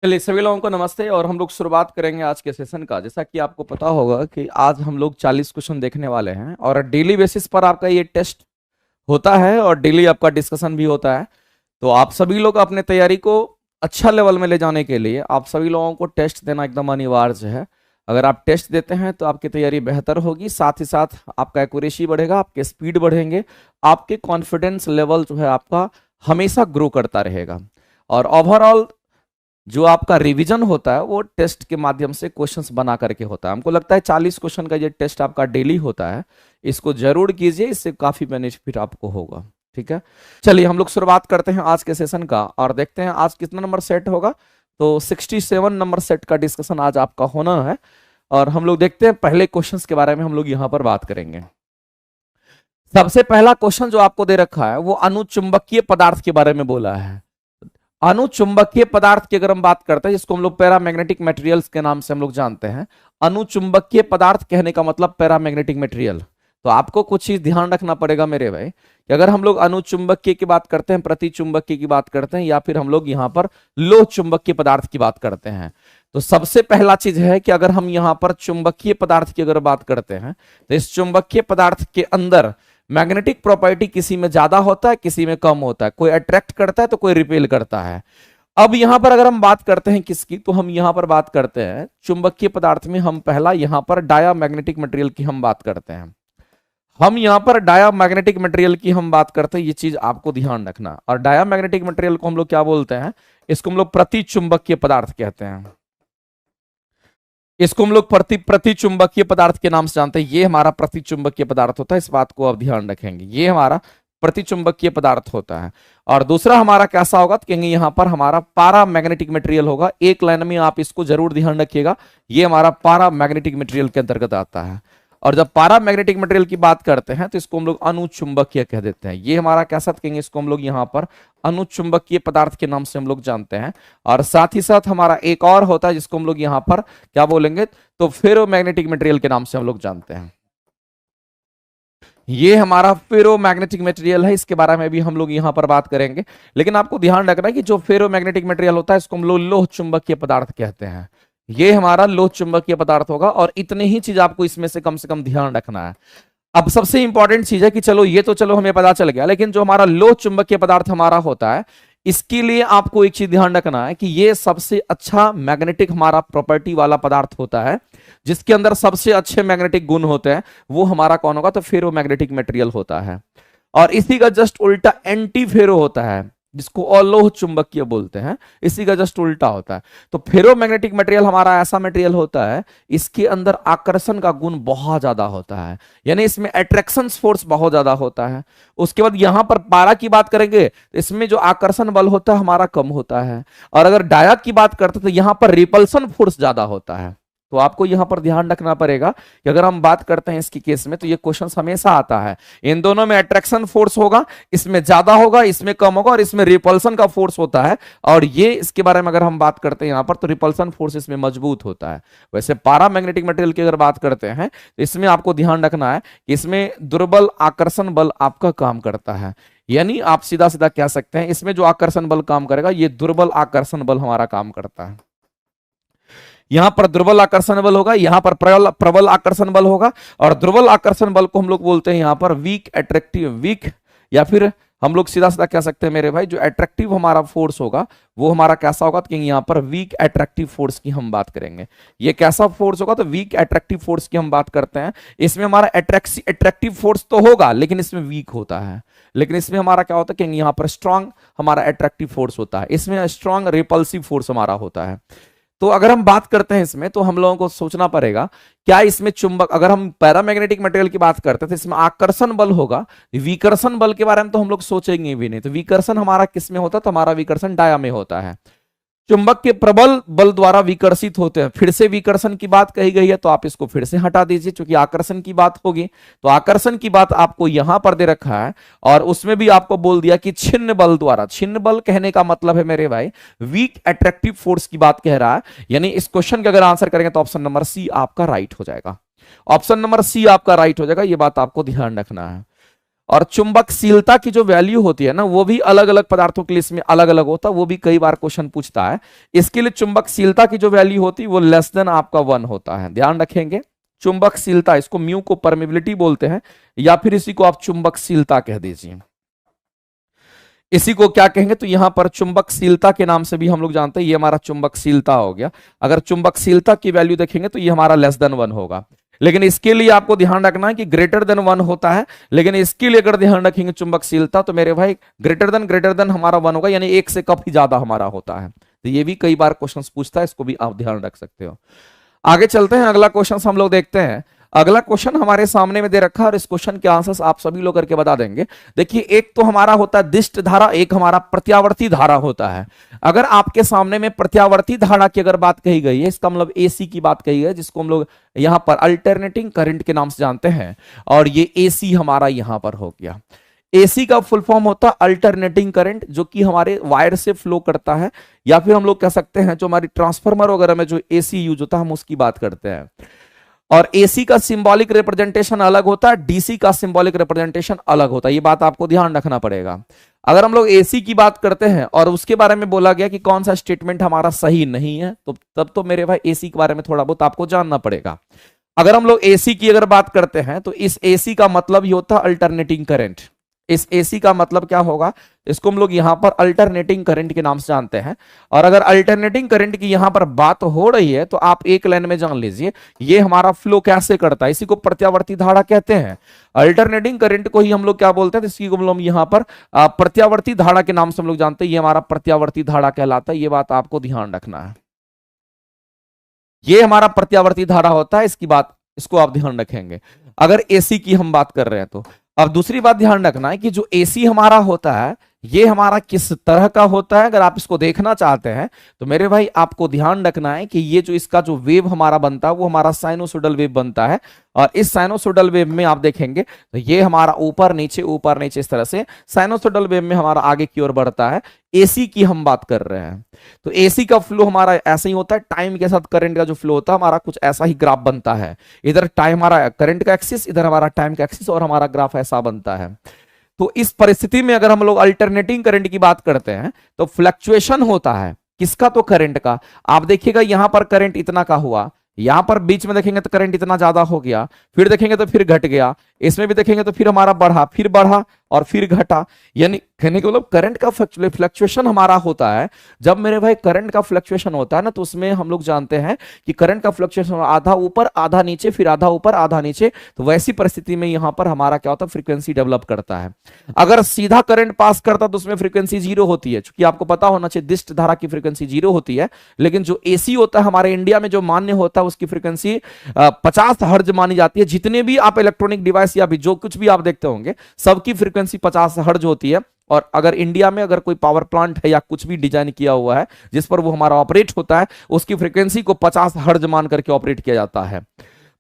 चलिए सभी लोगों को नमस्ते। और हम लोग शुरुआत करेंगे आज के सेशन का। जैसा कि आपको पता होगा कि आज हम लोग 40 क्वेश्चन देखने वाले हैं और डेली बेसिस पर आपका ये टेस्ट होता है और डेली आपका डिस्कशन भी होता है। तो आप सभी लोग अपने तैयारी को अच्छा लेवल में ले जाने के लिए आप सभी लोगों को टेस्ट देना एकदम अनिवार्य है। अगर आप टेस्ट देते हैं तो आपकी तैयारी बेहतर होगी, साथ ही साथ आपका एक्यूरेसी बढ़ेगा, आपके स्पीड बढ़ेंगे, आपके कॉन्फिडेंस लेवल जो है आपका हमेशा ग्रो करता रहेगा। और ओवरऑल जो आपका रिवीजन होता है वो टेस्ट के माध्यम से क्वेश्चंस बना करके होता है। हमको लगता है 40 क्वेश्चन का ये टेस्ट आपका डेली होता है, इसको जरूर कीजिए, इससे काफी बेनिफिट आपको होगा। ठीक है, चलिए हम लोग शुरुआत करते हैं आज के सेशन का और देखते हैं आज कितना नंबर सेट होगा। तो 67 नंबर सेट का डिस्कशन आज आपका होना है और हम लोग देखते हैं पहले क्वेश्चंस के बारे में हम लोग यहाँ पर बात करेंगे। सबसे पहला क्वेश्चन जो आपको दे रखा है वो अनुचुंबकीय पदार्थ के बारे में बोला है। अनुचुंबकीय पदार्थ की अगर हम बात करते हैं, जिसको हम लोग पैरामैग्नेटिक मटेरियल्स के नाम से हम लोग जानते हैं। अनुचुंबकीय पदार्थ कहने का मतलब पैरामैग्नेटिक मटेरियल। तो आपको कुछ चीज ध्यान रखना पड़ेगा मेरे भाई कि अगर हम लोग अनुचुंबकीय की बात करते हैं, प्रतिचुंबकीय की बात करते हैं, या फिर हम लोग यहाँ पर लोह चुंबकीय पदार्थ की बात करते हैं, तो सबसे पहला चीज है कि अगर हम यहाँ पर चुंबकीय पदार्थ की अगर बात करते हैं तो इस चुंबकीय पदार्थ के अंदर मैग्नेटिक प्रॉपर्टी किसी में ज्यादा होता है, किसी में कम होता है। कोई अट्रैक्ट करता है तो कोई रिपेल करता है। अब यहां पर अगर हम बात करते हैं किसकी, तो हम यहां पर बात करते हैं चुंबकीय पदार्थ में। हम पहला यहां पर डायामैग्नेटिक मटेरियल की हम बात करते हैं। हम यहां पर डायामैग्नेटिक मटेरियल की हम बात करते हैं, ये चीज आपको ध्यान रखना। और डायामैग्नेटिक मटेरियल को हम लोग क्या बोलते हैं, इसको हम लोग प्रतिचुंबकीय पदार्थ कहते हैं। इसको हम लोग प्रतिचुंबकीय पदार्थ के नाम से जानते हैं। ये हमारा प्रतिचुंबकीय पदार्थ होता है, इस बात को आप ध्यान रखेंगे, ये हमारा प्रतिचुंबकीय पदार्थ होता है। और दूसरा हमारा कैसा होगा तो कहेंगे यहां पर हमारा पारामैग्नेटिक मटेरियल होगा। एक लाइन में आप इसको जरूर ध्यान रखिएगा, ये हमारा पारामैग्नेटिक मटेरियल के अंतर्गत आता है। और जब पारामैग्नेटिक मटेरियल की बात करते हैं तो इसको हम लोग अनुचुंबकीय कह देते हैं। ये हमारा कैसा कहेंगे, इसको हम लोग यहाँ पर अनुचुंबकीय पदार्थ के नाम से हम लोग जानते हैं। और साथ ही साथ हमारा एक और होता है जिसको हम लोग यहाँ पर क्या बोलेंगे, तो फेरोमैग्नेटिक मटेरियल के नाम से हम लोग जानते हैं। ये हमारा फेरोमैग्नेटिक मटेरियल है, इसके बारे में भी हम लोग यहाँ पर बात करेंगे। लेकिन आपको ध्यान रखना है कि जो फेरोमैग्नेटिक मटेरियल होता है इसको हम लोग लोह चुंबकीय पदार्थ कहते हैं। ये हमारा लोह चुंबकीय पदार्थ होगा। और इतनी ही चीज आपको इसमें से कम ध्यान रखना है। अब सबसे इंपॉर्टेंट चीज है कि चलो ये तो चलो हमें पता चल गया, लेकिन जो हमारा लोह चुंबकीय पदार्थ हमारा होता है, इसके लिए आपको एक चीज ध्यान रखना है कि ये सबसे अच्छा मैग्नेटिक हमारा प्रॉपर्टी वाला पदार्थ होता है। जिसके अंदर सबसे अच्छे मैग्नेटिक गुण होते हैं वो हमारा कौन होगा, तो फेरोमैग्नेटिक मटेरियल होता है। और इसी का जस्ट उल्टा एंटी फेरो होता है, जिसको अलोह चुंबकीय बोलते हैं, इसी का जस्ट उल्टा होता है। तो फेरोमैग्नेटिक मटेरियल हमारा ऐसा मटेरियल होता है, इसके अंदर आकर्षण का गुण बहुत ज्यादा होता है, यानी इसमें अट्रैक्शन फोर्स बहुत ज्यादा होता है। उसके बाद यहां पर पारा की बात करेंगे तो इसमें जो आकर्षण बल होता है हमारा कम होता है। और अगर डाया की बात करते तो यहां पर रिपल्सन फोर्स ज्यादा होता है। तो आपको यहां पर ध्यान रखना पड़ेगा कि अगर हम बात करते हैं इसकी केस में तो ये क्वेश्चन हमेशा आता है, इन दोनों में अट्रैक्शन फोर्स होगा, इसमें ज्यादा होगा, इसमें कम होगा, और इसमें रिपल्सन का फोर्स होता है। और ये इसके बारे में अगर हम बात करते हैं यहां पर तो रिपल्सन फोर्स इसमें मजबूत होता है। वैसे पारामैग्नेटिक मटेरियल की अगर बात करते हैं तो इसमें आपको ध्यान रखना है कि इसमें दुर्बल आकर्षण बल आपका काम करता है। यानी आप सीधा सीधा कह सकते हैं इसमें जो आकर्षण बल काम करेगा ये दुर्बल आकर्षण बल हमारा काम करता है। यहां पर दुर्बल आकर्षण बल होगा, यहां पर प्रबल आकर्षण बल होगा। और दुर्बल आकर्षण बल को हम लोग बोलते हैं यहां पर वीक अट्रैक्टिव, वीक, या फिर हम लोग सीधा सीधा कह सकते हैं मेरे भाई जो अट्रैक्टिव हमारा फोर्स होगा वो हमारा कैसा होगा, तो यहां पर वीक अट्रैक्टिव फोर्स की हम बात करेंगे। ये कैसा फोर्स होगा, तो वीक अट्रैक्टिव फोर्स की हम बात करते हैं। इसमें हमारा अट्रैक्टिव फोर्स तो होगा लेकिन इसमें वीक होता है। लेकिन इसमें हमारा क्या होता है कि यहां पर स्ट्रांग हमारा अट्रैक्टिव फोर्स होता है, इसमें स्ट्रांग रिपल्सिव फोर्स हमारा होता है। तो अगर हम बात करते हैं इसमें तो हम लोगों को सोचना पड़ेगा क्या इसमें चुंबक, अगर हम पैरामैग्नेटिक मटेरियल की बात करते हैं तो इसमें आकर्षण बल होगा, विकर्षण बल के बारे में तो हम लोग सोचेंगे भी नहीं। तो विकर्षण हमारा किस में होता है, तो हमारा विकर्षण डाया में होता है। चुंबक के प्रबल बल द्वारा विकर्षित होते हैं। फिर से विकर्षण की बात कही गई है तो आप इसको फिर से हटा दीजिए, क्योंकि आकर्षण की बात होगी। तो आकर्षण की बात आपको यहां पर दे रखा है और उसमें भी आपको बोल दिया कि छिन्न बल द्वारा। छिन्न बल कहने का मतलब है मेरे भाई वीक अट्रैक्टिव फोर्स की बात कह रहा है। यानी इस क्वेश्चन का अगर आंसर करेंगे तो ऑप्शन नंबर सी आपका राइट हो जाएगा। ऑप्शन नंबर सी आपका राइट हो जाएगा, ये बात आपको ध्यान रखना है। और चुंबकशीलता की जो वैल्यू होती है ना, वो भी अलग अलग पदार्थों के लिए इसमें अलग अलग होता है, वो भी कई बार क्वेश्चन पूछता है। इसके लिए चुंबकशीलता की जो वैल्यू होती है वो लेस देन आपका 1 होता है, ध्यान रखेंगे। चुंबकशीलता, इसको म्यू को परमिबिलिटी बोलते हैं, या फिर इसी को आप चुंबकशीलता कह दीजिए। इसी को क्या कहेंगे, तो यहां पर चुंबकशीलता के नाम से भी हम लोग जानते हैं, ये हमारा चुंबकशीलता हो गया। अगर चुंबकशीलता की वैल्यू देखेंगे तो ये हमारा लेस देन 1 होगा। लेकिन इसके लिए आपको ध्यान रखना है कि ग्रेटर देन 1 होता है, लेकिन इसके लिए अगर ध्यान रखेंगे चुंबकशीलता, तो मेरे भाई ग्रेटर देन हमारा 1 होगा, यानी 1 से कप ही ज्यादा हमारा होता है। तो ये भी कई बार क्वेश्चन पूछता है, इसको भी आप ध्यान रख सकते हो। आगे चलते हैं, अगला क्वेश्चन हम लोग देखते हैं। अगला क्वेश्चन हमारे सामने में दे रखा है और इस क्वेश्चन के आंसर्स आप सभी लोग करके बता देंगे। देखिए, एक तो हमारा होता है दिष्ट धारा, एक हमारा प्रत्यावर्ती धारा होता है। अगर आपके सामने में प्रत्यावर्ती धारा की अगर बात कही गई है, इसका मतलब एसी की बात कही है, जिसको हम लोग यहां पर अल्टरनेटिंग करंट के नाम से जानते हैं, और ये एसी हमारा यहां पर हो गया। एसी का फुल फॉर्म होता है अल्टरनेटिंग करंट, जो कि हमारे वायर से फ्लो करता है, या फिर हम लोग कह सकते हैं जो हमारी ट्रांसफार्मर वगैरह में जो एसी यूज होता है, हम उसकी बात करते हैं। और एसी का सिंबॉलिक रिप्रेजेंटेशन अलग होता है, डीसी का सिंबॉलिक रिप्रेजेंटेशन अलग होता है, ये बात आपको ध्यान रखना पड़ेगा। अगर हम लोग एसी की बात करते हैं और उसके बारे में बोला गया कि कौन सा स्टेटमेंट हमारा सही नहीं है, तो तब तो मेरे भाई एसी के बारे में थोड़ा बहुत आपको जानना पड़ेगा। अगर हम लोग एसी की अगर बात करते हैं, तो इस एसी का मतलब ही होता है अल्टरनेटिंग करंट। इस एसी का मतलब क्या होगा, इसको हम लोग यहां पर अल्टरनेटिंग करंट के नाम से जानते हैं। और अगर अल्टरनेटिंग करंट की यहां पर बात हो रही है, तो आप एक लाइन में जान लीजिए ये हमारा फ्लो कैसे करता है, इसी को प्रत्यावर्ती धारा कहते हैं। अल्टरनेटिंग करंट को ही हम लोग क्या बोलते हैं, तो इसी को हम लोग यहां पर प्रत्यावर्ती धारा के नाम से हम लोग जानते हैं, ये हमारा प्रत्यावर्ती धारा कहलाता है। ये बात आपको ध्यान रखना है, ये हमारा प्रत्यावर्ती धारा होता है, इसकी बात, इसको आप ध्यान रखेंगे अगर एसी की हम बात कर रहे हैं तो। अब दूसरी बात ध्यान रखना है कि जो एसी हमारा होता है, ये हमारा किस तरह का होता है। अगर आप इसको देखना चाहते हैं तो मेरे भाई आपको ध्यान रखना है कि ये जो इसका जो वेव हमारा बनता है, वो हमारा साइनोसोडल वेव बनता है। और इस साइनोसोडल वेव में आप देखेंगे तो ये हमारा ऊपर नीचे इस तरह से साइनोसोडल वेव में हमारा आगे की ओर बढ़ता है। एसी की हम बात कर रहे हैं, तो एसी का फ्लो हमारा ऐसा ही होता है, टाइम के साथ करंट का जो फ्लो होता है हमारा कुछ ऐसा ही ग्राफ बनता है। इधर टाइम हमारा करंट का एक्सिस, इधर हमारा टाइम का एक्सिस, और हमारा ग्राफ ऐसा बनता है। तो इस परिस्थिति में अगर हम लोग अल्टरनेटिंग करंट की बात करते हैं, तो फ्लक्चुएशन होता है किसका, तो करंट का। आप देखिएगा यहां पर करंट इतना का हुआ, यहां पर बीच में देखेंगे तो करंट इतना ज्यादा हो गया, फिर देखेंगे तो फिर घट गया, इसमें भी देखेंगे तो फिर हमारा बढ़ा, फिर बढ़ा और फिर घटा। यानी कहने का मतलब करंट का फ्लक्चुएशन हमारा होता है। जब मेरे भाई करंट का फ्लक्चुएशन होता है ना, तो उसमें हम लोग जानते हैं कि करंट का फ्लक्चुएशन आधा ऊपर आधा नीचे, फिर आधा ऊपर आधा नीचे। तो वैसी परिस्थिति में यहां पर हमारा क्या होता है, फ्रीक्वेंसी डेवलप करता है। अगर सीधा करंट पास करता तो उसमें फ्रीक्वेंसी 0 होती है, क्योंकि आपको पता होना चाहिए दिष्ट धारा की फ्रीक्वेंसी 0 होती है। लेकिन जो एसी होता है हमारे इंडिया में जो मान्य होता है, उसकी फ्रीक्वेंसी 50 हर्ट्ज मानी जाती है। जितने भी आप इलेक्ट्रॉनिक डिवाइस या भी जो कुछ भी आप देखते होंगे, सबकी फ्रीक्वेंसी 50 हर्ट्ज होती है। और अगर इंडिया में अगर कोई पावर प्लांट है या कुछ भी डिजाइन किया हुआ है जिस पर वो हमारा ऑपरेट होता है, उसकी फ्रीक्वेंसी को 50 हर्ट्ज मान करके ऑपरेट किया जाता है।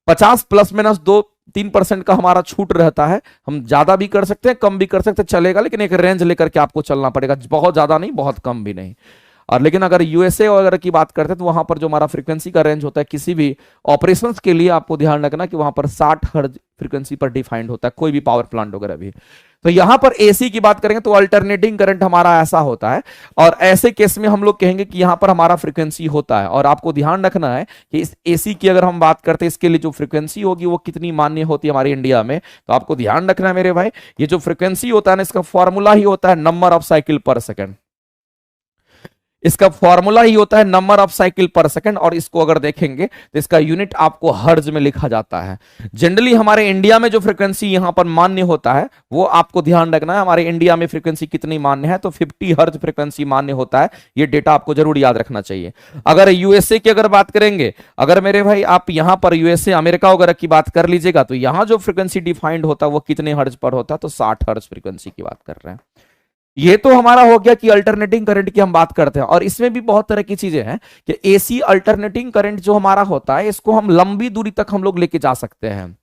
50 प्लस माइनस 2-3% का हमारा छूट रहता है। हम ज्यादा भी कर सकते हैं, कम भी कर सकते हैं, चलेगा, लेकिन एक रेंज लेकर के आपको चलना पड़ेगा, बहुत ज्यादा नहीं बहुत कम भी नहीं। और लेकिन अगर यूएसए वगैरह की बात करते हैं तो वहां पर जो हमारा फ्रीक्वेंसी का रेंज होता है किसी भी ऑपरेशंस के लिए, आपको ध्यान रखना कि वहां पर 60 हर्ट्ज फ्रीक्वेंसी पर डिफाइंड होता है, कोई भी पावर प्लांट वगैरह भी। तो यहां पर एसी की बात करेंगे तो अल्टरनेटिंग करंट हमारा ऐसा होता है, और ऐसे केस में हम लोग कहेंगे कि यहां पर हमारा फ्रीक्वेंसी होता है। और आपको ध्यान रखना है कि इस एसी की अगर हम बात करते हैं, इसके लिए जो फ्रीक्वेंसी होगी वो कितनी मान्य होती है हमारे इंडिया में, तो आपको ध्यान रखना है मेरे भाई, ये जो फ्रीक्वेंसी होता है ना, इसका फॉर्मूला ही होता है नंबर ऑफ साइकिल पर सेकेंड। इसका फॉर्मूला ही होता है नंबर ऑफ साइकिल पर सेकंड, और इसको अगर देखेंगे तो इसका यूनिट आपको हर्ज में लिखा जाता है। जनरली हमारे इंडिया में जो फ्रीक्वेंसी यहां पर मान्य होता है, वो आपको ध्यान रखना है। हमारे इंडिया में फ्रीक्वेंसी कितनी मान्य है, तो 50 हर्ज फ्रीक्वेंसी मान्य होता है। ये डेटा आपको जरूर याद रखना चाहिए। अगर यूएसए की अगर बात करेंगे, अगर मेरे भाई आप यहां पर यूएसए अमेरिका वगैरह की बात कर लीजिएगा, तो यहां जो फ्रीक्वेंसी डिफाइंड होता है वो कितने हर्ज पर होता है, तो 60 हर्ज फ्रीक्वेंसी की बात कर रहे हैं। ये तो हमारा हो गया कि अल्टरनेटिंग करंट की हम बात करते हैं। और इसमें भी बहुत तरह की चीजें हैं कि एसी अल्टरनेटिंग करंट जो हमारा होता है, इसको हम लंबी दूरी तक हम लोग लेके जा सकते हैं,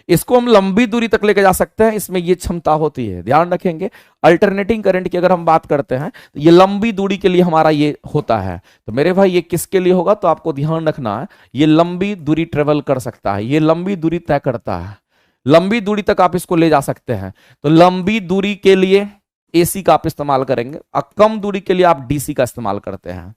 इसको हम लंबी दूरी तक लेके जा सकते हैं, इसमें ये क्षमता होती है। ध्यान रखेंगे, अल्टरनेटिंग करंट की अगर हम बात करते हैं तो ये लंबी दूरी के लिए हमारा ये होता है। तो मेरे भाई ये किसके लिए होगा, तो आपको ध्यान रखना है, ये लंबी दूरी ट्रेवल कर सकता है, ये लंबी दूरी तय करता है। लंबी दूरी तक आप इसको ले जा सकते हैं। तो लंबी दूरी के लिए एसी का आप इस्तेमाल करेंगे और कम दूरी के लिए आप डीसी का इस्तेमाल करते हैं।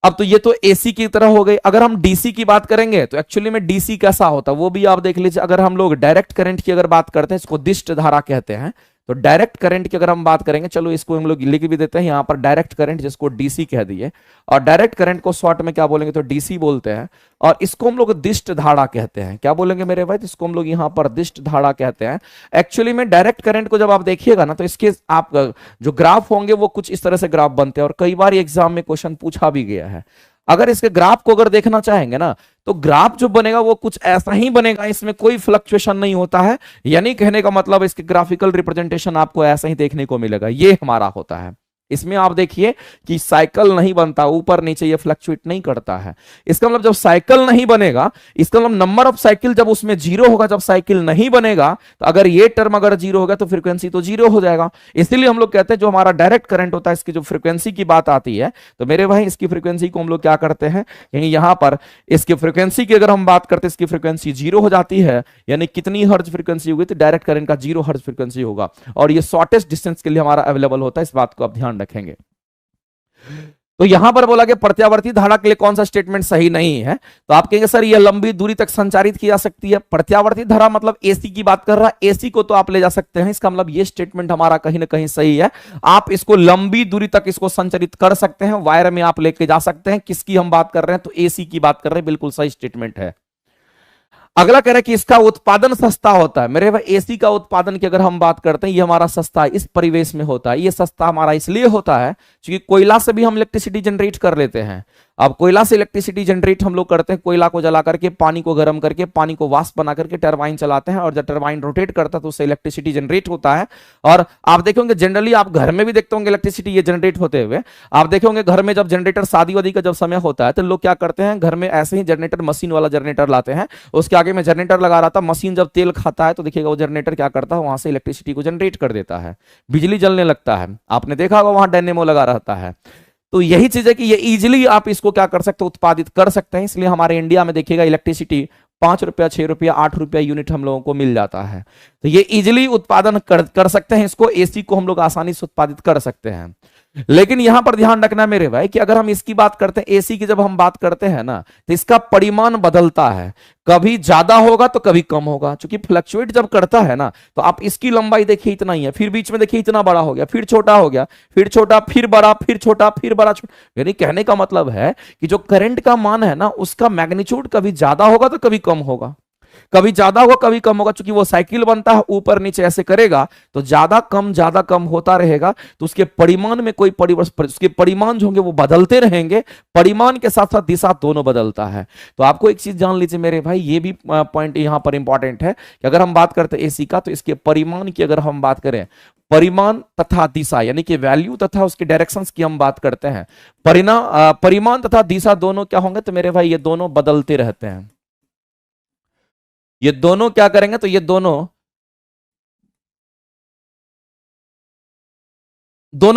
अब तो ये तो एसी की तरह हो गई। अगर हम डीसी की बात करेंगे तो एक्चुअली में डीसी कैसा होता है वो भी आप देख लीजिए। अगर हम लोग डायरेक्ट करंट की अगर बात करते हैं, इसको दिष्ट धारा कहते हैं। तो डायरेक्ट करंट की अगर हम बात करेंगे, चलो इसको हम लोग लिख भी देते हैं यहां पर डायरेक्ट करंट, जिसको डीसी कह दिए। और डायरेक्ट करंट को शॉर्ट में क्या बोलेंगे तो डीसी बोलते हैं। और इसको हम लोग दिष्ट धारा कहते हैं। क्या बोलेंगे मेरे भाई, इसको हम लोग यहां पर दिष्ट धारा कहते हैं। एक्चुअली में डायरेक्ट करंट को जब आप देखिएगा ना, तो इसके आप जो ग्राफ होंगे वो कुछ इस तरह से ग्राफ बनते हैं। और कई बार एग्जाम में क्वेश्चन पूछा भी गया है। अगर इसके ग्राफ को अगर देखना चाहेंगे ना, तो ग्राफ जो बनेगा वो कुछ ऐसा ही बनेगा, इसमें कोई फ्लक्चुएशन नहीं होता है। यानी कहने का मतलब इसके ग्राफिकल रिप्रेजेंटेशन आपको ऐसा ही देखने को मिलेगा, ये हमारा होता है। इसमें आप देखिए कि साइकिल नहीं बनता, ऊपर नीचे ये फ्लक्चुएट नहीं करता है। इसका मतलब जब साइकिल नहीं बनेगा, इसका मतलब नंबर ऑफ साइकिल जब उसमें जीरो होगा, जब साइकिल नहीं बनेगा, तो अगर ये टर्म अगर जीरो होगा तो फ्रीक्वेंसी तो जीरो हो जाएगा। इसीलिए हम लोग कहते हैं जो हमारा डायरेक्ट करंट होता है, इसकी जो फ्रीक्वेंसी की बात आती है, तो मेरे भाई इसकी फ्रीक्वेंसी को हम लोग क्या करते हैं, यानी यहां पर इसकी फ्रीक्वेंसी की अगर हम बात करते हैं, इसकी फ्रीक्वेंसी जीरो हो जाती है। यानी कितनी हर्ट्ज फ्रीक्वेंसी होगी, तो डायरेक्ट करंट का 0 हर्ट्ज फ्रीक्वेंसी होगा। और ये शॉर्टेस्ट डिस्टेंस के लिए हमारा अवेलेबल होता है, इस बात को आप ध्यान रखेंगे। तो यहां पर बोला कि प्रत्यावर्ती धारा के लिए कौन सा स्टेटमेंट सही नहीं है, तो आप कहेंगे सर ये लंबी दूरी तक संचारित की जा सकती है। प्रत्यावर्ती धारा मतलब एसी की बात कर रहा है, एसी को तो आप ले जा सकते हैं, इसका मतलब ये स्टेटमेंट हमारा कहीं ना कहीं सही है। आप इसको लंबी दूरी तक इसको संचारित कर सकते हैं, वायर में आप लेके जा सकते हैं। किसकी हम बात कर रहे हैं, तो एसी की बात कर रहे हैं, बिल्कुल सही स्टेटमेंट है। अगला कह रहा है कि इसका उत्पादन सस्ता होता है। मेरे भाई एसी का उत्पादन की अगर हम बात करते हैं, ये हमारा सस्ता इस परिवेश में होता है। ये सस्ता हमारा इसलिए होता है क्योंकि कोयला से भी हम इलेक्ट्रिसिटी जनरेट कर लेते हैं। अब कोयला से इलेक्ट्रिसिटी जनरेट हम लोग करते हैं, कोयला को जला करके पानी को गर्म करके पानी को वाष्प बना करके टरबाइन चलाते हैं, और जब टरबाइन रोटेट करता है तो उससे इलेक्ट्रिसिटी जनरेट होता है। और आप देखेंगे जनरली आप घर में भी देखते होंगे इलेक्ट्रिसिटी ये जनरेट होते हुए। आप देखेंगे घर में जब जनरेटर शादी वादी का जब समय होता है, तो लोग क्या करते हैं, घर में ऐसे ही जनरेटर मशीन वाला जनरेटर लाते हैं, उसके आगे में जनरेटर लगा रहा था, मशीन जब तेल खाता है तो देखिएगा वो जनरेटर क्या करता है, वहां से इलेक्ट्रिसिटी को जनरेट कर देता है, बिजली जलने लगता है। आपने देखा होगा वहां डायनेमो लगा रहता है। तो यही चीज है कि ये इजिली आप इसको क्या कर सकते हो, उत्पादित कर सकते हैं। इसलिए हमारे इंडिया में देखिएगा इलेक्ट्रिसिटी 5 रुपया, 6 रुपया, 8 रुपया यूनिट हम लोगों को मिल जाता है। तो ये इजिली उत्पादन कर सकते हैं इसको, एसी को हम लोग आसानी से उत्पादित कर सकते हैं। लेकिन यहां पर ध्यान रखना मेरे भाई कि अगर हम इसकी बात करते हैं, एसी की जब हम बात करते हैं ना, तो इसका परिमाण बदलता है, कभी ज्यादा होगा तो कभी कम होगा। क्योंकि फ्लक्चुएट जब करता है ना, तो आप इसकी लंबाई देखिए इतना ही है, फिर बीच में देखिए इतना बड़ा हो गया, फिर छोटा हो गया, फिर छोटा, फिर बड़ा, फिर छोटा, फिर बड़ा, छोटा। यानी कहने का मतलब है कि जो करंट का मान है ना, उसका मैग्नीट्यूड कभी ज्यादा होगा तो कभी कम होगा, कभी ज्यादा होगा कभी कम होगा। क्योंकि वो साइकिल बनता है, ऊपर नीचे ऐसे करेगा, तो ज्यादा कम होता रहेगा। तो उसके परिमाण में कोई परिवर्तन, उसके परिमाण जो होंगे वो बदलते रहेंगे, परिमाण के साथ साथ दिशा दोनों बदलता है। तो आपको एक चीज जान लीजिए मेरे भाई, ये भी पॉइंट यहां पर इंपॉर्टेंट है कि अगर हम बात करते हैं एसी का, तो इसके परिमाण की अगर हम बात करें, परिमाण तथा दिशा यानी कि वैल्यू तथा उसके डायरेक्शंस की हम बात करते हैं, परिमाण तथा दिशा दोनों क्या होंगे, तो मेरे भाई ये दोनों बदलते रहते हैं। ये दोनों क्या करेंगे, तो ये दोनों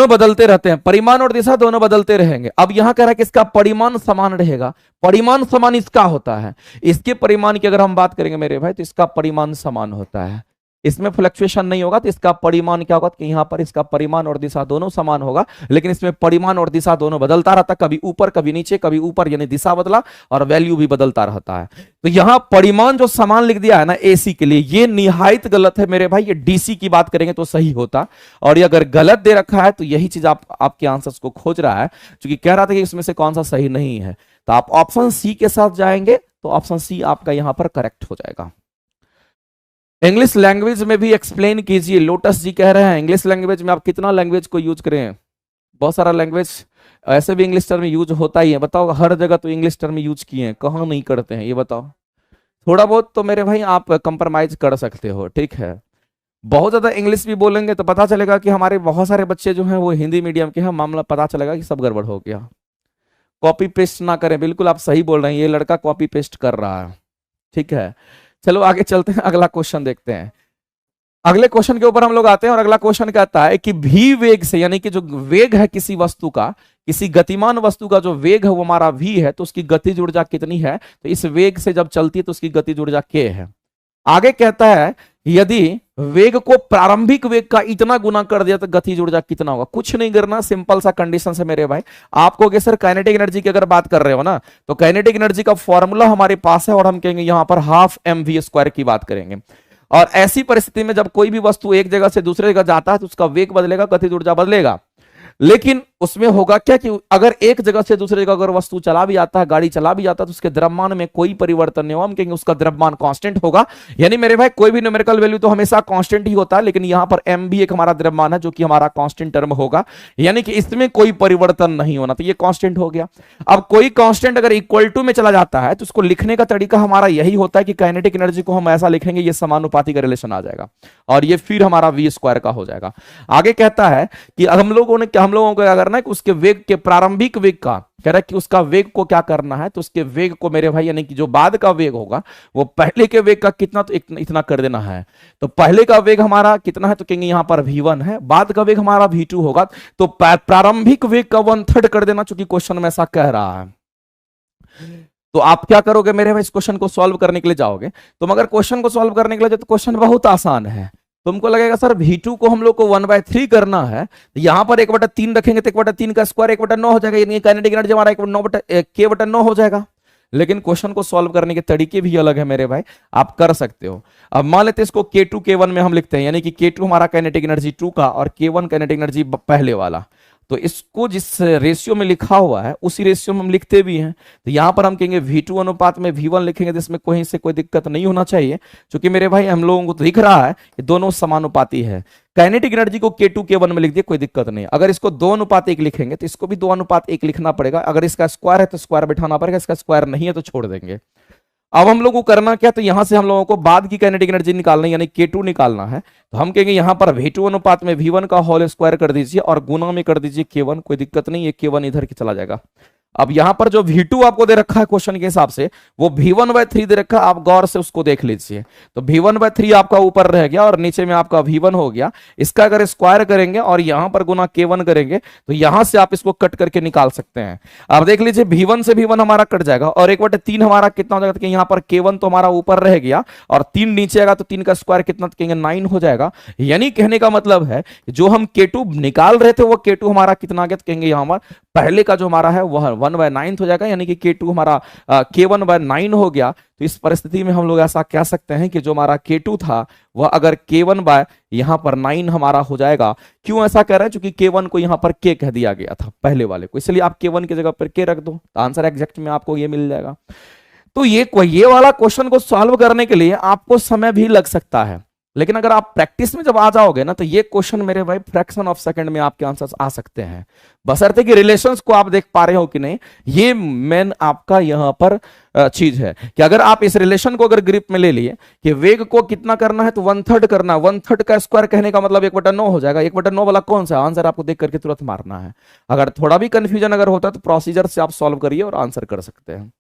बदलते रहते हैं, परिमाण और दिशा दोनों बदलते रहेंगे। अब यहां कह रहा है कि इसका परिमाण समान रहेगा। परिमाण समान इसका होता है, इसके परिमाण की अगर हम बात करेंगे मेरे भाई, तो इसका परिमाण समान होता है, इसमें फ्लक्चुएशन नहीं होगा। तो इसका परिमाण क्या होगा, कि यहां पर इसका परिमाण और दिशा दोनों समान होगा, लेकिन इसमें परिमाण और दिशा दोनों बदलता रहता है, कभी ऊपर कभी नीचे, कभी ऊपर यानी दिशा बदला, और वैल्यू भी बदलता रहता है। तो यहां परिमाण जो समान लिख दिया है ना एसी के लिए, ये निहायत गलत है मेरे भाई। ये डीसी की बात करेंगे तो सही होता, और ये अगर गलत दे रखा है तो यही चीज आपके आंसर्स को खोज रहा है, क्योंकि कह रहा था कि इसमें से कौन सा सही नहीं है। तो आप ऑप्शन सी के साथ जाएंगे, तो ऑप्शन सी आपका यहां पर करेक्ट हो जाएगा। इंग्लिश लैंग्वेज में भी एक्सप्लेन कीजिए, लोटस जी कह रहे हैं इंग्लिश लैंग्वेज में आप कितना लैंग्वेज को यूज करें। बहुत सारा लैंग्वेज ऐसे भी इंग्लिश टर्म यूज होता ही है। बताओ, हर जगह तो इंग्लिश टर्म यूज किए हैं, कहाँ नहीं करते हैं ये बताओ। थोड़ा बहुत तो मेरे भाई आप कंप्रोमाइज कर सकते हो, ठीक है। बहुत ज्यादा इंग्लिश भी बोलेंगे तो पता चलेगा कि हमारे बहुत सारे बच्चे जो हैं वो हिंदी मीडियम के हैं, मामला पता चलेगा कि सब गड़बड़ हो गया। कॉपी पेस्ट ना करें, बिल्कुल आप सही बोल रहे हैं, ये लड़का कॉपी पेस्ट कर रहा है, ठीक है। चलो आगे चलते हैं, अगला क्वेश्चन देखते हैं। अगले क्वेश्चन के ऊपर हम लोग आते हैं, और अगला क्वेश्चन कहता है कि भी वेग से, यानी कि जो वेग है किसी वस्तु का, किसी गतिमान वस्तु का जो वेग है वो हमारा v है, तो उसकी गतिज ऊर्जा कितनी है। तो इस वेग से जब चलती है तो उसकी गतिज ऊर्जा k है। आगे कहता है यदि वेग को प्रारंभिक वेग का इतना गुना कर दिया तो गतिज ऊर्जा कितना होगा। कुछ नहीं करना, सिंपल सा कंडीशन है मेरे भाई। आपको अगर सर काइनेटिक एनर्जी की अगर बात कर रहे हो ना, तो काइनेटिक एनर्जी का फॉर्मूला हमारे पास है और हम कहेंगे यहां पर हाफ mv² की बात करेंगे। और ऐसी परिस्थिति में जब कोई भी वस्तु एक जगह से दूसरे जगह जाता है तो उसका वेग बदलेगा, गतिज ऊर्जा बदलेगा। लेकिन उसमें होगा क्या कि अगर एक जगह से दूसरी जगह अगर वस्तु चला भी जाता है, गाड़ी चला भी जाता है, तो उसके द्रव्यमान में कोई परिवर्तन नहीं होगा, हम कहेंगे उसका द्रव्यमान कांस्टेंट होगा। यानी मेरे भाई कोई भी न्यूमेरिकल वैल्यू तो हमेशा कांस्टेंट ही होता है, लेकिन यहां पर m भी एक हमारा द्रव्यमान है जो कि हमारा कांस्टेंट टर्म होगा, यानी कि इसमें कोई परिवर्तन नहीं होना, तो ये कांस्टेंट हो गया। अब कोई कांस्टेंट अगर इक्वल टू में चला जाता है तो उसको लिखने का तरीका हमारा यही होता है कि काइनेटिक एनर्जी को हम ऐसा लिखेंगे, ये समानुपाती का रिलेशन आ जाएगा और ये फिर हमारा v² का हो जाएगा। आगे कहता है कि हम लोगों को क्या करना है कि उसके वेग के प्रारंभिक वेग का, कह रहा है कि उसका वेग को क्या करना है, तो उसके वेग को मेरे भाई यानी कि जो बाद का वेग होगा वो पहले के वेग का कितना, तो इतना कर देना है। तो पहले का वेग हमारा कितना है, तो कहेंगे यहां पर v1 है, बाद का वेग हमारा v2 होगा, तो प्रारंभिक वेग का 1/3 कर देना, चूंकि क्वेश्चन में ऐसा कह रहा है। तो आप क्या करोगे मेरे भाई, इस क्वेश्चन को सॉल्व करने के लिए जाओगे, तुम अगर क्वेश्चन को सॉल्व करने के लिए जाओ तो क्वेश्चन बहुत आसान है। तुमको लगेगा सर v2 को हम लोग को 1/3 करना है, तो यहां पर 1/3 रखेंगे तो 1/3 का स्क्वायर 1/9 हो जाएगा, यानी काइनेटिक एनर्जी हमारा 1/9 हो जाएगा। लेकिन क्वेश्चन को सॉल्व करने के तरीके भी अलग है मेरे भाई, आप कर सकते हो। अब मान लेते हैं इसको k2 k1 में हम लिखते हैं, यानी कि k2 हमारा काइनेटिक एनर्जी 2 का और k1 काइनेटिक एनर्जी पहले वाला। तो इसको जिस रेशियो में लिखा हुआ है उसी रेशियो में हम लिखते भी हैं। तो यहां पर हम कहेंगे v2 अनुपात में v1 लिखेंगे, तो इसमें कहीं से कोई दिक्कत नहीं होना चाहिए, क्योंकि मेरे भाई हम लोगों को तो दिख रहा है कि दोनों समानुपाती है। काइनेटिक एनर्जी को k2 k1 में लिख दिए, कोई दिक्कत नहीं। अगर इसको 2:1 लिखेंगे तो इसको भी 2:1 लिखना पड़ेगा। अगर इसका स्क्वायर है तो स्क्वायर बैठाना पड़ेगा, इसका स्क्वायर नहीं है तो छोड़ देंगे। अब हम लोग को करना क्या, तो यहां से हम लोगों को बाद की काइनेटिक एनर्जी निकालना है, यानी k2 निकालना है। तो हम कहेंगे यहां पर v2 अनुपात में v1 का होल स्क्वायर कर दीजिए और गुना में कर दीजिए k1, कोई दिक्कत नहीं है, k1 इधर की चला जाएगा। अब यहां पर जो v2 आपको दे रखा है क्वेश्चन के हिसाब से, वो v1/3 दे रखा है, आप गौर से उसको देख लीजिए। तो v1/3 आपका ऊपर रह गया और नीचे में आपका v1 हो गया। इसका अगर स्क्वायर करेंगे और यहां पर गुना k1 करेंगे तो यहां से आप इसको कट करके निकाल सकते हैं। अब देख लीजिए v1 से v1 हमारा कट जाएगा और 1/3 हमारा कितना हो जाएगा, तो यहां पर k1 तो हमारा ऊपर रह गया और 3 नीचे आएगा, तो 3 का स्क्वायर कितना, तो कहेंगे 9 हो जाएगा। यानी कहने का मतलब है जो हम k2 निकाल रहे थे वो k2 हमारा कितना आ गया, तो कहेंगे यहां पर पहले का जो हमारा है वह 1/9 हो जाएगा, यानी कि k2 हमारा k1/9 हो गया। तो इस परिस्थिति में हम लोग ऐसा कह सकते हैं कि जो हमारा k2 था वह अगर k1 यहां पर 9 हमारा हो जाएगा। क्यों ऐसा कह रहे हैं, क्योंकि k1 को यहां पर k कह दिया गया था पहले वाले को, इसलिए आप k1 की जगह पर k रख दो, तो आंसर एग्जैक्ट में आपको ये मिल जाएगा। तो ये वाला क्वेश्चन को सॉल्व करने के लिए आपको समय भी लग सकता है, लेकिन अगर आप प्रैक्टिस में जब आ जाओगे ना तो ये क्वेश्चन मेरे भाई फ्रैक्शन ऑफ सेकंड में आपके आंसर्स आ सकते हैं, बशर्ते कि रिलेशंस को आप देख पा रहे हो कि नहीं। ये मेन आपका यहां पर चीज है कि अगर आप इस रिलेशन को अगर ग्रिप में ले लिए कि वेग को कितना करना है, तो 1/3 करना, 1/3 का स्क्वायर कहने का मतलब 1/9 हो जाएगा। 1/9 वाला कौन सा आंसर आपको देख करके तुरंत मारना है। अगर थोड़ा भी कंफ्यूजन अगर होता है तो प्रोसीजर से आप सॉल्व करिए और आंसर कर सकते हैं।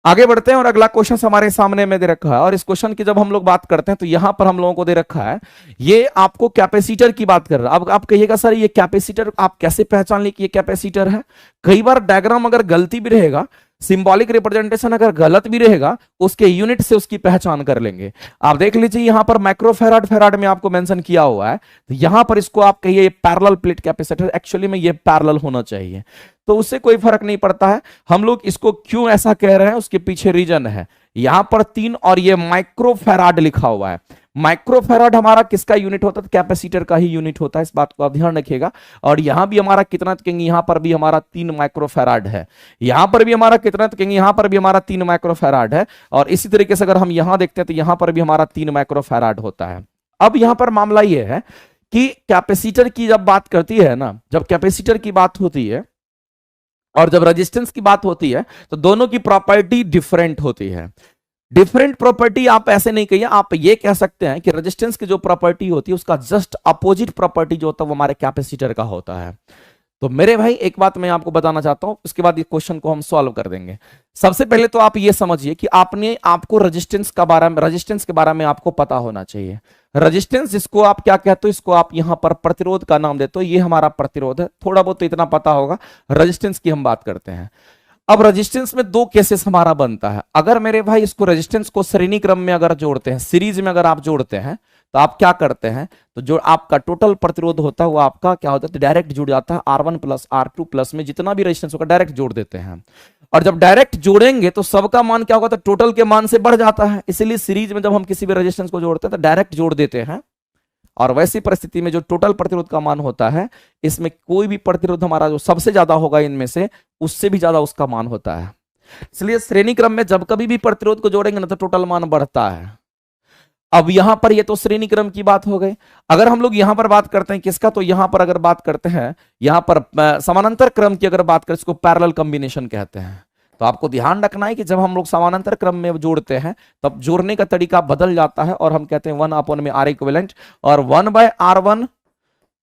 आगे बढ़ते हैं और अगला क्वेश्चन हमारे सामने में दे रखा है, और इस क्वेश्चन की जब हम लोग बात करते हैं तो यहां पर हम लोगों को दे रखा है, ये आपको कैपेसिटर की बात कर रहा है। अब आप कहिएगा सर ये कैपेसिटर आप कैसे पहचान ली कि ये कैपेसिटर है। कई बार डायग्राम अगर गलती भी रहेगा, सिंबॉलिक रिप्रेजेंटेशन अगर गलत भी रहेगा, उसके यूनिट से उसकी पहचान कर लेंगे। आप देख लीजिए यहां पर माइक्रोफेराड फेराड में आपको मेंशन किया हुआ है, तो यहां पर इसको आप कहिए पैरेलल प्लेट कैपेसिटर, एक्चुअली में ये पैरेलल होना चाहिए, तो उससे कोई फर्क नहीं पड़ता है। हम लोग इसको क्यों ऐसा कह रहे हैं उसके पीछे रीजन है। यहां पर 3 और ये माइक्रोफेराड लिखा हुआ है। माइक्रोफेराड हमारा किसका यूनिट होता है, कैपेसिटर का ही यूनिट होता है, इस बात को आप ध्यान रखिएगा। और यहां भी हमारा कितना, कहेंगे यहां पर भी हमारा 3 माइक्रोफेराड है। यहां पर भी हमारा कितना, कहेंगे यहां पर भी हमारा 3 माइक्रोफेराड है। और इसी तरीके से अगर हम यहां देखते हैं तो यहां पर भी हमारा 3 माइक्रोफेराड होता है। अब यहां पर मामला यह है कि कैपेसिटर की जब बात करती है ना, जब कैपेसिटर की बात होती है और जब रेजिस्टेंस की बात होती है तो दोनों की प्रॉपर्टी डिफरेंट होती है। डिफरेंट प्रॉपर्टी आप ऐसे नहीं कहिए, आप ये कह सकते हैं कि रेजिस्टेंस की जो प्रॉपर्टी होती है उसका जस्ट अपोजिट प्रॉपर्टी जो होता है वो हमारे कैपेसिटर का होता है। तो मेरे भाई एक बात मैं आपको बताना चाहता हूं, उसके बाद इस क्वेश्चन को हम सॉल्व कर देंगे। सबसे पहले तो आप ये समझिए कि आपको रेजिस्टेंस के बारे में आपको पता होना चाहिए। रेजिस्टेंस जिसको आप क्या कहते हो, इसको आप यहां पर प्रतिरोध का नाम देते हो, ये हमारा प्रतिरोध है। थोड़ा बहुत तो इतना पता होगा। रेजिस्टेंस की हम बात करते हैं। अब रेजिस्टेंस में दो केसेस हमारा बनता है। अगर मेरे भाई इसको रेजिस्टेंस को श्रेणी क्रम में अगर जोड़ते हैं, सीरीज में अगर आप जोड़ते हैं, तो आप क्या करते हैं, तो जो आपका टोटल प्रतिरोध होता है वो आपका क्या होता है, तो डायरेक्ट जुड़ जाता है R1 प्लस R2 प्लस में जितना भी रेजिस्टेंस होगा डायरेक्ट जोड़ देते हैं। और जब डायरेक्ट जोड़ेंगे तो सबका मान क्या होगा, तो टोटल के मान से बढ़ जाता है। इसलिए सीरीज में जब हम किसी भी रेजिस्टेंस को जोड़ते हैं तो डायरेक्ट जोड़ देते हैं। और वैसी परिस्थिति में जो टोटल प्रतिरोध का मान होता है, इसमें कोई भी प्रतिरोध हमारा जो सबसे ज्यादा होगा इनमें से, उससे भी ज्यादा उसका मान होता है। इसलिए श्रेणी क्रम में जब कभी भी प्रतिरोध को जोड़ेंगे ना तो टोटल मान बढ़ता है। अब यहां पर ये तो श्रेणी क्रम की बात हो गई। अगर हम लोग यहां पर बात करते हैं किसका, तो यहां पर अगर बात करते हैं यहां पर समानांतर क्रम की अगर बात करें, इसको पैरेलल कॉम्बिनेशन कहते हैं। तो आपको ध्यान रखना है कि जब हम लोग समानांतर क्रम में जोड़ते हैं तब जोड़ने का तरीका बदल जाता है और हम कहते हैं 1 में R इक्विवेलेंट और 1/R1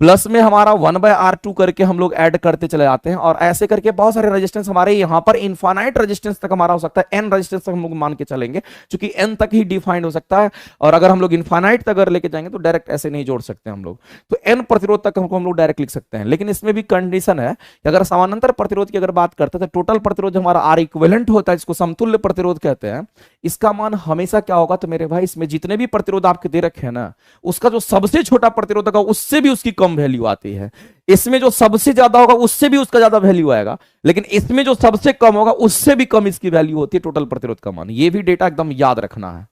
प्लस में हमारा 1/R2 करके हम लोग ऐड करते चले जाते हैं। और ऐसे करके बहुत सारे रेजिस्टेंस हमारे यहाँ पर इनफाइनाइट रेजिस्टेंस तक हमारा हो सकता है, n रेजिस्टेंस तक हम लोग मान के चलेंगे, क्योंकि n तक ही डिफाइंड हो सकता है। और अगर हम लोग इनफाइनाइट तक अगर लेके जाएंगे तो डायरेक्ट ऐसे नहीं जोड़ सकते हम लोग, तो n प्रतिरोध तक हमको हम लोग डायरेक्ट लिख सकते हैं। लेकिन इसमें भी कंडीशन है कि अगर समानांतर प्रतिरोध की अगर बात करते हैं तो टोटल प्रतिरोध हमारा R इक्विवेलेंट होता है, इसको समतुल्य प्रतिरोध कहते हैं। इसका मान हमेशा क्या होगा, तो मेरे भाई इसमें जितने भी प्रतिरोध आपके दे रखे हैं ना, उसका जो सबसे छोटा प्रतिरोध होगा उससे भी उसकी कम वैल्यू आती है। इसमें जो सबसे ज्यादा होगा उससे भी उसका ज्यादा वैल्यू आएगा, लेकिन इसमें जो सबसे कम होगा उससे भी कम इसकी वैल्यू होती है टोटल प्रतिरोध का मान। ये भी डेटा एकदम याद रखना है।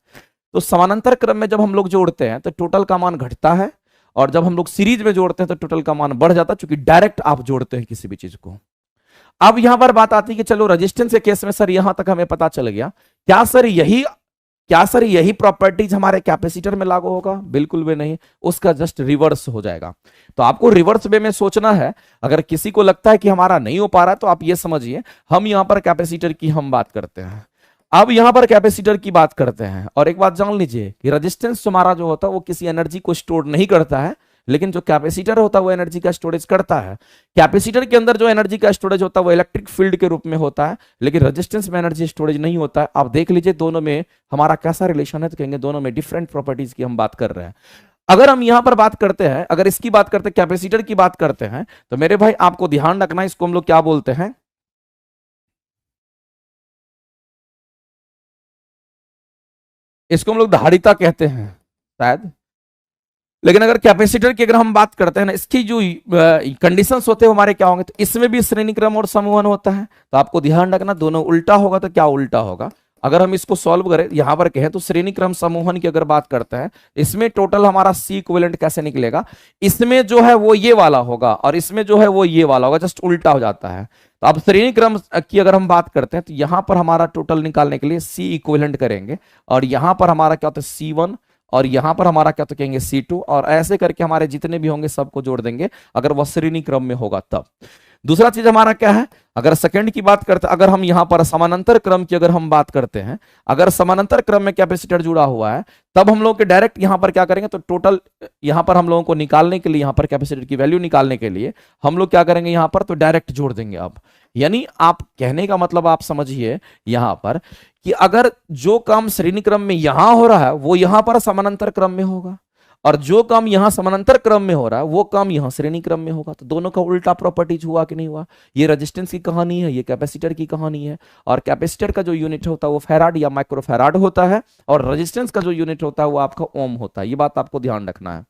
तो समानांतर क्रम में जब हम लोग जोड़ते हैं तो टोटल का मान घटता है, और जब हम लोग सीरीज में जोड़ते हैं तो टोटल का मान बढ़ जाता है, क्योंकि डायरेक्ट आप जोड़ते हैं किसी भी चीज को। अब यहां पर बात आती है कि चलो रेजिस्टेंस के केस में सर यहां तक हमें पता चल गया, क्या सर यही प्रॉपर्टीज हमारे कैपेसिटर में लागू होगा? बिल्कुल भी नहीं, उसका जस्ट रिवर्स हो जाएगा। तो आपको रिवर्स वे में सोचना है। अगर किसी को लगता है कि हमारा नहीं हो पा रहा है तो आप ये समझिए, हम यहां पर कैपेसिटर की हम बात करते हैं। अब यहां पर कैपेसिटर की बात करते हैं, और एक बात जान लीजिए कि रेजिस्टेंस हमारा जो होता है वो किसी एनर्जी को स्टोर नहीं करता है, लेकिन जो कैपेसिटर होता है वो एनर्जी का स्टोरेज करता है। कैपेसिटर के अंदर जो एनर्जी का स्टोरेज होता है वो इलेक्ट्रिक फील्ड के रूप में होता है, लेकिन रेजिस्टेंस में एनर्जी स्टोरेज नहीं होता है। आप देख लीजिए दोनों में हमारा कैसा रिलेशन है, तो कहेंगे दोनों में डिफरेंट प्रॉपर्टीज की हम बात कर रहे हैं। अगर हम यहां पर बात करते हैं, अगर इसकी बात करते हैं, कैपेसिटर की बात करते हैं, तो मेरे भाई आपको ध्यान रखना है, इसको हम लोग क्या बोलते हैं, इसको हम लोग धारिता कहते हैं शायद। लेकिन अगर कैपेसिटर की अगर हम बात करते हैं ना, इसकी जो कंडीशंस होते हैं हमारे क्या होंगे, तो इसमें भी श्रेणी क्रम और समूहन होता है। तो आपको ध्यान रखना, दोनों उल्टा होगा तो क्या उल्टा होगा। अगर हम इसको सॉल्व करें यहां पर कहें तो श्रेणी क्रम समूहन की अगर बात करते हैं, इसमें टोटल हमारा C इक्विवेलेंट कैसे निकलेगा, इसमें जो है वो ये वाला होगा और इसमें जो है वो ये वाला होगा, जस्ट उल्टा हो जाता है। तो अब श्रेणी क्रम की अगर हम बात करते हैं तो यहां पर हमारा टोटल निकालने के लिए C इक्विवेलेंट करेंगे, और यहां पर हमारा क्या होता है C1, और यहां पर हमारा क्या तो कहेंगे C2, और ऐसे करके हमारे जितने भी होंगे सबको जोड़ देंगे अगर वह श्रेणी क्रम में होगा तब। दूसरा चीज हमारा क्या है, अगर सेकंड की बात करते हैं, अगर हम यहां पर समानांतर क्रम की अगर हम बात करते हैं, अगर समानांतर क्रम में कैपेसिटर जुड़ा हुआ है तब हम लोग के डायरेक्ट यहां पर क्या करेंगे, तो टोटल यहां पर हम लोगों को निकालने के लिए, यहां पर कैपेसिटर की वैल्यू निकालने के लिए हम लोग क्या करेंगे यहां पर, तो डायरेक्ट जोड़ देंगे। अब यानी आप कहने का मतलब आप समझिए यहां पर कि अगर जो काम श्रेणी क्रम में यहां हो रहा है वो यहां पर समानांतर क्रम में होगा, और जो काम यहां समानांतर क्रम में हो रहा है वो काम यहां श्रेणी क्रम में होगा। तो दोनों का उल्टा प्रॉपर्टीज हुआ कि नहीं हुआ। ये रेजिस्टेंस की कहानी है, ये कैपेसिटर की कहानी है। और कैपेसिटर का जो यूनिट होता है वो फैराड या माइक्रोफैराड होता है, और रेजिस्टेंस का जो यूनिट होता है वो आपका ओम होता है। ये बात आपको ध्यान रखना है।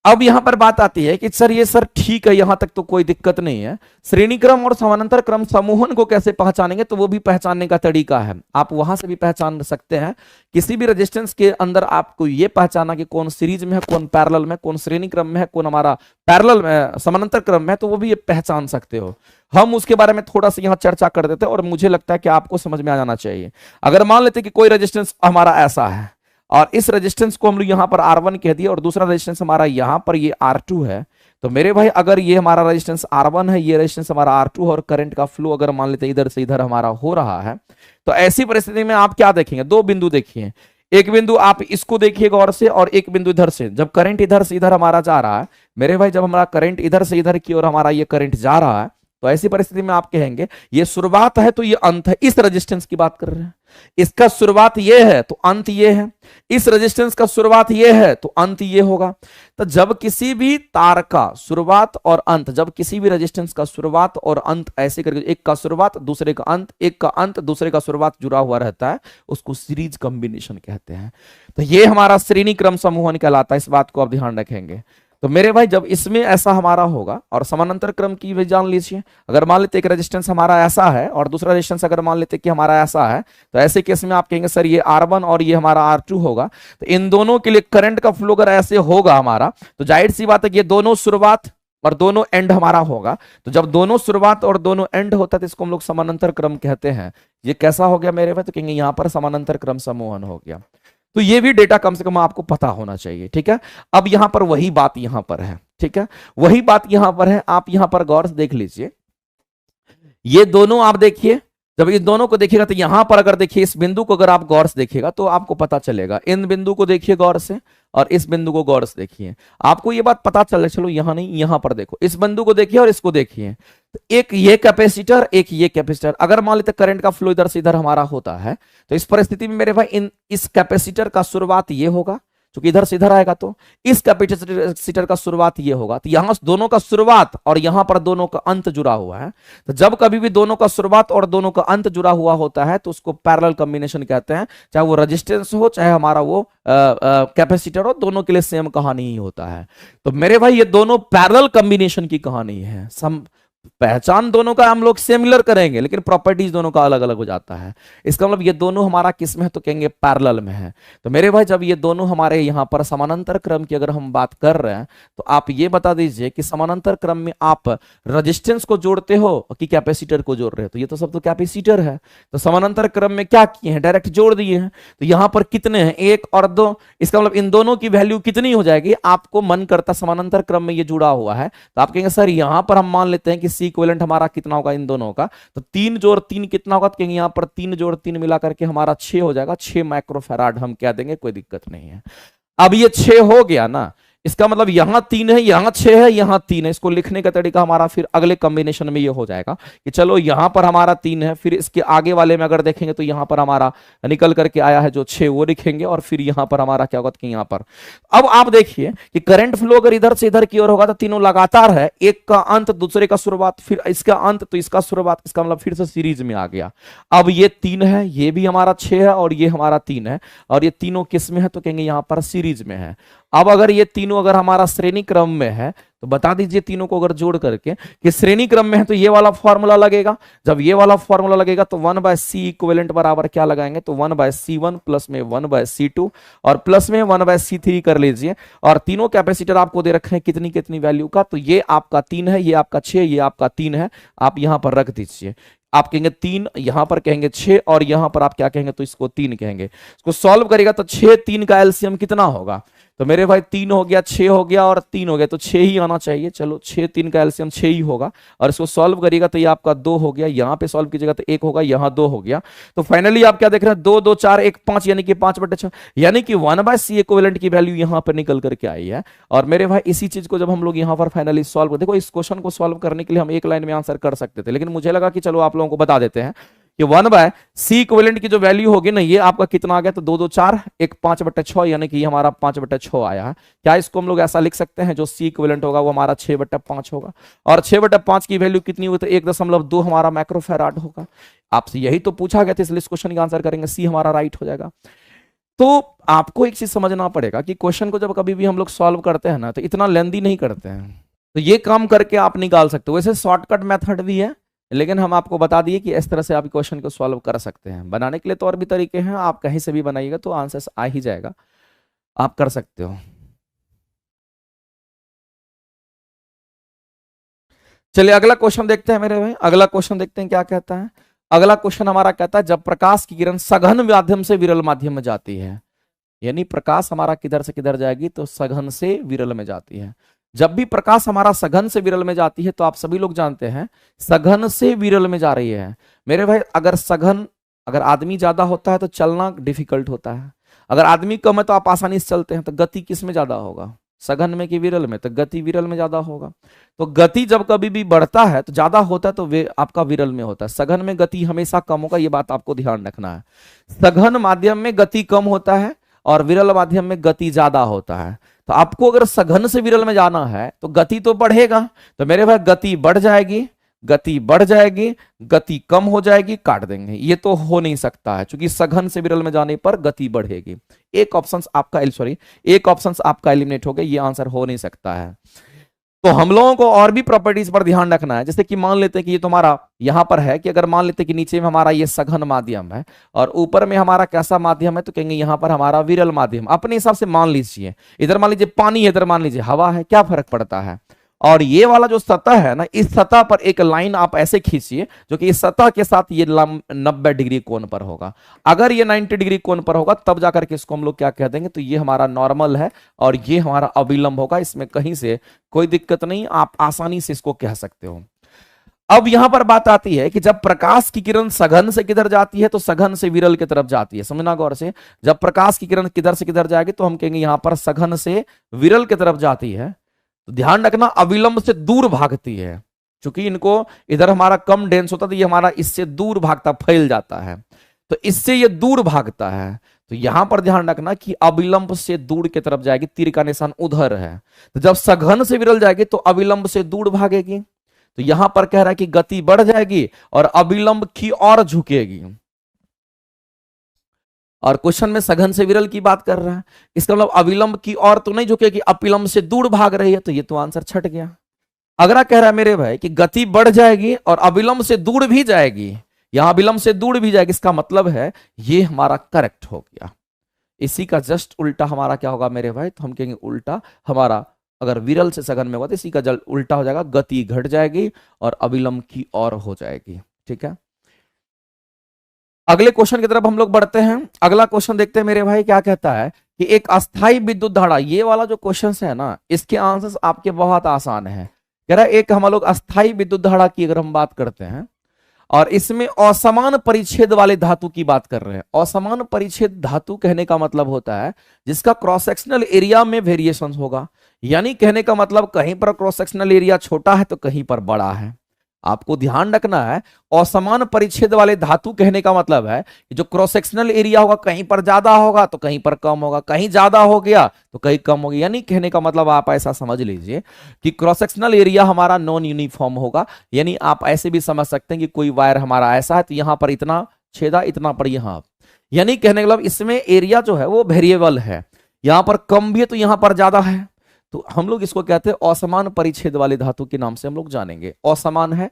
अब यहां पर बात आती है कि सर ये सर ठीक है, यहां तक तो कोई दिक्कत नहीं है, श्रेणी क्रम और समानांतर क्रम समूहन को कैसे पहचानेंगे, तो वो भी पहचानने का तरीका है। आप वहां से भी पहचान सकते हैं। किसी भी रेजिस्टेंस के अंदर आपको ये पहचाना कि कौन सीरीज में है, कौन पैरेलल में, कौन श्रेणी क्रम में है, कौन हमारा पैरेलल में समानांतर क्रम में है, तो वो भी ये पहचान सकते हो। हम उसके बारे में थोड़ा सा यहाँ चर्चा कर देते हैं, और मुझे लगता है कि आपको समझ में आ जाना चाहिए। अगर मान लेते कि कोई रेजिस्टेंस हमारा ऐसा है, और इस रेजिस्टेंस को हम लोग यहां पर R1 कह दिया, और दूसरा रेजिस्टेंस हमारा यहां पर ये R2 है, तो मेरे भाई अगर ये हमारा रेजिस्टेंस R1 है, ये रेजिस्टेंस हमारा R2 है, और करंट का फ्लो अगर मान लेते इधर से इधर हमारा हो रहा है, तो ऐसी परिस्थिति में आप क्या देखेंगे, दो बिंदु देखिए। एक बिंदु आप इसको देखिएगा और से, और एक बिंदु इधर से। जब करंट इधर से इधर हमारा जा रहा है मेरे भाई, जब हमारा करंट इधर से इधर की ओर हमारा ये करंट जा रहा है, तो ऐसी परिस्थिति में आप कहेंगे ये शुरुआत है तो ये अंत है, इस रेजिस्टेंस की बात कर रहे हैं। इसका शुरुआत ये है तो अंत ये है, इस रेजिस्टेंस का शुरुआत ये है तो अंत ये होगा। तो जब किसी भी तार का शुरुआत और अंत, जब किसी भी रेजिस्टेंस का शुरुआत और अंत ऐसे करके, एक का शुरुआत दूसरे का अंत, एक का अंत दूसरे का शुरुआत जुड़ा हुआ रहता है, उसको सीरीज कॉम्बिनेशन कहते हैं। तो ये हमारा श्रेणी क्रम समूहन कहलाता है, इस बात को आप ध्यान रखेंगे। तो मेरे भाई जब इसमें ऐसा हमारा होगा, और समानांतर क्रम की भी जान लीजिए, अगर मान लेते एक रेजिस्टेंस हमारा ऐसा है और दूसरा रेजिस्टेंस अगर मान लेते कि हमारा ऐसा है, तो ऐसे केस में आप कहेंगे सर ये R1 और ये हमारा R2 होगा। तो इन दोनों के लिए करंट का फ्लो अगर ऐसे होगा हमारा, तो जाहिर सी बात है कि ये दोनों शुरुआत और दोनों एंड हमारा होगा। तो जब दोनों शुरुआत और दोनों एंड होता है तो इसको हम लोग समानांतर क्रम कहते हैं। ये कैसा हो गया मेरे भाई, तो कहेंगे यहां पर समानांतर क्रम समूहन हो गया। तो ये भी डेटा कम से कम आपको पता होना चाहिए, ठीक है। अब यहां पर वही बात यहां पर है, ठीक है, वही बात यहां पर है। आप यहां पर गौर से देख लीजिए, ये दोनों आप देखिए, जब इन दोनों को देखिएगा तो यहां पर अगर देखिए इस बिंदु को अगर आप गौर से देखिएगा तो आपको पता चलेगा। इन बिंदु को देखिए गौर से और इस बिंदु को गौर से देखिए, आपको ये बात पता चले। चलो यहां नहीं, यहां पर देखो, इस बिंदु को देखिए और इसको देखिए। तो एक ये कैपेसिटर, एक ये कैपेसिटर, अगर मान लेते करंट का फ्लो इधर से इधर हमारा होता है, तो इस परिस्थिति में मेरे भाई इस कैपेसिटर का शुरुआत ये होगा, क्योंकि इधर से इधर आएगा, तो इस कैपेसिटर का शुरुआत ये होगा। तो यहां दोनों का शुरुआत और यहां पर दोनों का अंत जुड़ा हुआ है। तो जब कभी भी दोनों का शुरुआत और दोनों का अंत जुड़ा हुआ होता है तो उसको पैरेलल कॉम्बिनेशन कहते हैं। चाहे वो रेजिस्टेंस हो, चाहे हमारा वो कैपेसिटर हो, दोनों के लिए सेम कहानी ही होता है। तो मेरे भाई ये दोनों पैरेलल कॉम्बिनेशन की कहानी है। पहचान दोनों का हम लोग सिमिलर करेंगे, लेकिन प्रॉपर्टीज दोनों का अलग अलग हो जाता है। इसका मतलब ये दोनों हमारा किस में है, तो कहेंगे पैरेलल में है। तो मेरे भाई जब ये दोनों हमारे यहाँ पर समानांतर क्रम की अगर हम बात कर रहे हैं, तो आप ये बता दीजिए कि समानांतर क्रम में आप रेजिस्टेंस को जोड़ते हो कि कैपेसिटर को जोड़ रहे हो। तो ये तो सब तो कैपेसिटर है, तो समानांतर क्रम में क्या किए हैं, डायरेक्ट जोड़ दिए हैं। तो यहाँ पर कितने हैं, 1 और 2, इसका मतलब इन दोनों की वैल्यू कितनी हो जाएगी, आपको मन करता समानांतर क्रम में ये जुड़ा हुआ है, तो आप कहेंगे सर यहाँ पर हम मान लेते हैं कि सी इक्विवेलेंट हमारा कितना होगा इन दोनों का, तो 3 जोड़ 3 कितना होगा, तो कहेंगे यहां पर 3 जोड़ 3 मिला करके हमारा 6 हो जाएगा। 6 माइक्रोफैराड हम कह देंगे, कोई दिक्कत नहीं है। अब ये 6 हो गया ना, इसका मतलब यहां 3 है, यहां 6 है, यहां 3 है। इसको लिखने का तरीका हमारा फिर अगले कॉम्बिनेशन में ये हो जाएगा कि चलो यहां पर हमारा 3 है, फिर इसके आगे वाले में अगर देखेंगे तो यहां पर हमारा निकल करके आया है जो 6, वो लिखेंगे, और फिर यहां पर हमारा क्या होगा कि यहां पर। अब आप देखिए कि करंट फ्लो अगर इधर से इधर की ओर होगा तो तीनों लगातार है, एक का अंत दूसरे का शुरुआत, फिर इसका अंत तो इसका शुरुआत, इसका मतलब फिर से सीरीज में आ गया। अब ये 3 है, ये भी हमारा 6 है और ये हमारा 3 है, और ये तीनों किस में है, तो कहेंगे यहां पर सीरीज में है। अब अगर ये तीनों अगर हमारा श्रेणी क्रम में है तो बता दीजिए तीनों को अगर जोड़ करके कि श्रेणी क्रम में है तो ये वाला फॉर्मूला लगेगा। जब ये वाला फॉर्मूला लगेगा तो 1/c इक्विवेलेंट बराबर क्या लगाएंगे, तो 1/c1 प्लस में 1/c2 और प्लस में 1/c3 कर लीजिए। और तीनों कैपेसिटर आपको दे रखे हैं कितनी कितनी वैल्यू का, तो ये आपका 3 है, ये आपका 6, ये आपका 3 है, आप यहां पर रख दीजिए। आप कहेंगे 3, यहां पर कहेंगे 6, और यहां पर आप क्या कहेंगे, तो इसको 3 कहेंगे। इसको सॉल्व करेगा तो 6 3 का एलसीएम कितना होगा, तो मेरे भाई 3 हो गया, 6 हो गया और 3 हो गया, तो 6 ही आना चाहिए। चलो 6 3 का एलसीएम 6 ही होगा, और इसको सॉल्व करिएगा तो ये आपका 2 हो गया, यहां पे सॉल्व कीजिएगा तो 1 होगा, यहां 2 हो गया। तो फाइनली आप क्या देख रहे हैं, 2 2 4 1 5, यानी कि 5/6, यानी कि 1/c इक्विवेलेंट की वैल्यू यहां पर निकल करके आई है। और मेरे भाई इसी चीज को जब हम लोग यहां पर फाइनली सॉल्व, देखो इस क्वेश्चन को सॉल्व करने के लिए हम एक लाइन में आंसर कर सकते थे, लेकिन मुझे लगा कि चलो आप लोगों को बता देते हैं कि 1/c इक्विवेलेंट की जो वैल्यू होगी ना, ये आपका कितना आ गया, तो 2 2 4 1 5/6, यानी कि ये हमारा 5/6 आया है। क्या इसको हम लोग ऐसा लिख सकते हैं, जो c इक्विवेलेंट होगा वो हमारा 6/5 होगा, और 6/5 की वैल्यू कितनी हुई, तो 1.2 हमारा माइक्रोफैराड होगा। आपसे यही तो पूछा गया था, इसलिए इस क्वेश्चन का आंसर करेंगे, सी हमारा राइट हो जाएगा। तो आपको एक चीज समझना पड़ेगा कि क्वेश्चन को जब कभी भी हम लोग सॉल्व करते हैं ना, तो इतना लेंदी नहीं करते हैं, तो ये काम करके आप निकाल सकते हो। वैसे शॉर्टकट मेथड भी है, लेकिन हम आपको बता दिए कि इस तरह से आप क्वेश्चन को सॉल्व कर सकते हैं। बनाने के लिए तो और भी तरीके हैं, आप कहीं से भी बनाइएगा तो आंसर आ ही जाएगा, आप कर सकते हो। चलिए अगला क्वेश्चन देखते हैं मेरे भाई, अगला क्वेश्चन देखते हैं क्या कहता है। अगला क्वेश्चन हमारा कहता है जब प्रकाश की किरण सघन माध्यम से विरल माध्यम में जाती है, यानी प्रकाश हमारा किधर से किधर जाएगी, तो सघन से विरल में जाती है। जब भी प्रकाश हमारा सघन से विरल में जाती है तो आप सभी लोग जानते हैं सघन से विरल में जा रही है। मेरे भाई अगर आदमी ज्यादा होता है तो चलना डिफिकल्ट होता है, अगर आदमी कम है तो आप आसानी से चलते हैं, तो गति किस में ज्यादा होगा, सघन में कि विरल में? तो गति विरल में ज्यादा होगा। तो गति जब कभी भी बढ़ता है तो ज्यादा होता है तो वे आपका विरल में होता है। सघन में गति हमेशा कम होगा, ये बात आपको ध्यान रखना है। सघन माध्यम में गति कम होता है और विरल माध्यम में गति ज्यादा होता है। तो आपको अगर सघन से विरल में जाना है तो गति तो बढ़ेगा, तो मेरे भाई गति बढ़ जाएगी, गति बढ़ जाएगी, गति कम हो जाएगी, काट देंगे। ये तो हो नहीं सकता है, क्योंकि सघन से विरल में जाने पर गति बढ़ेगी। एक ऑप्शन आपका एलिमिनेट हो गया, ये आंसर हो नहीं सकता है। तो हम लोगों को और भी प्रॉपर्टीज पर ध्यान रखना है। जैसे कि मान लेते हैं कि ये तुम्हारा यहां पर है कि अगर मान लेते हैं कि नीचे में हमारा ये सघन माध्यम है और ऊपर में हमारा कैसा माध्यम है, तो कहेंगे यहां पर हमारा विरल माध्यम। अपने हिसाब से मान लीजिए, इधर मान लीजिए पानी है, इधर मान लीजिए हवा है, क्या फर्क पड़ता है। और ये वाला जो सतह है ना, इस सतह पर एक लाइन आप ऐसे खींचिए जो कि इस सतह के साथ ये 90 डिग्री कोण पर होगा। अगर ये 90 डिग्री कोण पर होगा तब जाकर के इसको हम लोग क्या कह देंगे, तो ये हमारा नॉर्मल है और ये हमारा अविलंब होगा। इसमें कहीं से कोई दिक्कत नहीं, आप आसानी से इसको कह सकते हो। अब यहां पर बात आती है कि जब प्रकाश की किरण सघन से किधर जाती है, तो सघन से विरल की तरफ जाती है। समझना गौर से, जब प्रकाश की किरण किधर से किधर जाएगी तो हम कहेंगे यहां पर सघन से विरल की तरफ जाती है। तो ध्यान रखना अविलंब से दूर भागती है, क्योंकि इनको इधर हमारा कम डेंस होता है तो ये हमारा इससे दूर भागता, फैल जाता है, तो इससे ये दूर भागता है। तो यहां पर ध्यान रखना कि अविलंब से दूर की तरफ जाएगी, तीर का निशान उधर है। तो जब सघन से विरल जाएगी तो अविलंब से दूर भागेगी। तो यहां पर कह रहा है कि गति बढ़ जाएगी और अविलंब की ओर झुकेगी। और क्वेश्चन में सघन से विरल की बात कर रहा है, इसका मतलब अविलंब की ओर तो नहीं झुकेगी, अविलंब से दूर भाग रही है, तो ये तो आंसर छट गया। अगला कह रहा है मेरे भाई कि गति बढ़ जाएगी और अविलंब से दूर भी जाएगी, यहां अविलंब से दूर भी जाएगी, इसका मतलब है ये हमारा करेक्ट हो गया। इसी का जस्ट उल्टा हमारा क्या होगा मेरे भाई, तो हम कहेंगे उल्टा हमारा, अगर विरल से सघन में होगा तो इसी का जल उल्टा हो जाएगा, गति घट जाएगी और अविलंब की ओर हो जाएगी। ठीक है, अगले क्वेश्चन की तरफ हम लोग बढ़ते हैं। अगला क्वेश्चन देखते हैं मेरे भाई, क्या कहता है कि एक अस्थाई विद्युत धारा, ये वाला जो क्वेश्चन है ना, इसके आंसर्स आपके बहुत आसान है। कह रहा है एक हम लोग अस्थाई विद्युत धारा की अगर हम बात करते हैं और इसमें असमान परिच्छेद वाले धातु की बात कर रहे हैं। असमान परिच्छेद धातु कहने का मतलब होता है जिसका क्रॉस सेक्शनल एरिया में वेरिएशन होगा, यानी कहने का मतलब कहीं पर क्रॉस सेक्शनल एरिया छोटा है तो कहीं पर बड़ा है। आपको ध्यान रखना है, असमान परिच्छेद वाले धातु कहने का मतलब है कि जो क्रॉस सेक्शनल एरिया होगा कहीं पर ज्यादा होगा तो कहीं पर कम होगा, कहीं ज्यादा हो गया तो कहीं कम हो गया। यानी कहने का मतलब आप ऐसा समझ लीजिए कि क्रॉस सेक्शनल एरिया हमारा नॉन यूनिफॉर्म होगा। यानी आप ऐसे भी समझ सकते हैं कि कोई वायर हमारा ऐसा है तो यहां पर इतना छेदा, इतना पर यहां, यानी कहने का मतलब इसमें एरिया जो है वो वेरिएबल है, यहां पर कम भी है तो यहां पर ज्यादा है। तो हम लोग इसको कहते हैं असमान परिच्छेद वाले धातु के नाम से हम लोग जानेंगे, असमान है।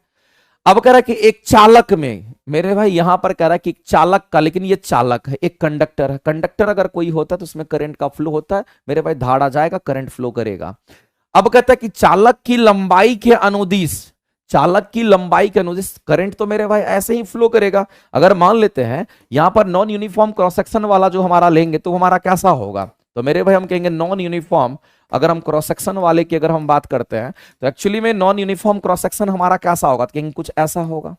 अब कह रहा है कि एक चालक में, मेरे भाई यहां पर कह रहा है कि चालक का, लेकिन ये चालक है, एक कंडक्टर है। कंडक्टर अगर कोई होता है तो उसमें करंट का फ्लो होता है, मेरे भाई धारा जाएगा, करंट फ्लो करेगा। अब कहता है कि चालक की लंबाई के अनुदिश, चालक की लंबाई के अनुदिश करंट तो मेरे भाई ऐसे ही फ्लो करेगा। अगर मान लेते हैं यहां पर नॉन यूनिफॉर्म क्रॉस सेक्शन वाला जो हमारा लेंगे तो हमारा कैसा होगा, तो मेरे भाई हम कहेंगे नॉन यूनिफॉर्म, अगर हम क्रॉस सेक्शन वाले की अगर हम बात करते हैं तो एक्चुअली में नॉन यूनिफॉर्म क्रॉस सेक्शन हमारा कैसा होगा, तो कहेंगे कुछ ऐसा होगा।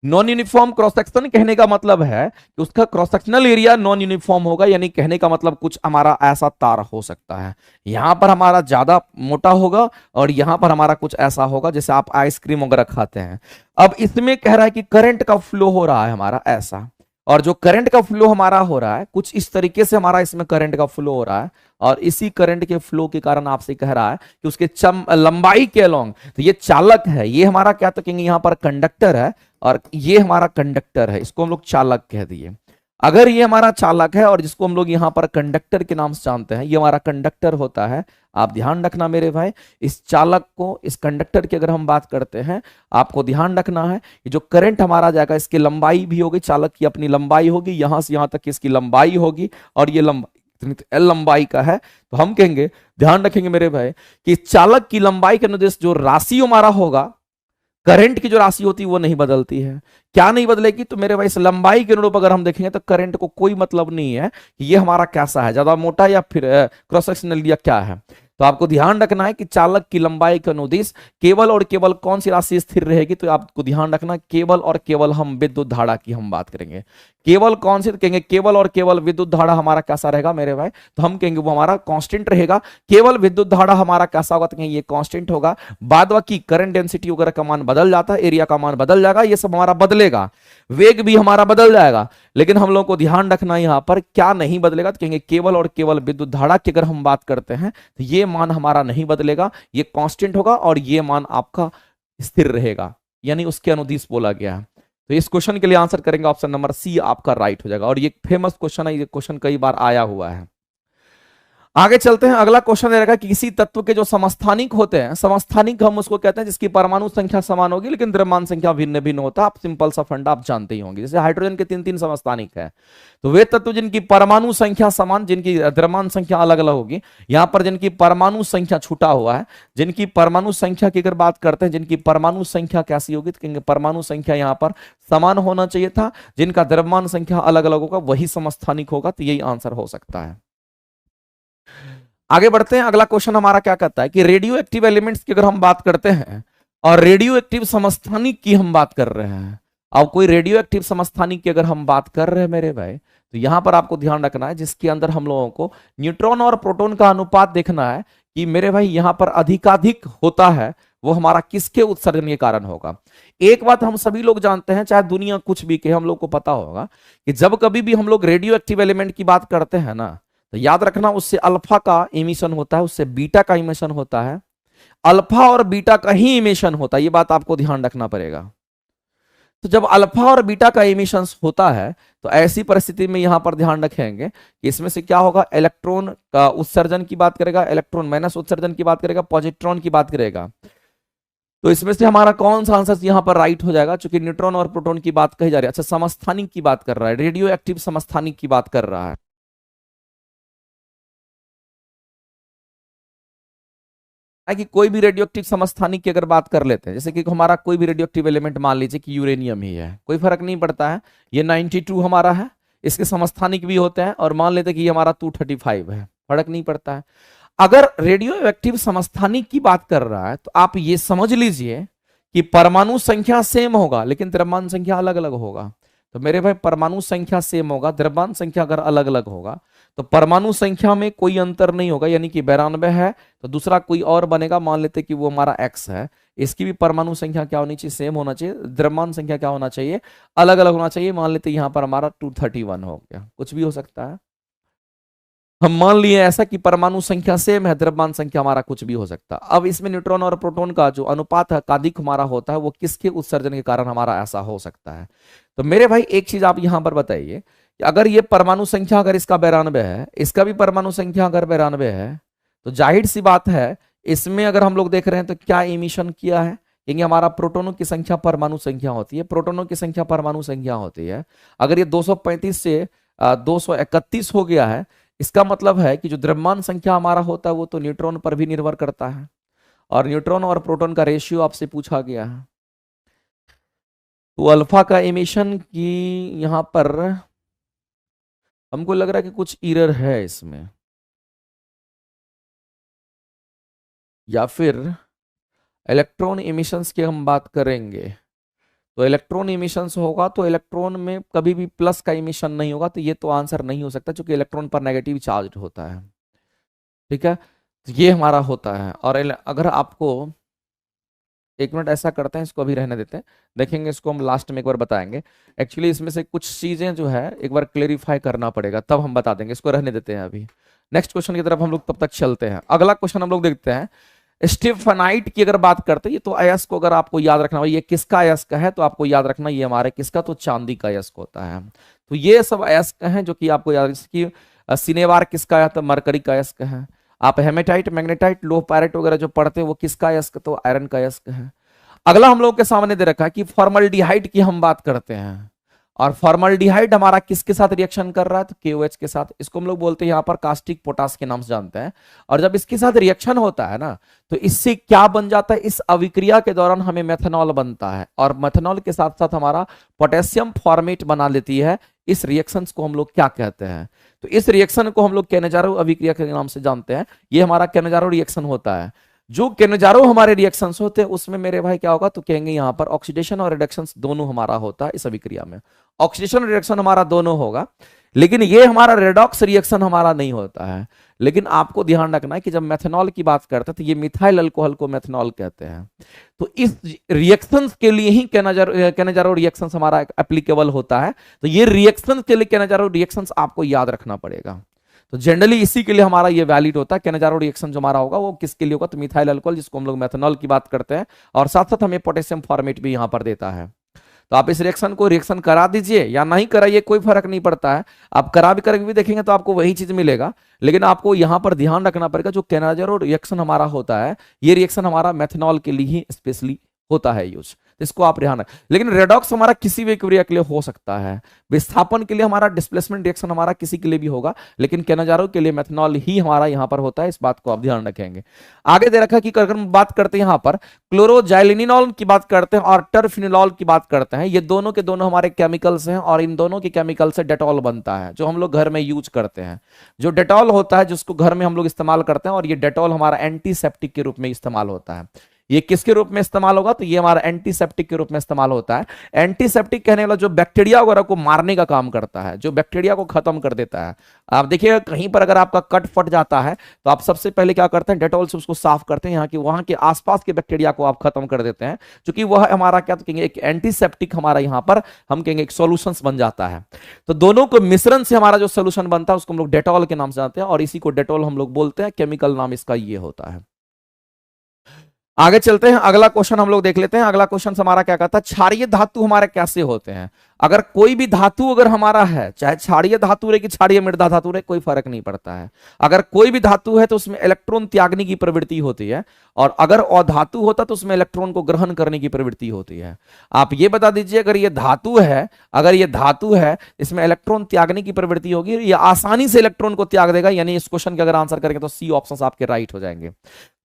नॉन यूनिफॉर्म क्रॉस सेक्शन कहने का मतलब है कि उसका cross sectional area non uniform होगा, यानी कहने का मतलब कुछ हमारा ऐसा तार हो सकता है, यहां पर हमारा ज्यादा मोटा होगा और यहां पर हमारा कुछ ऐसा होगा जैसे आप आइसक्रीम वगैरह खाते हैं। अब इसमें कह रहा है कि करंट का फ्लो हो रहा है हमारा ऐसा, और जो करंट का फ्लो हमारा हो रहा है कुछ इस तरीके से हमारा इसमें करंट का फ्लो हो रहा है, और इसी करंट के फ्लो के कारण आपसे कह रहा है कि उसके लंबाई के अलोंग, तो ये चालक है, ये हमारा क्या तो कहेंगे यहां पर कंडक्टर है और ये हमारा कंडक्टर है, इसको हम लोग चालक कह दिए। अगर ये हमारा चालक है और जिसको हम लोग यहां पर कंडक्टर के नाम से जानते हैं, ये हमारा कंडक्टर होता है। आप ध्यान रखना मेरे भाई, इस चालक को, इस कंडक्टर की अगर हम बात करते हैं, आपको ध्यान रखना है कि जो करंट हमारा जाएगा इसकी लंबाई भी होगी, चालक की अपनी लंबाई होगी, यहां से यहां तक इसकी लंबाई होगी, और ये लंबाई एल लंबाई का है, तो हम कहेंगे, ध्यान रखेंगे मेरे भाई कि चालक की लंबाई के अनुदेश जो राशि हमारा होगा, करंट की जो राशि होती है वो नहीं बदलती है। क्या नहीं बदलेगी, तो मेरे भाई इस लंबाई के अनुरूप अगर हम देखेंगे तो करंट को कोई मतलब नहीं है कि ये हमारा कैसा है, ज्यादा मोटा या फिर क्रॉस सेक्शनल या क्या है। तो आपको ध्यान रखना है कि चालक की लंबाई के अनुदिश केवल और केवल कौन सी राशि स्थिर रहेगी, तो आपको ध्यान रखना केवल और केवल हम विद्युत धारा की हम बात करेंगे। केवल कौन सी, कहेंगे केवल और केवल विद्युत धारा हमारा कैसा रहेगा मेरे भाई, तो हम कहेंगे वो हमारा कांस्टेंट रहेगा। केवल विद्युत धारा हमारा कैसा होगा, तो कहेंगे ये कांस्टेंट होगा। बाद बाकी करंट डेंसिटी वगैरह का मान बदल जाता है, एरिया का मान बदल जाएगा, ये सब हमारा बदलेगा, वेग भी हमारा बदल जाएगा, लेकिन हम लोग को ध्यान रखना यहां पर क्या नहीं बदलेगा, तो कहेंगे केवल और केवल विद्युत धारा की अगर हम बात करते हैं तो ये मान हमारा नहीं बदलेगा, ये कांस्टेंट होगा और ये मान आपका स्थिर रहेगा, यानी उसके अनुदिश बोला गया है। तो इस क्वेश्चन के लिए आंसर करेंगे ऑप्शन नंबर सी आपका राइट हो जाएगा। और ये फेमस क्वेश्चन है, ये क्वेश्चन कई बार आया हुआ है। आगे चलते हैं, अगला क्वेश्चन रहेगा कि किसी तत्व के जो समस्थानिक होते हैं, समस्थानिक हम उसको कहते हैं जिसकी परमाणु संख्या समान होगी लेकिन द्रव्यमान संख्या भिन्न भिन्न होता है। आप सिंपल सा फंडा आप जानते ही होंगे, जैसे हाइड्रोजन के 3-3 समस्थानिक है, तो वे तत्व जिनकी परमाणु संख्या समान, जिनकी द्रव्यमान संख्या अलग अलग होगी। यहां पर जिनकी परमाणु संख्या छूटा हुआ है, जिनकी परमाणु संख्या की अगर बात करते हैं, जिनकी परमाणु संख्या कैसी होगी, तो कहेंगे परमाणु संख्या यहां पर समान होना चाहिए था। जिनका द्रव्यमान संख्या अलग अलग होगा वही समस्थानिक होगा, तो यही आंसर हो सकता है। आगे बढ़ते हैं, अगला क्वेश्चन हमारा क्या कहता है कि रेडियो एक्टिव एलिमेंट्स की अगर हम बात करते हैं और रेडियो एक्टिव समस्थानिक की हम बात कर रहे हैं, अब कोई रेडियो एक्टिव समस्थानिक की अगर हम बात कर रहे हैं मेरे भाई, तो यहां पर आपको ध्यान रखना है जिसके अंदर हम लोगों को न्यूट्रॉन और प्रोटॉन का अनुपात देखना है कि मेरे भाई यहां पर अधिकाधिक होता है, वो हमारा किसके उत्सर्जन के कारण होगा। एक बात हम सभी लोग जानते हैं, चाहे दुनिया कुछ भी कहे, हम लोग को पता होगा कि जब कभी भी हम लोग रेडियो एक्टिव एलिमेंट की बात करते हैं ना, तो याद रखना उससे अल्फा का इमिशन होता है, उससे बीटा का इमिशन होता है, अल्फा और बीटा का ही इमिशन होता है, ये बात आपको ध्यान रखना पड़ेगा। तो जब अल्फा और बीटा का इमिशन होता है तो ऐसी परिस्थिति में यहां पर ध्यान रखेंगे कि इसमें से क्या होगा, इलेक्ट्रॉन का उत्सर्जन की बात करेगा, इलेक्ट्रॉन माइनस उत्सर्जन की बात करेगा, पॉजिट्रॉन की बात करेगा। तो इसमें से हमारा कौन सा आंसर यहां पर राइट हो जाएगा, चूंकि न्यूट्रॉन और प्रोटॉन की बात कही जा रही है। अच्छा, समस्थानिक की बात कर रहा है, रेडियो एक्टिव समस्थानिक की बात कर रहा है। कि कोई भी रेडियोएक्टिव समस्थानिक की अगर बात कर लेते हैं, जैसे कि हमारा कोई भी रेडियोएक्टिव एलिमेंट मान लीजिए कि यूरेनियम ही है, कोई फर्क नहीं पड़ता है, ये 92 हमारा है, इसके समस्थानिक भी होते हैं, और मान लेते हैं कि ये हमारा 235 है, फर्क नहीं पड़ता है। अगर रेडियोएक्टिव समस्थानिक की बात कर रहा है तो आप ये समझ लीजिए कि परमाणु संख्या सेम होगा लेकिन द्रव्यमान संख्या अलग अलग होगा। तो मेरे भाई परमाणु संख्या सेम होगा, द्रव्यमान संख्या अगर अलग अलग होगा तो परमाणु संख्या में कोई अंतर नहीं होगा, यानी कि 92 है तो दूसरा कोई और बनेगा, मान लेते कि वो हमारा x है, इसकी भी परमाणु संख्या क्या होनी चाहिए, सेम होना चाहिए, द्रव्यमान संख्या क्या होना चाहिए, अलग अलग होना चाहिए। मान लेते यहां पर हमारा 231 हो गया, कुछ भी हो सकता है। हम मान लिए ऐसा कि परमाणु संख्या सेम है, द्रव्यमान संख्या हमारा कुछ भी हो सकता है। अब इसमें न्यूट्रॉन और प्रोटॉन का जो अनुपात है, कादिक हमारा होता है, वो किसके उत्सर्जन के कारण हमारा ऐसा हो सकता है। तो मेरे भाई एक चीज आप यहां पर बताइए कि अगर ये परमाणु संख्या अगर इसका 92 है, इसका भी परमाणु संख्या अगर 92 है, तो जाहिर सी बात है इसमें अगर हम लोग देख रहे हैं तो क्या इमिशन किया है, क्योंकि हमारा प्रोटोनों की संख्या परमाणु संख्या होती है, प्रोटोनों की संख्या परमाणु संख्या होती है। अगर ये 235 से 231 हो गया है, इसका मतलब है कि जो द्रव्यमान संख्या हमारा होता है वो तो न्यूट्रॉन पर भी निर्भर करता है, और न्यूट्रॉन और प्रोटॉन का रेशियो आपसे पूछा गया है। तो अल्फा का इमिशन की यहां पर हमको लग रहा है कि कुछ एरर है इसमें, या फिर इलेक्ट्रॉन इमिशंस की हम बात करेंगे तो इलेक्ट्रॉन इमिशंस होगा तो इलेक्ट्रॉन में कभी भी प्लस का इमिशन नहीं होगा, तो ये तो आंसर नहीं हो सकता क्योंकि इलेक्ट्रॉन पर नेगेटिव चार्ज होता है। ठीक है, तो ये हमारा होता है। और अगर आपको एक मिनट ऐसा करते हैं, इसको अभी रहने देते हैं, देखेंगे इसको हम लास्ट में एक बार बताएंगे। एक्चुअली इसमें से कुछ चीजें जो है एक बार क्लेरिफाई करना पड़ेगा, तब हम बता देंगे, इसको रहने देते हैं अभी। नेक्स्ट क्वेश्चन की तरफ हम लोग तब तक चलते हैं। अगला क्वेश्चन हम लोग देखते हैं, स्टिफनाइट की अगर बात करते हैं, ये तो अयस्क को अगर आपको याद रखना, ये किसका अयस्क है, तो आपको याद रखना ये हमारे किसका, तो चांदी का अयस्क होता है। तो ये सब अयस्क हैं जो कि आपको याद, इसकी सिनेवार किसका है, तो मरकरी का अयस्क है। आप हेमेटाइट, मैग्नेटाइट, लोह पायरेट वगैरह जो पढ़ते हैं वो किसका अयस्क, तो आयरन का अयस्क है। अगला हम लोग के सामने दे रखा है कि फॉर्मल्डिहाइड की हम बात करते हैं, और फॉर्मल्डिहाइड हमारा किसके साथ रिएक्शन कर रहा है, तो KOH के साथ। इसको हम लोग बोलते हैं यहाँ पर कास्टिक पोटास के नाम से जानते हैं। और जब इसके साथ रिएक्शन होता है ना, तो इससे क्या बन जाता है, इस अभिक्रिया के दौरान हमें मेथनॉल बनता है, और मेथनॉल के साथ साथ हमारा पोटेशियम फॉर्मेट बना लेती है इस रिएक्शंस को हम लोग क्या कहते हैं? तो इस रिएक्शन को हम लोग केनेजारो अभिक्रिया के नाम से जानते हैं। ये हमारा केनेजारो रिएक्शन होता है। जो केनेजारो हमारे रिएक्शंस होते हैं उसमें मेरे भाई क्या होगा, तो कहेंगे यहाँ पर ऑक्सीडेशन और रिडक्शन दोनों हमारा होता है। इस अभिक्रिया में ऑक्सीडेशन रिडक्शन हमारा दोनों होगा, लेकिन ये हमारा रेडॉक्स रिएक्शन हमारा नहीं होता है। लेकिन आपको ध्यान रखना है कि जब मेथनॉल की बात करते हैं तो ये मिथाइल अल्कोहल को मेथनॉल कहते हैं। तो इस रिएक्शंस के लिए ही केनेजारो रिएक्शंस हमारा एप्लीकेबल होता है। तो ये रिएक्शंस के लिए केनेजारो रिएक्शंस आपको याद रखना पड़ेगा। तो जनरली इसी के लिए हमारा ये वैलिड होता है। केनेजारो रिएक्शन जो हमारा होगा वो किसके लिए होगा, तो मिथाइल अल्कोहल, जिसको हम लोग मेथनॉल की बात करते हैं, और साथ साथ हमें पोटेशियम फॉर्मेट भी यहां पर देता है। तो आप इस रिएक्शन को रिएक्शन करा दीजिए या नहीं कराइए, कोई फर्क नहीं पड़ता है। आप करा भी करके भी देखेंगे तो आपको वही चीज मिलेगा। लेकिन आपको यहां पर ध्यान रखना पड़ेगा, जो केनेजारो रिएक्शन हमारा होता है, ये रिएक्शन हमारा मेथनॉल के लिए ही स्पेशली होता है यूज। इसको आप ध्यान रखें। लेकिन रेडॉक्स हमारा किसी भी क्रिया के लिए हो सकता है। विस्थापन के लिए हमारा डिस्प्लेसमेंट रिएक्शन हमारा किसी के लिए भी होगा, लेकिन केनेजारो के लिए मेथनॉल ही हमारा यहां पर होता है। इस बात को आप ध्यान रखेंगे। आगे दे रखा कि अगर हम बात करते हैं यहां पर क्लोरोजाइलिनिनॉल की बात करते हैं और टर्फिनोल की बात करते हैं, ये दोनों के दोनों हमारे केमिकल्स हैं, और इन दोनों के केमिकल से डेटॉल बनता है, जो हम लोग घर में यूज करते हैं। जो डेटॉल होता है जिसको घर में हम लोग इस्तेमाल करते हैं, और ये डेटॉल हमारा एंटीसेप्टिक के रूप में इस्तेमाल होता है। ये किसके रूप में इस्तेमाल होगा, तो ये हमारा एंटीसेप्टिक के रूप में इस्तेमाल होता है। एंटीसेप्टिक कहने वाला जो बैक्टीरिया वगैरह को मारने का काम करता है, जो बैक्टीरिया को खत्म कर देता है। आप देखिए कहीं पर अगर आपका कट फट जाता है तो आप सबसे पहले क्या करते हैं, डेटॉल से उसको साफ करते हैं, यहाँ की वहां के आसपास के बैक्टीरिया को आप खत्म कर देते हैं, क्योंकि वह हमारा क्या तो कहेंगे एक एंटीसेप्टिक हमारा यहाँ पर हम कहेंगे एक सॉल्यूशन बन जाता है। तो दोनों को मिश्रण से हमारा जो सोल्यूशन बनता है उसको हम लोग डेटॉल के नाम से जानते हैं, और इसी को डेटॉल हम लोग बोलते हैं। केमिकल नाम इसका ये होता है। आगे चलते हैं, अगला क्वेश्चन हम लोग देख लेते हैं। अगला क्वेश्चन हमारा क्या कहता है, क्षारीय धातु हमारे कैसे होते हैं। अगर कोई भी धातु अगर हमारा है, चाहे क्षारीय धातु रहे कि क्षारीय मृदा धातु रहे, कोई फर्क नहीं पड़ता है। अगर कोई भी धातु है तो उसमें इलेक्ट्रॉन त्यागने की प्रवृत्ति होती है, और अगर अधातु होता तो उसमें इलेक्ट्रॉन को ग्रहण करने की प्रवृत्ति होती है। आप ये बता दीजिए, अगर ये धातु है, अगर ये धातु है, इसमें इलेक्ट्रॉन त्यागने की प्रवृत्ति होगी, ये आसानी से इलेक्ट्रॉन को त्याग देगा। यानी इस क्वेश्चन के अगर आंसर करेंगे तो सी ऑप्शन आपके राइट हो जाएंगे।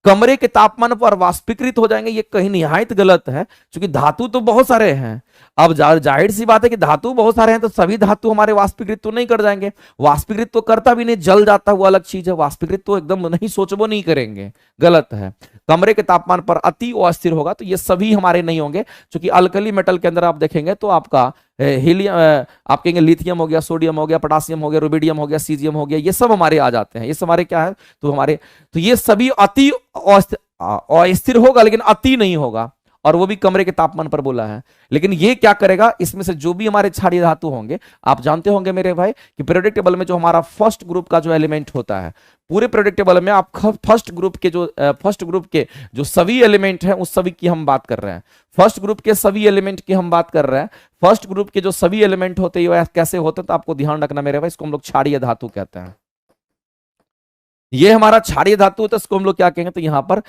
कमरे के तापमान पर वाष्पीकृत हो जाएंगे, ये कहीं निहायत गलत है, क्योंकि धातु तो बहुत सारे हैं। अब जाहिर सी बात है कि धातु बहुत सारे हैं तो सभी धातु हमारे वाष्पीकृत तो नहीं कर जाएंगे। वाष्पीकृत तो करता भी नहीं, जल जाता वो अलग चीज है। वाष्पीकृत तो एकदम नहीं, सोचबो नहीं करेंगे, गलत है। कमरे के तापमान पर अति अस्थिर होगा, तो ये सभी हमारे नहीं होंगे, क्योंकि अल्कली मेटल के अंदर आप देखेंगे तो आपका हीलियम, आप कहेंगे लिथियम हो गया, सोडियम हो गया, पोटासियम हो गया, रुबिडियम हो गया, सीजियम हो गया, ये सब हमारे आ जाते हैं। ये सब हमारे क्या है, तो हमारे, तो ये सभी अति अस्थिर होगा, लेकिन अति नहीं होगा, और वो भी कमरे के तापमान पर बोला है। लेकिन ये क्या करेगा, इसमें से जो भी हमारे क्षारीय धातु होंगे, आप जानते होंगे मेरे भाई कि पीरियोडिक टेबल में जो हमारा फर्स्ट ग्रुप का जो एलिमेंट होता है, पूरे पीरियोडिक टेबल में आप फर्स्ट ग्रुप के जो सभी एलिमेंट हैं उस सभी की हम बात कर रहे हैं। फर्स्ट ग्रुप के सभी एलिमेंट की हम बात कर रहे हैं। फर्स्ट ग्रुप के जो सभी एलिमेंट होते हैं कैसे होते हैं, तो आपको ध्यान रखना मेरे भाई, इसको हम लोग क्षारीय धातु कहते हैं। ये हमारा क्षारीय धातु होता है, इसको हम लोग क्या कहेंगे, तो यहाँ पर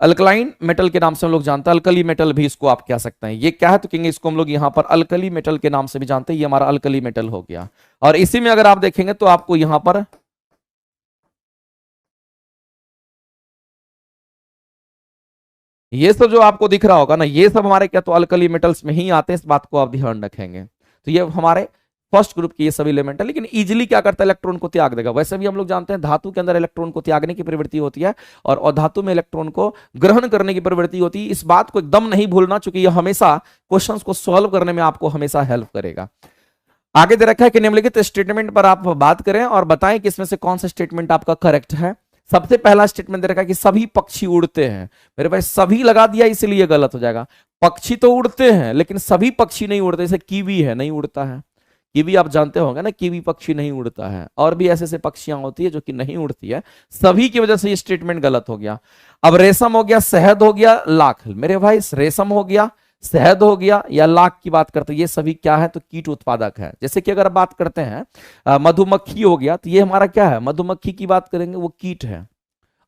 अल्कलाइन मेटल के नाम से हम लोग जानते हैं। अल्कली मेटल भी इसको आप कह सकते हैं। ये क्या है, तो कहेंगे इसको हम लोग यहाँ पर अल्कली मेटल के नाम से भी जानते हैं। ये हमारा अल्कली मेटल हो गया। और इसी में अगर आप देखेंगे तो आपको यहाँ पर ये सब जो आपको दिख रहा होगा ना, ये सब हमारे क्या तो अल्कली मेटल्स में ही आते हैं। इस बात को आप ध्यान रखेंगे। तो ये हमारे फर्स्ट ग्रुप की ये सभी एलिमेंट है, लेकिन इजीली क्या करता है, इलेक्ट्रॉन को त्याग देगा। वैसे भी हम लोग जानते हैं धातु के अंदर इलेक्ट्रॉन को त्यागने की प्रवृत्ति होती है, और अधातु में इलेक्ट्रॉन को ग्रहण करने की प्रवृत्ति होती है। इस बात को एकदम नहीं भूलना, क्योंकि ये हमेशा क्वेश्चंस को सॉल्व करने में आपको हमेशा हेल्प करेगा। आगे दे रखा है कि निम्नलिखित स्टेटमेंट पर आप बात करें और बताएं कि इसमें से कौन सा स्टेटमेंट आपका करेक्ट है। सबसे पहला स्टेटमेंट दे रखा है कि सभी पक्षी उड़ते हैं। मेरे भाई सभी लगा दिया, इसलिए गलत हो जाएगा। पक्षी तो उड़ते हैं, लेकिन सभी पक्षी नहीं उड़ते। जैसे कीवी है, नहीं उड़ता है। कीवी आप जानते होंगे ना, कीवी पक्षी नहीं उड़ता है। और भी ऐसे ऐसे पक्षियां होती है जो कि नहीं उड़ती है। सभी की वजह से ये स्टेटमेंट गलत हो गया। अब रेशम हो गया, शहद हो गया, लाख। मेरे भाई रेशम हो गया, शहद हो गया, या लाख की बात करते हैं, ये सभी क्या है, तो कीट उत्पादक है। जैसे कि अगर बात करते हैं मधुमक्खी हो गया, तो ये हमारा क्या है, मधुमक्खी की बात करेंगे, वो कीट है,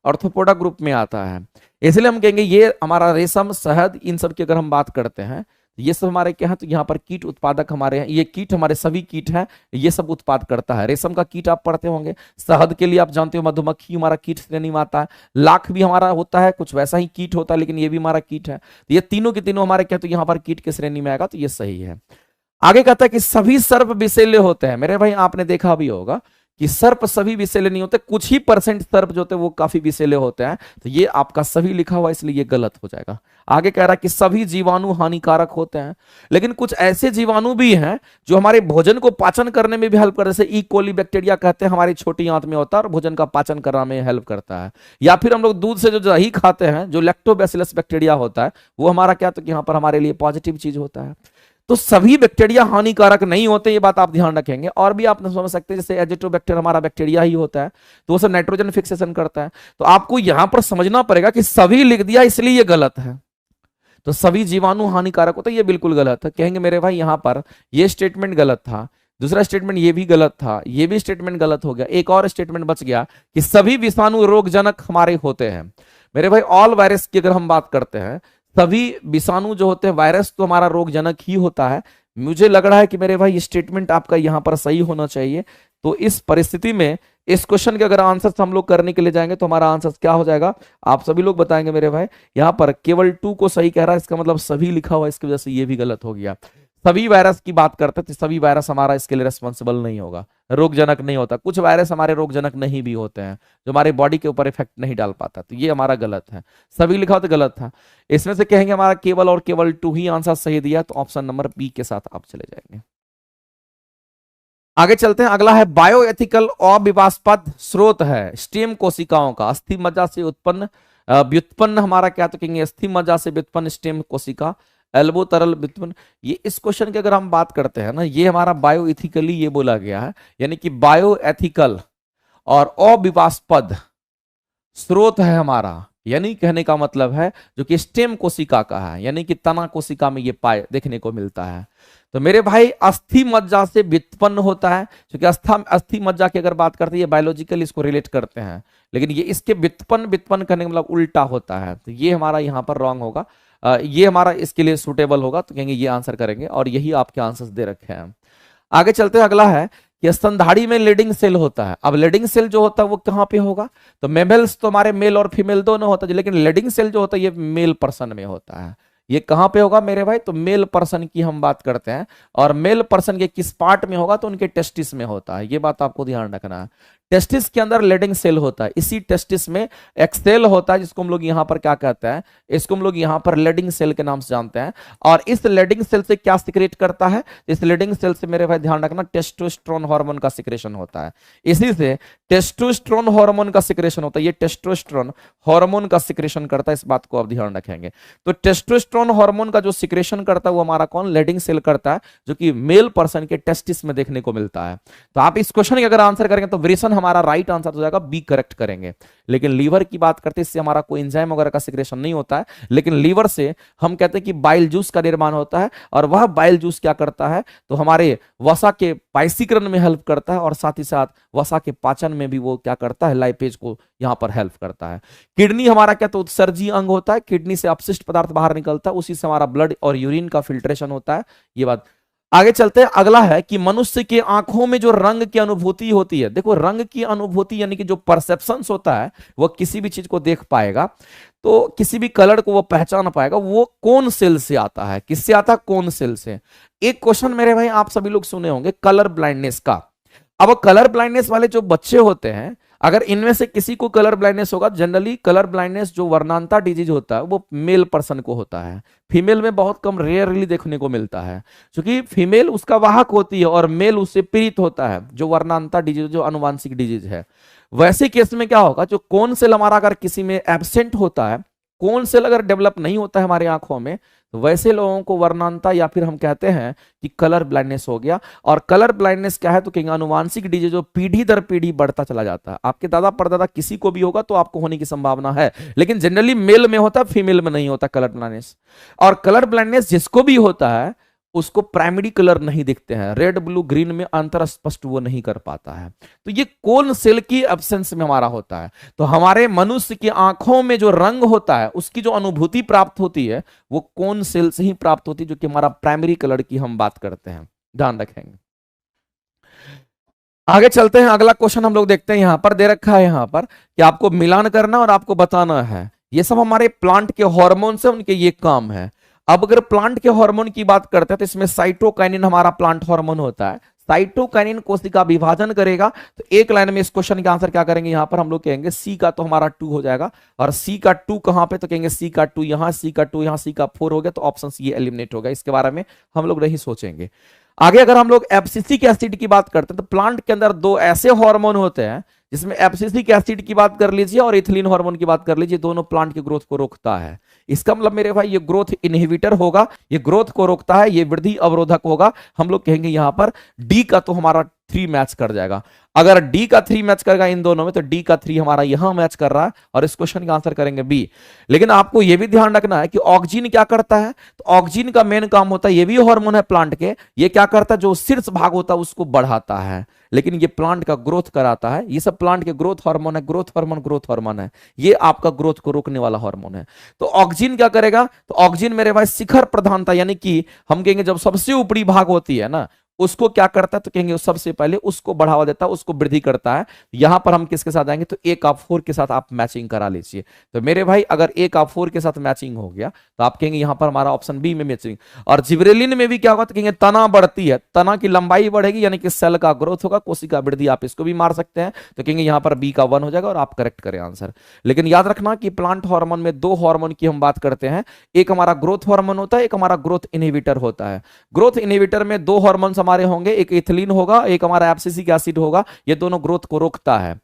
ऑर्थोपोडा ग्रुप में आता है। इसलिए हम कहेंगे ये हमारा रेशम, शहद, इन सब की अगर हम बात करते हैं, ये सब हमारे क्या है, तो यहाँ पर कीट उत्पादक हमारे हैं। ये कीट हमारे सभी कीट हैं, ये सब उत्पाद करता है। रेशम का कीट आप पढ़ते होंगे। शहद के लिए आप जानते हो मधुमक्खी हमारा कीट श्रेणी में आता है। लाख भी हमारा होता है, कुछ वैसा ही कीट होता है, लेकिन ये भी हमारा कीट है। तो ये तीनों के तीनों हमारे क्या, तो यहाँ पर कीट की श्रेणी में आएगा, तो ये सही है। आगे कहता है कि सभी सर्प विषैले होते हैं। मेरे भाई आपने देखा भी होगा कि सर्प सभी विषैले नहीं होते, कुछ ही परसेंट सर्प जो होते हैं वो काफी विषैले होते हैं। तो ये आपका सभी लिखा हुआ इसलिए ये गलत हो जाएगा। आगे कह रहा है कि सभी जीवाणु हानिकारक होते हैं, लेकिन कुछ ऐसे जीवाणु भी हैं जो हमारे भोजन को पाचन करने में भी हेल्प करते हैं। जैसे ई कोली बैक्टीरिया कहते हैं, हमारी छोटी आंत में होता है और भोजन का पाचन करने में हेल्प करता है। या फिर हम लोग दूध से जो दही खाते हैं, जो लैक्टोबैसिलस बैक्टीरिया होता है, वो हमारा क्या, तो यहाँ पर हमारे लिए पॉजिटिव चीज होता है। तो सभी बैक्टीरिया हानिकारक नहीं होते, ये बात आप ध्यान रखेंगे। और भी आप समझ सकते हैं, जैसे एजिटोबैक्टर हमारा बैक्टीरिया ही होता है, तो वो सब नाइट्रोजन फिक्सेशन करता है। तो आपको यहां पर समझना पड़ेगा कि सभी लिख दिया इसलिए ये गलत है। तो सभी जीवाणु हानिकारक होता है, ये बिल्कुल गलत है। कहेंगे मेरे भाई यहां पर ये स्टेटमेंट गलत था, दूसरा स्टेटमेंट ये भी गलत था, ये भी स्टेटमेंट गलत हो गया। एक और स्टेटमेंट बच गया कि सभी विषाणु रोगजनक हमारे होते हैं। मेरे भाई ऑल वायरस की अगर हम बात करते हैं, सभी विषाणु जो होते हैं, वायरस तो हमारा रोगजनक ही होता है। मुझे लग रहा है कि मेरे भाई ये स्टेटमेंट आपका यहां पर सही होना चाहिए। तो इस परिस्थिति में इस क्वेश्चन के अगर आंसर हम लोग करने के लिए जाएंगे तो हमारा आंसर क्या हो जाएगा, आप सभी लोग बताएंगे मेरे भाई। यहां पर केवल 2 को सही कह रहा है, इसका मतलब सभी लिखा हुआ है, इसकी वजह से ये भी गलत हो गया। सभी वायरस की बात करते थे, सभी वायरस हमारा इसके लिए रेस्पॉन्सिबल नहीं होगा, रोगजनक नहीं होता। कुछ वायरस हमारे रोगजनक नहीं भी होते हैं, जो हमारे बॉडी के ऊपर इफेक्ट नहीं डाल पाता। तो ये हमारा गलत है, सभी लिखा हो तो गलत था। इसमें से कहेंगे हमारा केवल और केवल 2 ही आंसर सही दिया, तो ऑप्शन नंबर बी के साथ आप चले जाएंगे। आगे चलते हैं, अगला है बायोएथिकल अविवास्पद स्रोत है स्टेम कोशिकाओं का अस्थि मज्जा से उत्पन्न व्युत्पन्न हमारा क्या, तो कहेंगे अस्थि मज्जा से व्युत्पन्न स्टेम कोशिका एल्बो तरल व्युत्पन्न। ये इस क्वेश्चन की अगर हम बात करते हैं ना, ये हमारा बायोएथिकली ये बोला गया है, यानी कि बायोएथिकल और अविवास्पद स्रोत है हमारा। यानी कहने का मतलब है जो कि स्टेम कोशिका का है, यानी कि तना कोशिका में ये पाए देखने को मिलता है। तो मेरे भाई अस्थि मज्जा से व्युत्पन्न होता है, क्योंकि अस्थि मज्जा की अगर बात करते हैं, ये बायोलॉजिकल इसको रिलेट करते हैं, लेकिन ये इसके व्युत्पन्न करने का मतलब उल्टा होता है। तो ये हमारा यहाँ पर रॉन्ग होगा, ये हमारा इसके लिए सुटेबल होगा, तो कहेंगे ये आंसर करेंगे, और यही आपके आंसर्स दे रखे हैं। आगे चलते हैं, अगला है कि स्तनधारी में लीडिंग सेल होता है। अब लीडिंग सेल जो होता है वो कहां पे होगा, तो मेमल्स तो हमारे मेल और फीमेल दोनों होता है, लेकिन लीडिंग सेल जो होता है ये मेल पर्सन में होता है। ये कहां पे होगा मेरे भाई, तो मेल पर्सन की हम बात करते हैं, और मेल पर्सन के किस पार्ट में होगा, तो उनके टेस्टिस में होता है। ये बात आपको ध्यान रखना है। टेस्टिस के अंदर लीडिंग सेल होता है, इसी टेस्टिस में एक सेल होता है जिसको हम लोग यहाँ पर क्या कहते हैं, इसको हम लोग यहाँ पर लीडिंग सेल के नाम से जानते हैं। और इस लीडिंग सेल से क्या सिक्रेट करता है, इस लीडिंग सेल से मेरे भाई ध्यान रखना टेस्टोस्टेरोन हार्मोन का सिक्रेशन होता है। इसी से टेस्टोस्टेरोन हार्मोन का सिक्रेशन होता है, ये टेस्टोस्टेरोन हार्मोन का सिक्रेशन करता है, इस बात को आप ध्यान रखेंगे। तो टेस्टोस्टेरोन हार्मोन का जो सिक्रेशन करता है वो हमारा कौन, लीडिंग सेल करता है, जो कि मेल पर्सन के टेस्टिस में देखने को मिलता है। तो आप इस क्वेश्चन की अगर आंसर करेंगे तो वृषण हमारा राइट आंसर हो जाएगा, बी करेक्ट करेंगे। लेकिन लीवर की बात करते हैं, इससे हमारा कोई एंजाइम वगैरह का सिक्रेशन नहीं होता है, लेकिन लीवर से हम कहते हैं कि बाइल जूस का निर्माण होता है, और वह बाइल जूस क्या करता है, तो हमारे वसा के पाइसीकरण में हेल्प करता है, और साथ ही साथ वसा के पाचन में भी वो क्या करता है, लाइपेज को यहां पर हेल्प करता है। किडनी हमारा क्या, तो उत्सर्जी अंग होता है, किडनी से अपशिष्ट पदार्थ बाहर निकलता है, उसी से हमारा ब्लड और यूरिन का फिल्ट्रेशन होता है। ये बात। आगे चलते हैं, अगला है कि मनुष्य के आंखों में जो रंग की अनुभूति होती है, देखो रंग की अनुभूति यानी कि जो परसेप्शंस होता है, वो किसी भी चीज को देख पाएगा, तो किसी भी कलर को वो पहचान पाएगा, वो कौन सेल से आता है, किससे आता है, कौन सेल से। एक क्वेश्चन मेरे भाई आप सभी लोग सुने होंगे कलर ब्लाइंडनेस का। अब कलर ब्लाइंडनेस वाले जो बच्चे होते हैं, अगर इनमें से किसी को कलर ब्लाइंडनेस होगा, जनरली कलर ब्लाइंडनेस जो वर्णांता डिजीज होता है वो मेल पर्सन को होता है, फीमेल में बहुत कम रेयरली देखने को मिलता है, क्योंकि फीमेल उसका वाहक होती है और मेल उससे पीड़ित होता है, जो वर्णांता डिजीज, जो अनुवांशिक डिजीज है। वैसे केस में क्या होगा, जो कौन सेल हमारा अगर किसी में एब्सेंट होता है, कौन सेल अगर डेवलप नहीं होता है हमारी आंखों में, तो वैसे लोगों को वर्णांता या फिर हम कहते हैं कि कलर ब्लाइंडनेस हो गया। और कलर ब्लाइंडनेस क्या है, तो कहेंगे अनुवांशिक डिजीज जो पीढ़ी दर पीढ़ी बढ़ता चला जाता है। आपके दादा परदादा किसी को भी होगा तो आपको होने की संभावना है, लेकिन जनरली मेल में होता है, फीमेल में नहीं होता कलर ब्लाइंडनेस। और कलर ब्लाइंडनेस जिसको भी होता है उसको प्राइमरी कलर नहीं दिखते हैं, रेड ब्लू ग्रीन में अंतर स्पष्ट वो नहीं कर पाता है। तो ये कौन सेल की एब्सेंस में हमारा होता है, तो हमारे मनुष्य की आंखों में जो रंग होता है उसकी जो अनुभूति प्राप्त होती है वो कौन सेल से ही प्राप्त होती है, जो कि हमारा प्राइमरी कलर की हम बात करते हैं, ध्यान रखेंगे। आगे चलते हैं, अगला क्वेश्चन हम लोग देखते हैं, यहां पर दे रखा है यहां पर कि आपको मिलान करना और आपको बताना है। ये सब हमारे प्लांट के हार्मोन से उनके ये काम है। अब अगर प्लांट के हार्मोन की बात करते हैं तो इसमें साइटोकाइनिन हमारा प्लांट हार्मोन होता है। साइटोकाइनिन कोशिका विभाजन करेगा। तो एक लाइन में इस क्वेश्चन का आंसर क्या करेंगे, यहां पर हम लोग कहेंगे सी का तो हमारा 2 हो जाएगा, और सी का 2 कहां पे, तो कहेंगे सी का 2 यहां, सी का 2 यहां, सी का 4 हो गया, तो ऑप्शन सी एलिमिनेट होगा। इसके बारे में हम लोग नहीं सोचेंगे। आगे अगर हम लोग एब्सिसिक एसिड की बात करते हैं तो प्लांट के अंदर 2 ऐसे हार्मोन होते हैं जिसमें एब्सिसिक एसिड की बात कर लीजिए और इथिलीन हार्मोन की बात कर लीजिए, दोनों प्लांट की ग्रोथ को रोकता है। इसका मतलब मेरे भाई ये ग्रोथ इनहिबिटर होगा, ये ग्रोथ को रोकता है, ये वृद्धि अवरोधक होगा। हम लोग कहेंगे यहां पर डी का तो हमारा 3 मैच कर जाएगा। अगर डी का 3 मैच करेगा इन दोनों में, तो डी का 3 हमारा यहां मैच कर रहा है, और इस क्वेश्चन का आंसर करेंगे बी। लेकिन आपको यह भी ध्यान रखना है कि ऑक्सीजन क्या करता है, तो ऑक्सीजन का मेन काम होता है, ये भी हार्मोन है प्लांट के, ये क्या करता है, जो शीर्ष भाग होता है उसको बढ़ाता है, लेकिन ये प्लांट का ग्रोथ कराता है। ये सब प्लांट के ग्रोथ हार्मोन है, ग्रोथ हार्मोन है, ये आपका ग्रोथ को रोकने वाला हार्मोन है। तो ऑक्सीजन क्या करेगा, तो ऑक्सीजन मेरे भाई शिखर प्रधानता, यानी कि हम कहेंगे जब सबसे ऊपरी भाग होती है ना, उसको क्या करता है, तो कहेंगे सबसे पहले उसको बढ़ावा देता है, उसको वृद्धि करता है। यहां पर हम किसके साथ आएंगे, तो 1 के साथ आप मैचिंग करा लीजिए। तो मेरे भाई अगर 1 के साथ मैचिंग हो गया तो आप कहेंगे यहां पर हमारा ऑप्शन बी में मैचिंग। और जिब्रेलिन में भी क्या होगा, तो कहेंगे तना बढ़ती है, तना की लंबाई बढ़ेगी, यानी कि सेल का ग्रोथ होगा, कोशिका वृद्धि, आप इसको भी मार सकते हैं। तो कहेंगे यहां पर बी का 1 हो जाएगा और आप करेक्ट करें आंसर। लेकिन याद रखना कि प्लांट हार्मोन में 2 हार्मोन की हम बात करते हैं, एक हमारा ग्रोथ हार्मोन होता है, एक हमारा ग्रोथ इनहिबिटर होता है। ग्रोथ इनहिबिटर में 2 हार्मोन हमारे होंगे, एक इथिलीन होगा, एक हमारा एब्सिसिक एसिड होगा, ये दोनों ग्रोथ को रोकता है।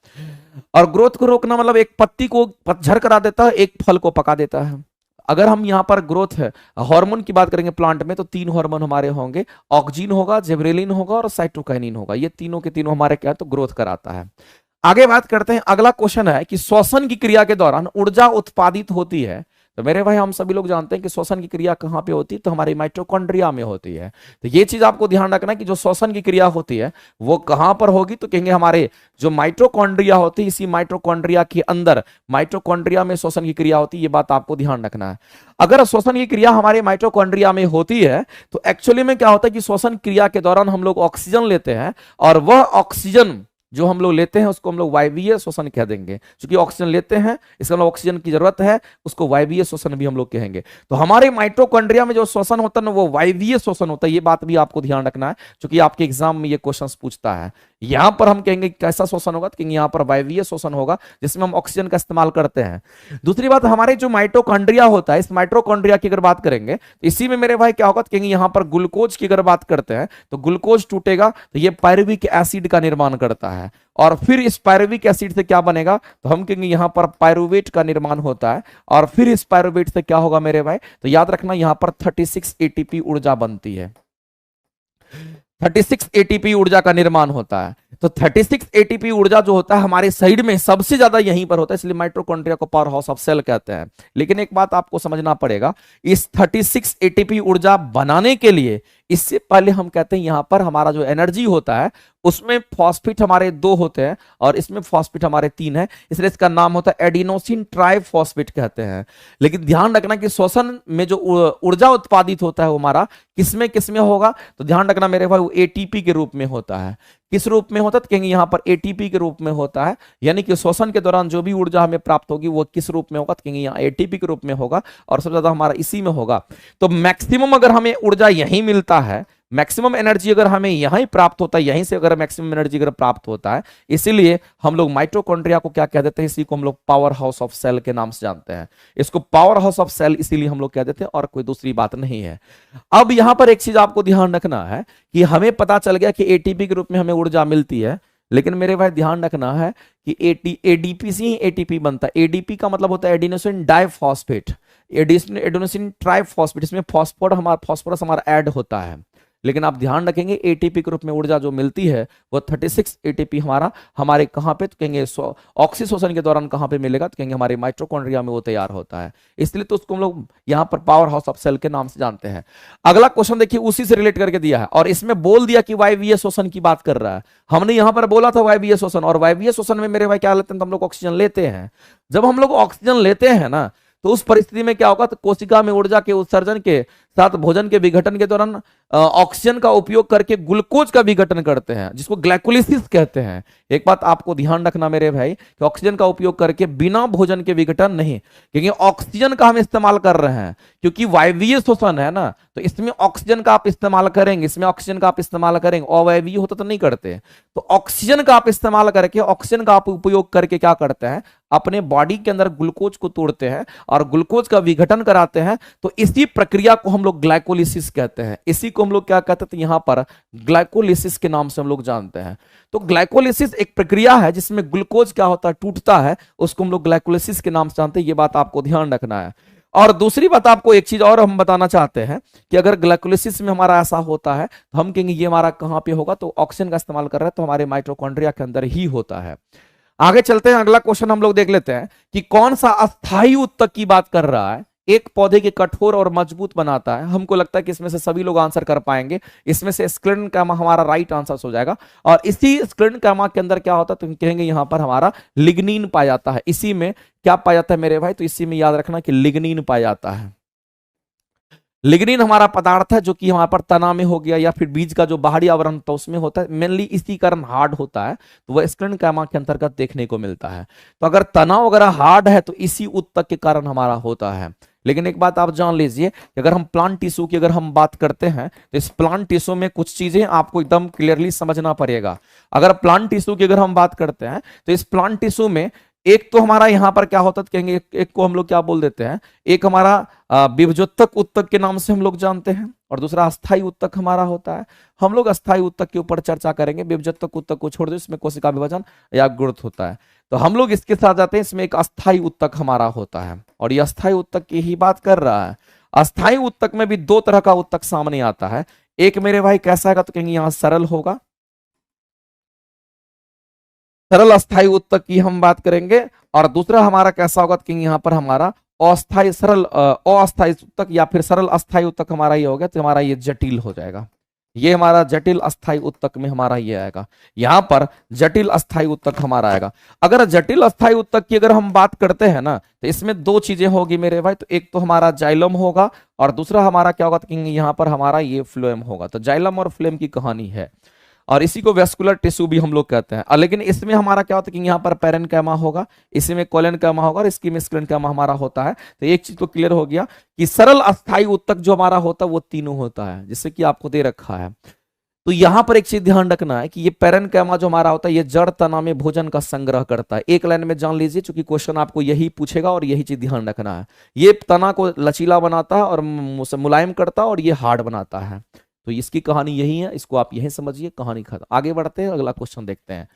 और ग्रोथ को रोकना मतलब एक पत्ती को पतझड़ करा देता है, एक फल को पका देता है। अगर हम यहां पर ग्रोथ है हार्मोन की बात करेंगे प्लांट में, तो 3 हार्मोन हमारे होंगे, ऑक्सीजन होगा, जिब्रेलिन होगा और साइटोकाइनिन होगा। ये तीनों के तीनों हमारे क्या है, तो ग्रोथ कराता है। आगे बात करते हैं, अगला क्वेश्चन है कि श्वसन की क्रिया के दौरान ऊर्जा उत्पादित होती है। तो मेरे भाई हम सभी लोग जानते हैं कि श्वसन की क्रिया कहां पे होती है, तो हमारी माइटोकॉन्ड्रिया में होती है। तो ये चीज आपको ध्यान रखना कि जो श्वसन की क्रिया होती है वो कहां पर होगी, तो कहेंगे हमारे जो माइटोकॉन्ड्रिया होती है, इसी माइटोकॉन्ड्रिया के अंदर, माइटोकॉन्ड्रिया में श्वसन की क्रिया होती है। ये बात आपको ध्यान रखना है। अगर श्वसन की क्रिया हमारे माइटोकॉन्ड्रिया में होती है तो एक्चुअली में क्या होता है कि श्वसन क्रिया के दौरान हम लोग ऑक्सीजन लेते हैं, और वह ऑक्सीजन जो हम लोग लेते हैं उसको हम लोग वायवीय श्वसन कह देंगे। क्योंकि ऑक्सीजन लेते हैं, इसका मतलब ऑक्सीजन की जरूरत है, उसको वायवीय श्वसन भी हम लोग कहेंगे। तो हमारे माइटोकॉन्ड्रिया में जो श्वसन होता है ना, वो वायवीय श्वसन होता है। ये बात भी आपको ध्यान रखना है, क्योंकि आपके एग्जाम में ये क्वेश्चन पूछता है। यहां पर हम कहेंगे कैसा श्वसन होगा, तो कहेंगे यहां पर वायवीय श्वसन होगा, जिसमें हम ऑक्सीजन का इस्तेमाल करते हैं। दूसरी बात, हमारे जो माइटोकॉन्ड्रिया होता है, इस माइटोकॉन्ड्रिया की अगर बात करेंगे तो इसी में मेरे भाई क्या होगा, तो कहेंगे यहां पर ग्लूकोज की अगर बात करते हैं तो ग्लूकोज टूटेगा तो ये पायरुविक एसिड का निर्माण करता है, और फिर इस पायरुविक एसिड से क्या बनेगा, तो हम कहेंगे यहां पर पायरुवेट का निर्माण होता है, और फिर इस पायरुवेट से क्या होगा मेरे भाई, तो याद रखना यहां पर 36 एटीपी ऊर्जा बनती है। 36 एटीपी ऊर्जा का निर्माण होता है। तो 36 एटीपी ऊर्जा जो होता है हमारे शरीर में सबसे ज्यादा यहीं पर होता है, इसलिए माइटोकॉन्ड्रिया को पावर हाउस ऑफ सेल कहते हैं। लेकिन एक बात आपको समझना पड़ेगा, इस 36 एटीपी ऊर्जा बनाने के लिए इससे पहले हम कहते हैं यहां पर हमारा जो एनर्जी होता है उसमें फॉस्फेट हमारे 2 होते हैं और इसमें फॉस्फेट हमारे 3 है, इसलिए इसका नाम होता है एडिनोसिन ट्राइफॉस्फेट कहते हैं। लेकिन ध्यान रखना कि श्वसन में जो ऊर्जा उत्पादित होता है वो हमारा किसमें किसमें होगा, तो ध्यान रखना मेरे भाई वो एटीपी के रूप में होता है। किस रूप में होता है, तो कहेंगे यहां पर एटीपी के रूप में होता है, यानी कि श्वसन के दौरान जो भी ऊर्जा हमें प्राप्त होगी वो किस रूप में होगा, तो कहेंगे यहां एटीपी के रूप में होगा, और सबसे ज्यादा हमारा इसी में होगा। तो मैक्सिमम अगर हमें ऊर्जा यहीं मिलता है, मैक्सिमम एनर्जी अगर हमें यहीं प्राप्त होता है, यहीं से अगर मैक्सिमम एनर्जी अगर प्राप्त होता है, इसीलिए हम लोग माइटोकॉन्ड्रिया को क्या कह देते हैं, इसी को हम लोग पावर हाउस ऑफ सेल के नाम से जानते हैं। इसको पावर हाउस ऑफ सेल इसीलिए हम लोग कह देते हैं, और कोई दूसरी बात नहीं है। अब यहां पर एक चीज आपको ध्यान रखना है कि हमें पता चल गया कि एटीपी के रूप में हमें ऊर्जा मिलती है, लेकिन मेरे भाई ध्यान रखना है कि एडीपी से ही एटीपी बनता है। एडीपी का मतलब होता है एडिनोसिन डाइफॉस्फेट, एडिनोसिन ट्राइफॉस्फेट, इसमें फॉस्फोरस हमारा ऐड होता है। लेकिन आप ध्यान रखेंगे एटीपी के रूप में ऊर्जा जो मिलती है वो 36 एटीपी हमारे कहां पे, तो कहेंगे ऑक्सीशोषण के दौरान कहां पे मिलेगा, तो कहेंगे हमारे माइटोकॉन्ड्रिया में वो तैयार होता है, इसलिए तो उसको हम लोग यहां पर पावर हाउस ऑफ सेल के नाम से जानते हैं। अगला क्वेश्चन देखिए उसी से रिलेट करके दिया है और इसमें बोल दिया कि वायवीय शोषण की बात कर रहा है। हमने यहां पर बोला था वायवीय शोषण, और वायवीय शोषण में मेरे भाई क्या लेते हैं, तो हम लोग ऑक्सीजन लेते हैं। जब हम लोग ऑक्सीजन लेते हैं ना तो उस परिस्थिति में क्या होगा, तो कोशिका में ऊर्जा के उत्सर्जन के साथ भोजन के विघटन के दौरान ऑक्सीजन का उपयोग करके ग्लूकोज का विघटन करते हैं, जिसको ग्लाइकोलिसिस कहते हैं। एक बात आपको ध्यान रखना मेरे भाई कि ऑक्सीजन का उपयोग करके बिना भोजन के विघटन नहीं, क्योंकि ऑक्सीजन का हम इस्तेमाल कर रहे हैं, क्योंकि वायवीय श्वसन है ना, तो इसमें ऑक्सीजन का आप इस्तेमाल करेंगे, इसमें ऑक्सीजन का आप इस्तेमाल करेंगे, अवायवीय होता तो नहीं करते। तो ऑक्सीजन का आप इस्तेमाल करके, ऑक्सीजन का आप उपयोग करके क्या करते हैं, अपने बॉडी के अंदर ग्लूकोज को तोड़ते हैं और ग्लूकोज का विघटन कराते हैं। तो इसी प्रक्रिया को हम लोग ग्लाइकोलिसिस कहते हैं। इसी को हम लोग क्या कहते हैं, यहां पर ग्लाइकोलिसिस के नाम से हम लोग जानते हैं। तो ग्लाइकोलिसिस एक प्रक्रिया है जिसमें ग्लूकोज क्या होता है, टूटता है, उसको हम लोग ग्लाइकोलिसिस के नाम से जानते हैं। ये बात आपको ध्यान रखना है। और दूसरी बात आपको एक चीज और हम बताना चाहते हैं कि अगर ग्लाइकोलिसिस में हमारा ऐसा होता है तो हम कहेंगे ये हमारा कहां पे होगा, तो ऑक्सीजन का इस्तेमाल कर रहे हैं तो हमारे माइटोकॉन्ड्रिया के अंदर ही होता है। आगे चलते हैं, अगला क्वेश्चन हम लोग देख लेते हैं कि कौन सा अस्थायी ऊतक की बात कर रहा है, एक पौधे के कठोर और मजबूत बनाता है। हमको लगता है कि इसमें से सभी लोग आंसर कर पाएंगे। इसमें से स्क्लेरेन्किमा हमारा राइट आंसर हो जाएगा। और इसी स्क्लेरेन्किमा के अंदर क्या होता है, तो हम कहेंगे यहां पर हमारा लिग्निन पाया जाता है। इसी में क्या पाया जाता है मेरे भाई, तो इसी में याद रखना कि लिग्निन पाया जाता है। लिग्निन हमारा पदार्थ है जो कि वहां पर तना में हो गया या फिर बीज का जो बाहरी आवरण होता है उसमें होता है, मेनली इसी कारण हार्ड होता है, तो वह स्क्लेरेन्किमा के अंतर्गत देखने को मिलता है। तो अगर तना वगैरह हार्ड है तो इसी ऊतक के कारण हमारा होता है। लेकिन एक बात आप जान लीजिए कि अगर हम प्लांट टिश्यू की अगर हम बात करते हैं तो इस प्लांट टिश्यू में कुछ चीजें आपको एकदम क्लियरली समझना पड़ेगा। अगर प्लांट टिश्यू की अगर हम बात करते हैं तो इस प्लांट टिश्यू में एक तो हमारा यहां पर क्या होता है, कहेंगे एक को हम लोग क्या बोल देते हैं, एक हमारा विभजोत्तक ऊतक के नाम से हम लोग जानते हैं, और दूसरा अस्थायी ऊतक हमारा होता है। हम लोग अस्थायी ऊतक के ऊपर चर्चा करेंगे, विभजोत्तक ऊतक को छोड़ दो, इसमें कोशिका विभाजन या गुणित होता है। तो हम लोग इसके साथ जाते हैं, इसमें एक अस्थायी ऊतक हमारा होता है, और ये अस्थायी ऊतक की ही बात कर रहा है। अस्थायी ऊतक में भी दो तरह का ऊतक सामने आता है। एक मेरे भाई कैसा है, तो कहेंगे यहां सरल होगा, सरल अस्थायी ऊतक की हम बात करेंगे, और दूसरा हमारा कैसा होगा, तो यहां पर हमारा अस्थायी सरल अस्थायी ऊतक या फिर सरल अस्थायी ऊतक हमारा ये हो गया, तो हमारा ये जटिल हो जाएगा। ये हमारा जटिल अस्थायी ऊतक में हमारा ये आएगा, यहां पर जटिल अस्थायी ऊतक हमारा आएगा। अगर जटिल अस्थायी ऊतक की अगर हम बात करते हैं ना, तो इसमें दो चीजें होगी मेरे भाई, तो एक तो हमारा जाइलम होगा और दूसरा हमारा क्या होगा, तो यहां पर हमारा ये फ्लोएम होगा। तो जाइलम और फ्लोएम की कहानी है, और इसी को वेस्कुलर टिश्यू भी हम लोग कहते हैं। लेकिन इसमें हमारा क्या होता है कि यहाँ पर पैरेन्काइमा होगा, इसी में कोलेन्काइमा होगा और इसकी में स्क्लेरेन्काइमा हमारा होता है। तो एक चीज तो क्लियर हो गया कि सरल अस्थायी ऊतक जो हमारा होता है वो तीनों होता है, जिससे कि आपको दे रखा है। तो यहां पर एक चीज ध्यान रखना है कि ये पैरेन्काइमा जो हमारा होता है ये जड़ तना में भोजन का संग्रह करता है। एक लाइन में जान लीजिए, क्योंकि क्वेश्चन आपको यही पूछेगा और यही चीज ध्यान रखना है। ये तना को लचीला बनाता है और मुलायम करता है और ये हार्ड बनाता है। तो इसकी कहानी यही है, इसको आप यही समझिए, कहानी खत्म। आगे बढ़ते हैं, अगला क्वेश्चन देखते हैं।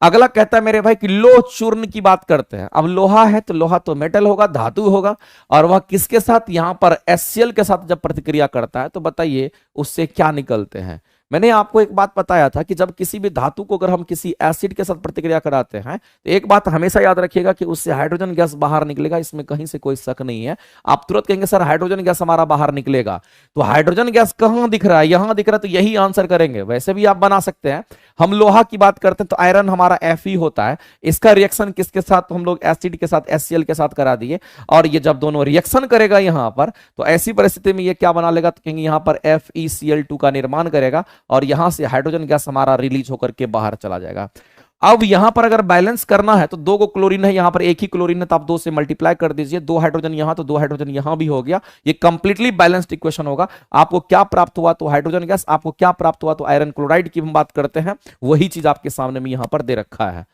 अगला कहता है मेरे भाई कि लोह चूर्ण की बात करते हैं। अब लोहा है तो लोहा तो मेटल होगा, धातु होगा, और वह किसके साथ, यहां पर HCl के साथ जब प्रतिक्रिया करता है तो बताइए उससे क्या निकलते हैं। मैंने आपको एक बात बताया था कि जब किसी भी धातु को अगर हम किसी एसिड के साथ प्रतिक्रिया कराते हैं तो एक बात हमेशा याद रखिएगा कि उससे हाइड्रोजन गैस बाहर निकलेगा, इसमें कहीं से कोई शक नहीं है। आप तुरंत कहेंगे सर हाइड्रोजन गैस हमारा बाहर निकलेगा, तो हाइड्रोजन गैस कहां दिख रहा है, यहां दिख रहा है, तो यही आंसर करेंगे। वैसे भी आप बना सकते हैं। हम लोहा की बात करते हैं तो आयरन हमारा Fe होता है, इसका रिएक्शन किसके साथ, तो हम लोग एसिड के साथ HCl के साथ करा दिए, और ये जब दोनों रिएक्शन करेगा यहां पर तो ऐसी परिस्थिति में ये क्या बना लेगा, तो कहेंगे यहां पर FeCl2 का निर्माण करेगा और यहां से हाइड्रोजन गैस हमारा रिलीज होकर के बाहर चला जाएगा। अब यहां पर अगर बैलेंस करना है तो दो को क्लोरीन है, यहां पर एक ही क्लोरीन है, तो आप दो से मल्टीप्लाई कर दीजिए, दो हाइड्रोजन यहां तो दो हाइड्रोजन यहां भी हो गया। ये कंप्लीटली बैलेंस्ड इक्वेशन होगा। आपको क्या प्राप्त हुआ, तो हाइड्रोजन गैस, आपको क्या प्राप्त हुआ, तो आयरन क्लोराइड की हम बात करते हैं, वही चीज आपके सामने में यहां पर दे रखा है।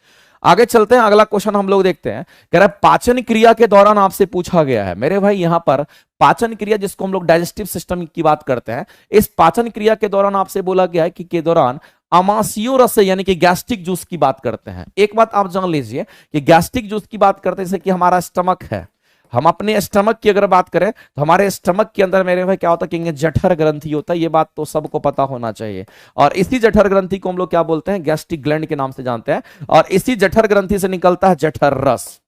आगे चलते हैं, अगला क्वेश्चन हम लोग देखते हैं। कह रहा है पाचन क्रिया के दौरान आपसे पूछा गया है मेरे भाई, यहां पर पाचन क्रिया जिसको हम लोग डाइजेस्टिव सिस्टम की बात करते हैं, इस पाचन क्रिया के दौरान आपसे बोला गया है कि के दौरान अमाशयी रस यानी कि गैस्ट्रिक जूस की बात करते हैं। एक बात आप जान लीजिए कि गैस्ट्रिक जूस की बात करते हैं, जैसे कि हमारा स्टमक है, हम अपने स्टमक की अगर बात करें तो हमारे स्टमक के अंदर मेरे भाई क्या होता है कि जठर ग्रंथि होता है। ये बात तो सबको पता होना चाहिए, और इसी जठर ग्रंथि को हम लोग क्या बोलते हैं, गैस्ट्रिक ग्लैंड के नाम से जानते हैं, और इसी जठर ग्रंथि से निकलता है जठर रस,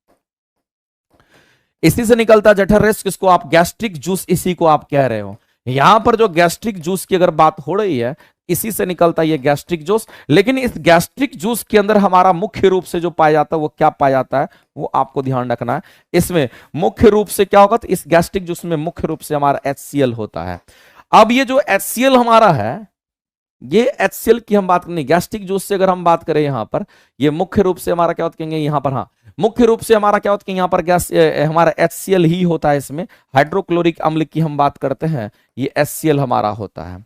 इसी से निकलता है जठर रस, किसको आप गैस्ट्रिक जूस इसी को आप कह रहे हो। यहां पर जो गैस्ट्रिक जूस की अगर बात हो रही है इसी से निकलता है ये गैस्ट्रिक जूस। लेकिन इस गैस्ट्रिक जूस के अंदर हमारा मुख्य रूप से जो पाया जाता है वो क्या पाया जाता है, वो आपको ध्यान रखना है। इसमें मुख्य रूप से क्या होगा, तो इस गैस्ट्रिक जूस में मुख्य रूप से हमारा HCl होता है। अब ये जो HCl हमारा है, ये HCl की हम बात करें, गैस्ट्रिक जूस से अगर हम बात करें यहां पर, ये मुख्य रूप से हमारा क्या होता है यहां पर, हाँ मुख्य रूप से हमारा क्या होता है यहां पर गैस हमारा HCl ही होता है। इसमें हाइड्रोक्लोरिक अम्ल की हम बात करते हैं, ये HCl हमारा होता है।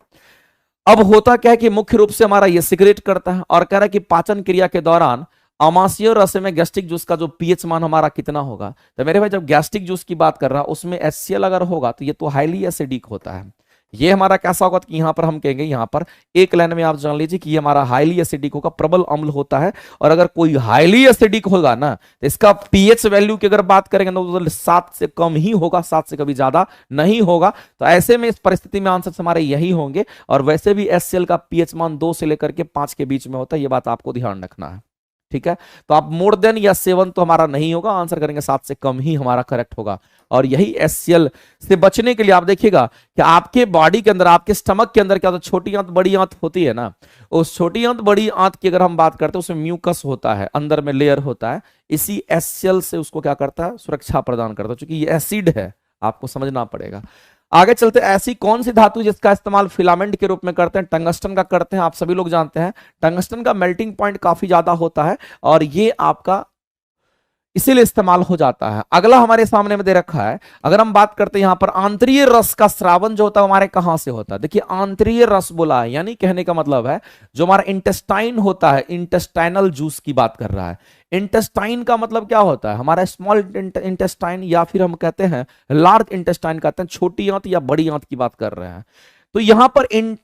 अब होता क्या है कि मुख्य रूप से हमारा ये सिक्रेट करता है और कह रहा है कि पाचन क्रिया के दौरान अमाशय रस में गैस्ट्रिक जूस का जो पीएच मान हमारा कितना होगा। तो मेरे भाई जब गैस्ट्रिक जूस की बात कर रहा है उसमें HCl अगर होगा तो ये तो हाईली एसिडिक होता है। ये हमारा कैसा होगा कि यहां पर हम कहेंगे, यहां पर एक लाइन में आप जान लीजिए कि ये हमारा हाईली एसिडिक होगा, प्रबल अम्ल होता है। और अगर कोई हाईली एसिडिक होगा ना तो इसका पीएच वैल्यू की अगर बात करेंगे तो 7 से कम ही होगा, 7 से कभी ज्यादा नहीं होगा। तो ऐसे में इस परिस्थिति में आंसर हमारे यही होंगे। और वैसे भी HCl का पीएच मान 2 से लेकर के 5 के बीच में होता है, ये बात आपको ध्यान रखना है। ठीक है, तो आप मोर देन या 7 तो हमारा नहीं होगा, आंसर करेंगे 7 से कम ही हमारा करेक्ट होगा। और यही HCl से बचने के लिए आप देखिएगा कि आपके बॉडी के अंदर, आपके स्टमक के अंदर क्या होता है, छोटी आंत बड़ी आंत होती है ना, उस छोटी आंत बड़ी आंत की अगर हम बात करते हैं उसमें म्यूकस होता है, अंदर में लेयर होता है। इसी HCl से उसको क्या करता है, सुरक्षा प्रदान करता है, क्योंकि ये एसिड है, आपको समझना पड़ेगा। आगे चलते, ऐसी कौन सी धातु जिसका इस्तेमाल फिलामेंट के रूप में करते हैं, टंगस्टन का करते हैं। आप सभी लोग जानते हैं टंगस्टन का मेल्टिंग पॉइंट काफी ज्यादा होता है और ये आपका इसीलिए इस्तेमाल हो जाता है। अगला हमारे सामने में दे रखा है, अगर हम बात करते हैं यहां पर आंतरीय रस का स्रावन जो होता है हमारे कहां से होता है। देखिए आंतरीय रस बोला है, यानी कहने का मतलब है जो हमारा इंटेस्टाइन होता है, इंटेस्टाइनल जूस की बात कर रहा है। इंटेस्टाइन का मतलब क्या होता है, हमारा स्मॉल इंटेस्टाइन या फिर हम कहते हैं लार्ज इंटेस्टाइन कहते हैं, छोटी आंत या बड़ी आंत की बात कर रहे हैं। तो यहां पर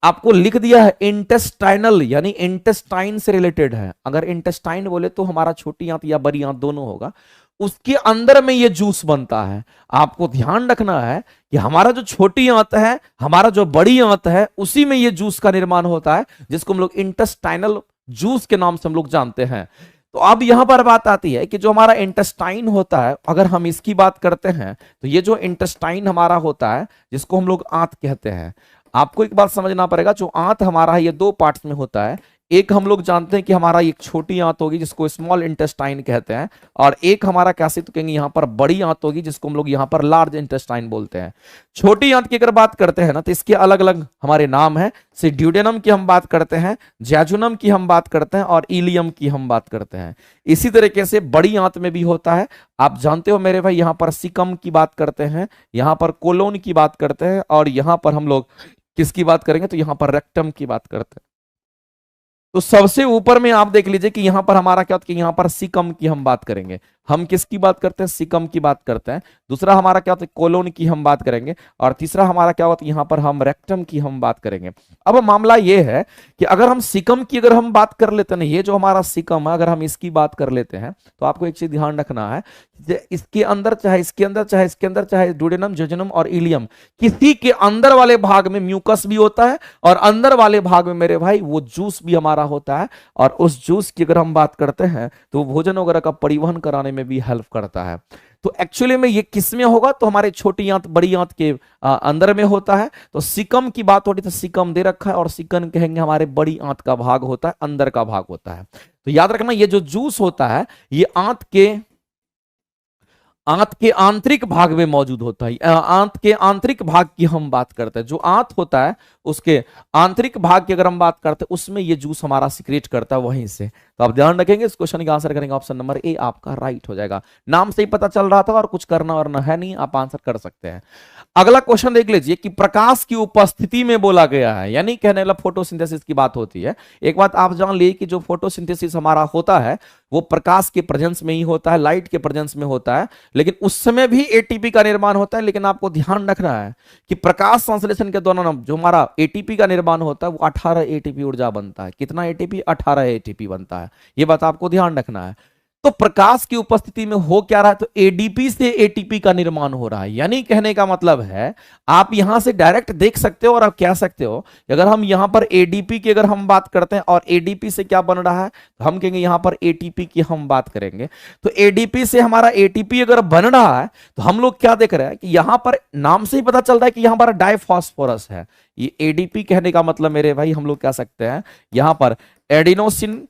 आपको लिख दिया है इंटेस्टाइनल, यानी इंटेस्टाइन से रिलेटेड है। अगर इंटेस्टाइन बोले तो हमारा छोटी आंत या बड़ी आंत दोनों होगा, उसके अंदर में ये जूस बनता है। आपको ध्यान रखना है कि हमारा जो छोटी आंत है, हमारा जो बड़ी आंत है, उसी में ये जूस का निर्माण होता है, जिसको हम लोग इंटेस्टाइनल जूस के नाम से हम लोग जानते हैं। तो अब यहां पर बात आती है कि जो हमारा इंटेस्टाइन होता है, अगर हम इसकी बात करते हैं तो ये जो इंटेस्टाइन हमारा होता है, जिसको हम लोग आंत कहते हैं, आपको एक बात समझना पड़ेगा, जो आंत हमारा है ये 2 पार्ट्स में होता है। एक हम लोग जानते हैं कि हमारा एक छोटी आंत होगी जिसको स्मॉल इंटेस्टाइन कहते हैं, और एक हमारा कैसे तो कहेंगे यहाँ पर बड़ी आंत होगी जिसको हम लोग यहाँ पर लार्ज इंटेस्टाइन बोलते हैं। छोटी आंत की अगर बात करते हैं ना तो इसके अलग अलग हमारे नाम है। ड्यूडेनम की हम बात करते हैं, जैजुनम की हम बात करते हैं और इलियम की हम बात करते हैं। इसी तरीके से बड़ी आंत में भी होता है, आप जानते हो मेरे भाई, यहाँ पर सिकम की बात करते हैं, यहाँ पर कोलोन की बात करते हैं, और यहाँ पर हम लोग किसकी बात करेंगे तो यहां पर रेक्टम की बात करते हैं। तो सबसे ऊपर में आप देख लीजिए कि यहां पर हमारा क्या होता है कि यहां पर सिकम की हम बात करेंगे। हम किसकी बात करते हैं, सिकम की बात करते हैं। दूसरा हमारा क्या होता है, कोलोन की हम बात करेंगे। और तीसरा हमारा क्या होता है, यहां पर हम रेक्टम की हम बात करेंगे। अब मामला यह है कि अगर हम सिकम की अगर हम बात कर लेते हैं, ये जो हमारा सिकम है, अगर हम इसकी बात कर लेते हैं तो आपको एक चीज ध्यान रखना है, इसके अंदर चाहे इसके अंदर चाहे इसके अंदर चाहे ड्यूडेनम, जेजुनम और इलियम, किसी के अंदर वाले भाग में म्यूकस भी होता है और अंदर वाले भाग में मेरे भाई वो जूस भी हमारा होता है। और उस जूस की अगर हम बात करते हैं तो भोजन वगैरह का परिवहन कराने में भी हेल्प करता है। तो एक्चुअली में ये किस में होगा, तो हमारे छोटी आंत बड़ी आंत के अंदर में होता है। तो सिकम की बात हो रही तो सिकम दे रखा है, और सिकन कहेंगे हमारे बड़ी आंत का भाग होता है, अंदर का भाग होता है। तो याद रखना ये जो जूस होता है ये आंत के आंतरिक भाग में मौजूद होता है। आंत के आंतरिक भाग की हम बात करते हैं, जो आंत होता है उसके आंतरिक भाग की अगर हम बात करते हैं उसमें ये जूस हमारा सिक्रेट करता है वहीं से। तो आप ध्यान रखेंगे, इस क्वेश्चन का आंसर करेंगे ऑप्शन नंबर ए, आपका राइट हो जाएगा। नाम से ही पता चल रहा था और कुछ करना वरना है नहीं, आप आंसर कर सकते हैं। अगला क्वेश्चन देख लीजिए कि प्रकाश की उपस्थिति में बोला गया है, यानी कहने वाला फोटोसिंथेसिस की बात होती है। एक बात आप जान ली कि जो फोटोसिंथेसिस हमारा होता है वो प्रकाश के प्रेजेंस में ही होता है, लाइट के प्रेजेंस में होता है, लेकिन उस समय भी एटीपी का निर्माण होता है। लेकिन आपको ध्यान रखना है कि प्रकाश संश्लेषण के दौरान जो हमारा एटीपी का निर्माण होता है वो 18 एटीपी ऊर्जा बनता है। कितना एटीपी, 18 एटीपी बनता है। ये बात आपको ध्यान रखना है। तो प्रकाश की उपस्थिति में हो क्या रहा है, तो एडीपी से एटीपी का निर्माण हो रहा है। यानी कहने का मतलब है आप यहां से डायरेक्ट देख सकते हो और आप कह सकते हो कि अगर हम यहां पर एडीपी की अगर हम बात करते हैं और एडीपी से क्या बन रहा है, तो हम कहेंगे यहां पर एटीपी की हम बात करेंगे। तो एडीपी से हमारा एटीपी अगर बन रहा है तो हम लोग क्या देख रहे हैं कि यहां पर नाम से ही पता चलता है कि यहां पर डाइफॉस्फोरस है। ये एडीपी कहने का मतलब मेरे भाई हम लोग कह सकते हैं यहां पर एडिनोसिन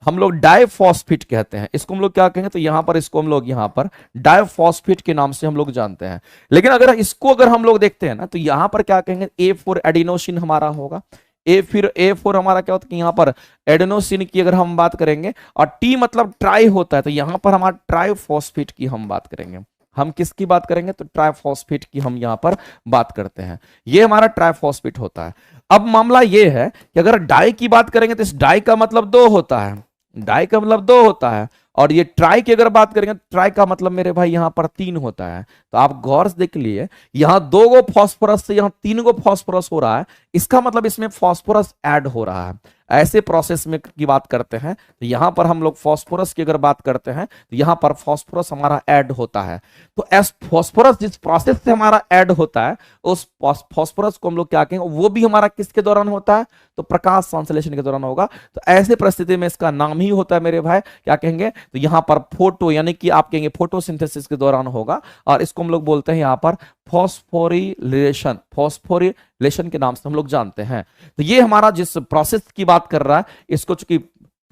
हम लोग डाइफॉस्फेट कहते हैं, इसको हम लोग क्या कहेंगे तो यहां पर इसको हम लोग यहां पर डाइफॉस्फेट के नाम से हम लोग जानते हैं। लेकिन अगर हम लोग देखते हैं ना तो यहां पर क्या कहेंगे A4 एडिनोसिन हमारा होगा। A4 हमारा क्या होता है कि यहां पर एडेनोसिन की अगर हम बात करेंगे और टी मतलब ट्राई होता है तो यहां पर हमारा ट्राइफॉस्फेट की हम बात करेंगे। हम किसकी बात करेंगे तो ट्राइफॉस्फेट की हम यहां पर बात करते हैं, ये हमारा ट्राइफॉस्फेट होता है। अब मामला ये है कि अगर डाई की बात करेंगे तो इस डाई का मतलब दो होता है, डाई का मतलब दो होता है, और ये ट्राई की अगर बात करेंगे ट्राई का मतलब मेरे भाई यहां पर तीन होता है। तो आप गौर से देख लिए यहां दो गो फॉस्फोरस से यहां तीन गो फॉस्फोरस हो रहा है, इसका मतलब इसमें फॉस्फोरस ऐड हो रहा है। ऐसे प्रोसेस में की बात करते हैं तो यहां पर हम लोग फॉस्फोरस की अगर बात करते हैं तो यहां पर फॉस्फोरस हमारा ऐड होता है। तो एस फॉस्फोरस जिस प्रोसेस से हमारा ऐड होता है उस फॉस्फोरस को हम लोग क्या कहेंगे, वो भी हमारा किसके दौरान होता है तो प्रकाश संश्लेषण के दौरान होगा। तो ऐसे परिस्थिति में इसका नाम ही होता है मेरे भाई क्या कहेंगे तो यहां पर फोटो यानी कि आप कहेंगे फोटोसिंथेसिस के दौरान होगा, और इसको हम लोग बोलते हैं यहां पर फॉस्फोरिलेशन, फॉस्फोरिलेशन के नाम से हम लोग जानते हैं। तो ये हमारा जिस प्रोसेस की बात कर रहा है इसको चूंकि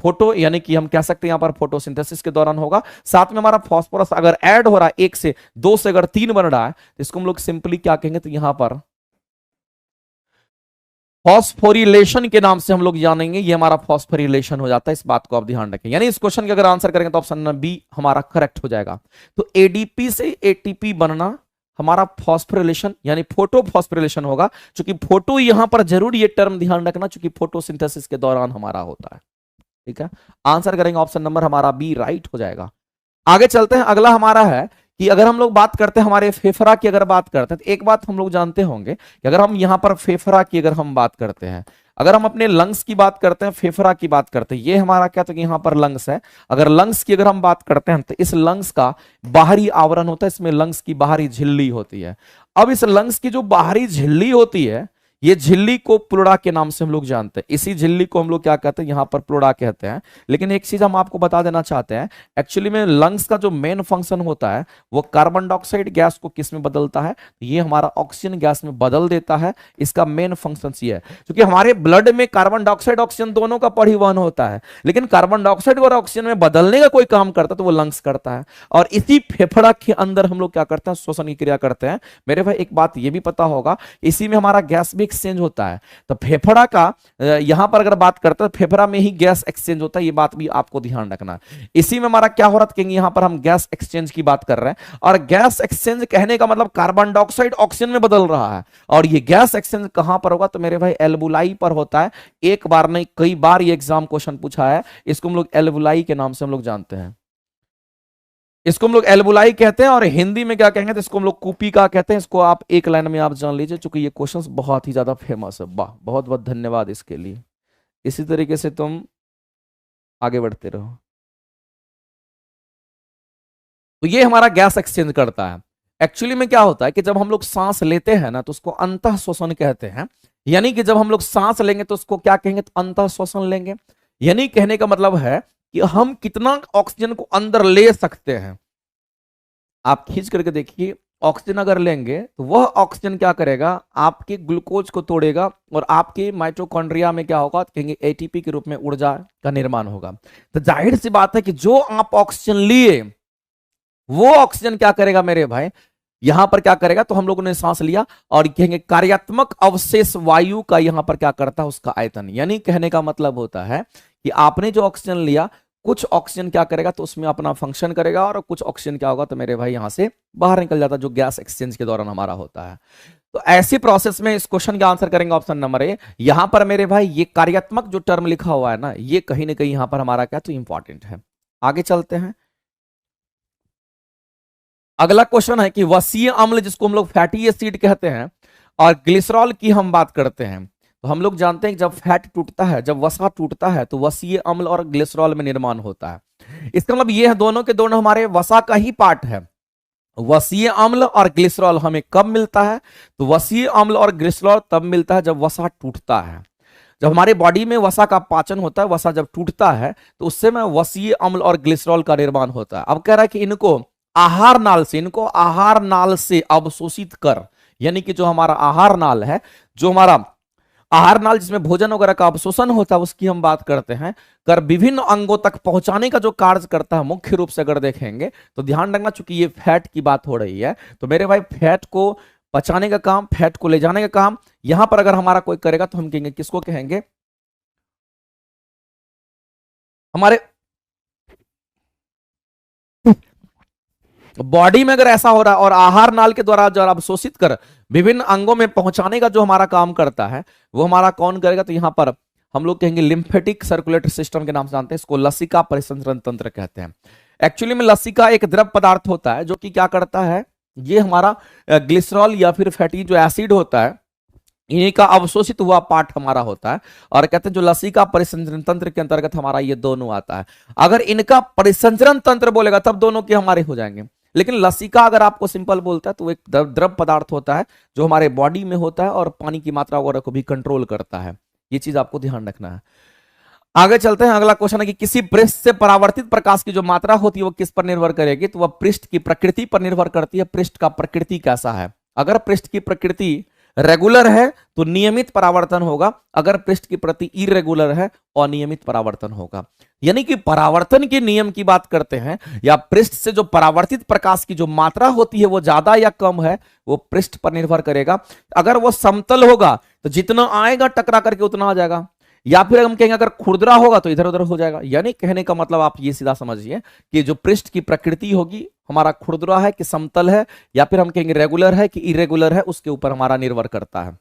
फोटो यानी कि हम कह सकते हैं यहां पर फोटोसिंथेसिस के दौरान होगा, साथ में हमारा फॉस्फोरस अगर ऐड हो रहा है एक से दो से अगर तीन बन रहा है तो इसको हम लोग सिंपली क्या कहेंगे तो यहां पर फॉस्फोरिलेशन के नाम से हम लोग जानेंगे, ये हमारा फॉस्फोरिलेशन हो जाता है। इस बात को आप ध्यान रखें, यानी इस क्वेश्चन के अगर आंसर करेंगे तो ऑप्शन बी हमारा करेक्ट हो जाएगा। तो एडीपी से एटीपी बनना हमारा फॉस्फोरिलेशन यानी फोटो फॉस्फोरिलेशन होगा, क्योंकि फोटो यहां पर जरूर ये टर्म ध्यान रखना क्योंकि फोटोसिंथेसिस के दौरान हमारा होता है। ठीक है, आंसर करेंगे ऑप्शन नंबर हमारा बी राइट हो जाएगा। आगे चलते हैं, अगला हमारा है कि अगर हम लोग बात करते हैं हमारे फेफड़ा की अगर बात करते हैं तो एक बात हम लोग जानते होंगे कि अगर हम यहां पर फेफड़ा की अगर हम बात करते हैं, अगर हम अपने लंग्स की बात करते हैं, फेफड़ा की बात करते हैं, ये हमारा क्या तो यहां पर लंग्स है। अगर लंग्स की अगर हम बात करते हैं तो इस लंग्स का बाहरी आवरण होता है, इसमें लंग्स की बाहरी झिल्ली होती है। अब इस लंग्स की जो बाहरी झिल्ली होती है ये झिल्ली को प्लूरा के नाम से हम लोग जानते हैं, इसी झिल्ली को हम लोग क्या कहते हैं यहां पर प्लूरा कहते हैं। लेकिन एक चीज हम आपको बता देना चाहते हैं, एक्चुअली में लंग्स का जो मेन फंक्शन होता है वो कार्बन डाइऑक्साइड गैस को किस में बदलता है, ये हमारा ऑक्सीजन गैस में बदल देता है। इसका मेन फंक्शन ये है क्योंकि हमारे ब्लड में कार्बन डाइऑक्साइड ऑक्सीजन दोनों का परिवहन होता है, लेकिन कार्बन डाइऑक्साइड और ऑक्सीजन में बदलने का कोई काम करता है तो वो लंग्स करता है। और इसी फेफड़ा के अंदर हम लोग क्या करते हैं श्वसन की क्रिया करते हैं। मेरे भाई एक बात ये भी पता होगा इसी में हमारा गैस भी एक्सचेंज होता है। तो फेफड़ा का यहां पर अगर बात करते हैं फेफड़ा में ही गैस एक्सचेंज होता है, ये बात भी आपको ध्यान रखना। इसी में हमारा क्या हो रहा है, यहां पर हम गैस एक्सचेंज की बात कर रहे हैं, और गैस एक्सचेंज कहने का मतलब कार्बन डाइऑक्साइड ऑक्सीजन में बदल रहा है। और ये गैस एक्सचेंज कहां पर होगा तो मेरे भाई एल्वुलाई पर होता है। एक बार नहीं कई बार ये एग्जाम क्वेश्चन पूछा है, इसको हम लोग एल्वुलाई के नाम से हम लोग जानते हैं। इसको हम लोग एल्वुलाई कहते हैं, और हिंदी में क्या कहेंगे तो इसको हम लोग कूपिका कहते हैं। इसको आप एक लाइन में आप जान लीजिए, चूंकि ये क्वेश्चंस बहुत ही ज्यादा फेमस है। वाह, बहुत बहुत धन्यवाद इसके लिए। इसी तरीके से तुम आगे बढ़ते रहो। तो ये हमारा गैस एक्सचेंज करता है। एक्चुअली में क्या होता है कि जब हम लोग सांस लेते हैं ना तो उसको अंतः श्वसन कहते हैं, यानी कि जब हम लोग सांस लेंगे तो उसको क्या कहेंगे तो अंतः श्वसन लेंगे। यानी कहने का मतलब है कि हम कितना ऑक्सीजन को अंदर ले सकते हैं। आप खींच करके देखिए, ऑक्सीजन अगर लेंगे तो वह ऑक्सीजन क्या करेगा आपके ग्लूकोज को तोड़ेगा और आपके माइटोकॉन्ड्रिया में क्या होगा कहेंगे एटीपी के रूप में ऊर्जा का निर्माण होगा। तो जाहिर सी बात है कि जो आप ऑक्सीजन लिए वो ऑक्सीजन क्या करेगा मेरे भाई यहां पर क्या करेगा, तो हम लोगों ने सांस लिया और कहेंगे कार्यात्मक अवशेष वायु का यहां पर क्या करता है उसका आयतन। यानी कहने का मतलब होता है कि आपने जो ऑक्सीजन लिया कुछ ऑक्सीजन क्या करेगा तो उसमें अपना फंक्शन करेगा और कुछ ऑक्सीजन क्या होगा तो मेरे भाई यहां से बाहर निकल जाता है, जो गैस एक्सचेंज के दौरान हमारा होता है। तो ऐसी प्रोसेस में इस क्वेश्चन का आंसर करेंगे ऑप्शन नंबर ए। यहां पर मेरे भाई ये कार्यात्मक जो टर्म लिखा हुआ है ना ये कहीं ना कहीं यहां पर हमारा क्या तो इंपॉर्टेंट है। आगे चलते हैं, अगला क्वेश्चन है कि वसीय अम्ल जिसको हम लोग फैटी एसिड कहते हैं और ग्लिसरॉल की हम बात करते हैं। तो हम लोग जानते हैं कि जब फैट टूटता है, जब वसा टूटता है तो वसीय अम्ल और ग्लिसरॉल में निर्माण होता है। इसका मतलब ये है दोनों के दोनों हमारे वसा का ही पार्ट है। वसीय अम्ल और ग्लिसरॉल हमें कब मिलता है तो वसीय अम्ल और ग्लिसरॉल तब मिलता है जब वसा टूटता है। जब हमारे बॉडी में वसा का पाचन होता है, वसा जब टूटता है तो उससे में वसीय अम्ल और ग्लिसरॉल का निर्माण होता है। अब कह रहा है कि इनको आहार नाल से अवशोषित कर, यानी कि जो हमारा आहार नाल है, जो हमारा आहार नाल जिसमें भोजन वगैरह का अवशोषण होता है, उसकी हम बात करते हैं। कर विभिन्न अंगों तक पहुंचाने का जो कार्य करता है मुख्य रूप से अगर देखेंगे तो ध्यान रखना, चूंकि ये फैट की बात हो रही है तो मेरे भाई फैट को पचाने का काम, फैट को ले जाने का काम यहां पर अगर हमारा कोई करेगा तो हम कहेंगे, किसको कहेंगे, हमारे बॉडी में अगर ऐसा हो रहा है और आहार नाल के द्वारा जो अवशोषित कर विभिन्न अंगों में पहुंचाने का जो हमारा काम करता है वो हमारा कौन करेगा, तो यहां पर हम लोग कहेंगे लिम्फेटिक सर्कुलेटरी सिस्टम के नाम से जानते हैं, इसको लसिका परिसंचरण तंत्र कहते हैं। एक्चुअली में लसिका एक द्रव पदार्थ होता है जो कि क्या करता है, ये हमारा ग्लिसरॉल या फिर फैटी जो एसिड होता है इन्हीं का अवशोषित हुआ पार्ट हमारा होता है, और कहते हैं जो लसिका परिसंचरण तंत्र के अंतर्गत हमारा ये दोनों आता है। अगर इनका परिसंचरण तंत्र बोलेगा तब दोनों के हमारे हो जाएंगे, लेकिन लसिका अगर आपको सिंपल बोलता है तो एक द्रव पदार्थ होता है जो हमारे बॉडी में होता है और पानी की मात्रा वगैरह को भी कंट्रोल करता है। ये चीज आपको ध्यान रखना है। आगे चलते हैं, अगला क्वेश्चन है कि किसी पृष्ठ से परावर्तित प्रकाश की जो मात्रा होती है वो किस पर निर्भर करेगी, तो वह पृष्ठ की प्रकृति पर निर्भर करती है। पृष्ठ का प्रकृति कैसा है, अगर पृष्ठ की प्रकृति रेगुलर है तो नियमित परावर्तन होगा, अगर पृष्ठ की प्रति इरेगुलर है अनियमित परावर्तन होगा। यानी कि परावर्तन के नियम की बात करते हैं या पृष्ठ से जो परावर्तित प्रकाश की जो मात्रा होती है वो ज्यादा या कम है वो पृष्ठ पर निर्भर करेगा। अगर वो समतल होगा तो जितना आएगा टकरा करके उतना आ जाएगा, या फिर हम कहेंगे अगर खुरदरा होगा तो इधर उधर हो जाएगा। यानी कहने का मतलब आप ये सीधा समझिए कि जो पृष्ठ की प्रकृति होगी हमारा खुरदरा है कि समतल है, या फिर हम कहेंगे रेगुलर है कि इरेगुलर है, उसके ऊपर हमारा निर्भर करता है,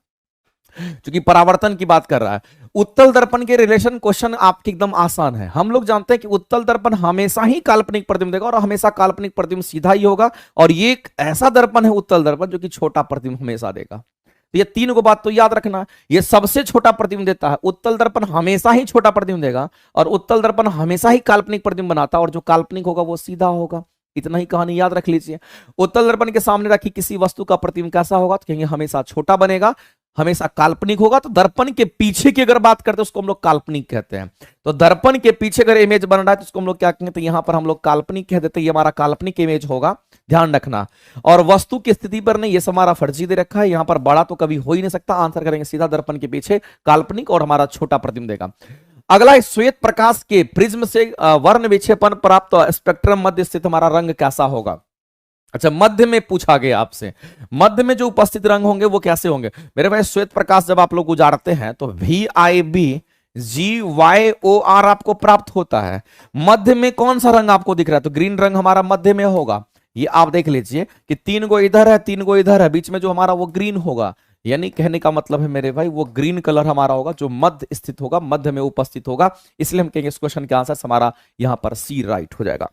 क्योंकि परावर्तन की बात कर रहा है। उत्तल दर्पण के रिलेशन क्वेश्चन आपके एकदम आसान है। हम लोग जानते हैं कि उत्तल दर्पण हमेशा ही काल्पनिक प्रतिबिंब देगा और हमेशा काल्पनिक प्रतिबिंब सीधा ही होगा, और ये एक ऐसा दर्पण है उत्तल दर्पण जो कि छोटा प्रतिबिंब हमेशा देगा। तो ये तीन को बात तो याद रखना, ये सबसे छोटा प्रतिबिंब देता है, उत्तल दर्पण हमेशा ही छोटा प्रतिबिंब देगा, और उत्तल दर्पण हमेशा ही काल्पनिक प्रतिबिंब बनाता है, और जो काल्पनिक होगा वो सीधा होगा। इतना ही कहानी याद रख लीजिए। उत्तल दर्पण के सामने रखी किसी वस्तु का प्रतिबिंब कैसा होगा, तो कहेंगे हमेशा छोटा बनेगा, हमेशा काल्पनिक होगा। तो दर्पण के पीछे की अगर बात करते हैं उसको हम लोग काल्पनिक कहते हैं। तो दर्पण के पीछे अगर इमेज बन रहा है तो उसको हम लोग क्या कहेंगे, तो यहां पर हम लोग काल्पनिक कह देते हैं, ये हमारा काल्पनिक इमेज होगा, ध्यान रखना। और वस्तु की स्थिति पर नहीं, ये हमारा फर्जी दे रखा है, यहां पर बड़ा तो कभी हो ही नहीं सकता, आंसर करेंगे सीधा दर्पण के पीछे काल्पनिक और हमारा छोटा प्रतिबिंब देगा। अगला, श्वेत प्रकाश के प्रिज्म से वर्ण विक्षेपण प्राप्त स्पेक्ट्रम मध्य स्थित हमारा रंग कैसा होगा। अच्छा, मध्य में पूछा गया आपसे, मध्य में जो उपस्थित रंग होंगे वो कैसे होंगे मेरे भाई। श्वेत प्रकाश जब आप लोग उजाड़ते हैं तो VIBGYOR आपको प्राप्त होता है। मध्य में कौन सा रंग आपको दिख रहा है, तो ग्रीन रंग हमारा मध्य में होगा। ये आप देख लीजिए कि 3 गो इधर है 3 गो इधर है, बीच में जो हमारा वो ग्रीन होगा। यानी कहने का मतलब है मेरे भाई वो ग्रीन कलर हमारा होगा जो मध्य स्थित होगा, मध्य में उपस्थित होगा। इसलिए हम कहेंगे इस क्वेश्चन का आंसर हमारा यहां पर सी राइट हो जाएगा।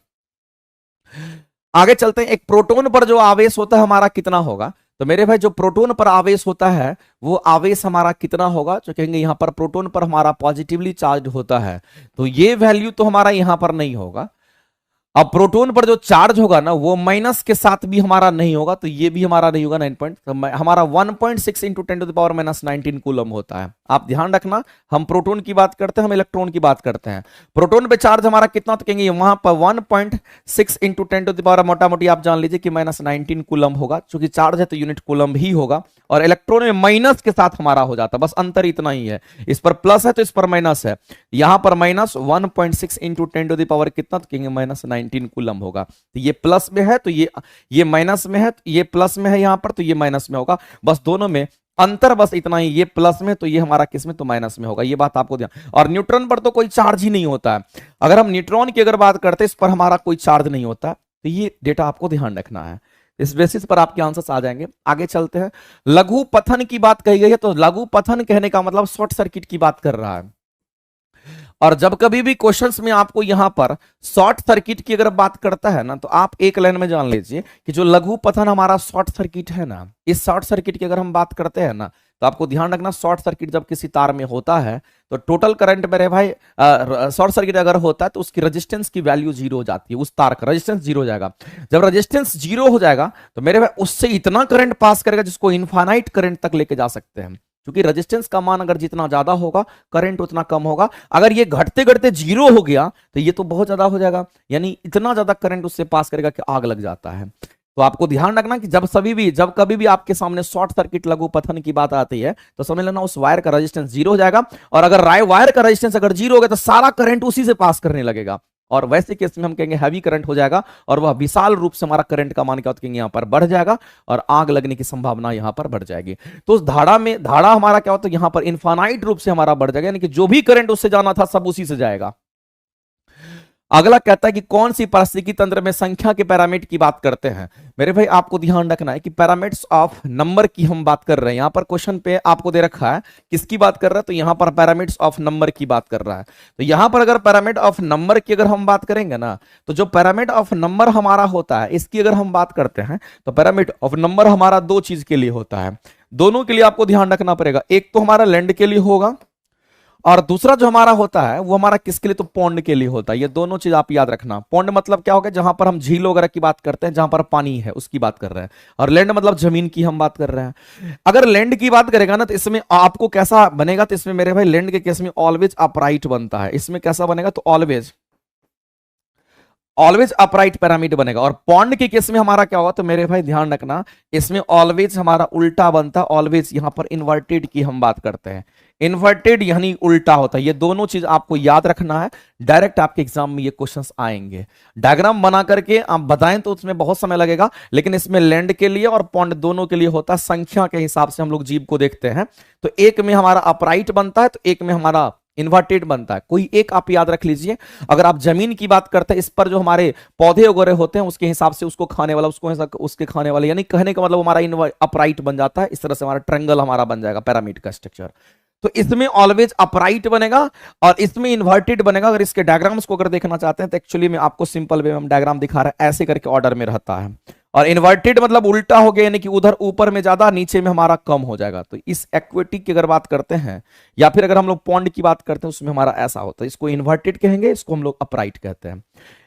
आगे चलते हैं, एक प्रोटॉन पर जो आवेश होता है हमारा कितना होगा, तो मेरे भाई जो प्रोटॉन पर आवेश होता है वो आवेश हमारा कितना होगा, तो कहेंगे यहां पर प्रोटॉन पर हमारा पॉजिटिवली चार्ज होता है, तो ये वैल्यू तो हमारा यहां पर नहीं होगा। अब प्रोटॉन पर जो चार्ज होगा ना वो माइनस के साथ भी हमारा नहीं होगा, तो ये भी हमारा नहीं होगा 9 पॉइंट, तो हमारा 1.6 इंटू 10⁻⁻19 कूलम होता है। आप ध्यान रखना, हम प्रोटॉन की बात करते हैं, हम इलेक्ट्रॉन की बात करते हैं। प्रोटॉन पे चार्ज हमारा कितना, तो कहेंगे वहां पर 1.6 इंटू 10⁻⁻, मोटा मोटी आप जान लीजिए कि -19 कूलम होगा, क्योंकि चार्ज है तो यूनिट कूलम ही होगा, और इलेक्ट्रॉन में माइनस के साथ हमारा हो जाता है, बस अंतर इतना ही है। इस पर प्लस है तो इस पर माइनस है, यहां पर -1.6 इंटू 10⁻, कितना, तो कहेंगे -19 कूलम होगा। तो ये प्लस में है तो ये माइनस में है, तो ये प्लस में है यहां पर, तो ये माइनस में होगा, बस दोनों में अंतर बस इतना ही, ये प्लस में तो ये हमारा किस में, तो माइनस में होगा। ये बात आपको ध्यान। और न्यूट्रॉन पर तो कोई चार्ज ही नहीं होता है, अगर हम न्यूट्रॉन की अगर बात करते हैं इस पर हमारा कोई चार्ज नहीं होता, तो ये डेटा आपको ध्यान रखना है, इस बेसिस पर आपके आंसर्स आ जाएंगे। आगे चलते हैं, लघु पथन की बात कही गई है, तो लघु पथन कहने का मतलब शॉर्ट सर्किट की बात कर रहा है। और जब कभी भी क्वेश्चंस में आपको यहां पर शॉर्ट सर्किट की अगर बात करता है ना, तो आप एक लाइन में जान लीजिए कि जो लघु पथन हमारा शॉर्ट सर्किट है ना, इस शॉर्ट सर्किट की अगर हम बात करते हैं ना, तो आपको ध्यान रखना शॉर्ट सर्किट जब किसी तार में होता है तो टोटल करंट मेरे भाई शॉर्ट सर्किट अगर होता है तो उसकी रेजिस्टेंस की वैल्यू 0 हो जाती है, उस तार का रेजिस्टेंस 0 हो जाएगा। जब रेजिस्टेंस 0 हो जाएगा तो मेरे भाई उससे इतना करंट पास करेगा जिसको इनफाइनाइट करंट तक लेके जा सकते हैं, क्योंकि रेजिस्टेंस का मान अगर जितना ज्यादा होगा करंट उतना कम होगा। अगर ये घटते घटते 0 हो गया तो ये तो बहुत ज्यादा हो जाएगा, यानी इतना ज्यादा करंट उससे पास करेगा कि आग लग जाता है। तो आपको ध्यान रखना कि जब कभी भी आपके सामने शॉर्ट सर्किट लघु पथन की बात आती है तो समझ लेना उस वायर का रेजिस्टेंस जीरो हो जाएगा, और अगर वायर का रेजिस्टेंस अगर जीरो हो गया तो सारा करंट उसी से पास करने लगेगा, और वैसे केस में हम कहेंगे हैवी करंट हो जाएगा, और वह विशाल रूप से हमारा करंट का मान क्या होता है यहां पर बढ़ जाएगा, और आग लगने की संभावना यहां पर बढ़ जाएगी। तो उस धारा हमारा क्या होता है यहां पर इनफाइनाइट रूप से हमारा बढ़ जाएगा, यानी कि जो भी करंट उससे जाना था सब उसी से जाएगा। अगला कहता है कि कौन सी पारिस्थितिकी तंत्र में संख्या के पैरामीटर की बात करते हैं। मेरे भाई आपको ध्यान रखना है कि पैरामीटर्स ऑफ नंबर की हम बात कर रहे हैं। यहां पर क्वेश्चन पे आपको दे रखा है किसकी बात कर रहा है, तो यहां पर पैरामीटर्स ऑफ नंबर की बात कर रहा है। तो यहां पर अगर पैरामीटर ऑफ नंबर की अगर हम बात करेंगे ना, तो जो पैरामीटर ऑफ नंबर हमारा होता है इसकी अगर हम बात करते हैं तो पैरामीटर ऑफ नंबर हमारा दो चीज के लिए होता है, दोनों के लिए आपको ध्यान रखना पड़ेगा। एक तो हमारा लैंड के लिए होगा, और दूसरा जो हमारा होता है वो हमारा किसके लिए, तो पौंड के लिए होता है। ये दोनों चीज आप याद रखना। पौंड मतलब क्या होगा, जहां पर हम झील वगैरह की बात करते हैं, जहां पर पानी है उसकी बात कर रहे हैं, और लैंड मतलब जमीन की हम बात कर रहे हैं। अगर लैंड की बात करेगा ना तो इसमें आपको कैसा बनेगा, तो इसमें मेरे भाई लैंड के केस में ऑलवेज अपराइट बनता है। इसमें कैसा बनेगा, तो ऑलवेज अपराइट पैरामीटर बनेगा। और पॉन्ड के केस में हमारा क्या होगा, तो मेरे भाई ध्यान रखना इसमें ऑलवेज हमारा उल्टा बनता है। ऑलवेज यहां पर इन्वर्टेड की हम बात करते हैं, इन्वर्टेड यानी उल्टा होता है। ये दोनों चीज आपको याद रखना है, डायरेक्ट आपके एग्जाम में ये क्वेश्चंस आएंगे। डायग्राम बना करके आप बताएं तो उसमें बहुत समय लगेगा, लेकिन इसमें लैंड के लिए और पॉन्ड दोनों के लिए होता है। संख्या के हिसाब से हम लोग जीव को देखते हैं, तो एक में हमारा अपराइट बनता है तो एक में हमारा इन्वर्टेड बनता है। कोई एक आप याद रख लीजिए। अगर आप जमीन की बात करते हैं, इस पर जो हमारे पौधे वगैरह होते हैं उसके हिसाब से उसको खाने वाला उसके खाने वाला, यानी कहने का मतलब हमारा अपराइट बन जाता है। इस तरह से हमारा ट्रायंगल हमारा बन जाएगा पैरामीटर का स्ट्रक्चर। तो इसमें ऑलवेज अपराइट बनेगा और इसमें इन्वर्टेड बनेगा। अगर इसके डायग्राम्स को अगर देखना चाहते हैं तो एक्चुअली में आपको सिंपल वे में हम डायग्राम दिखा रहे हैं, ऐसे करके ऑर्डर में रहता है। और इन्वर्टेड मतलब उल्टा हो गया, यानी कि उधर ऊपर में ज्यादा नीचे में हमारा कम हो जाएगा। तो इस एक्वेटिक की अगर बात करते हैं या फिर अगर हम लोग पॉन्ड की बात करते हैं उसमें हमारा ऐसा होता है। इसको इन्वर्टेड कहेंगे, इसको हम लोग अपराइट कहते हैं।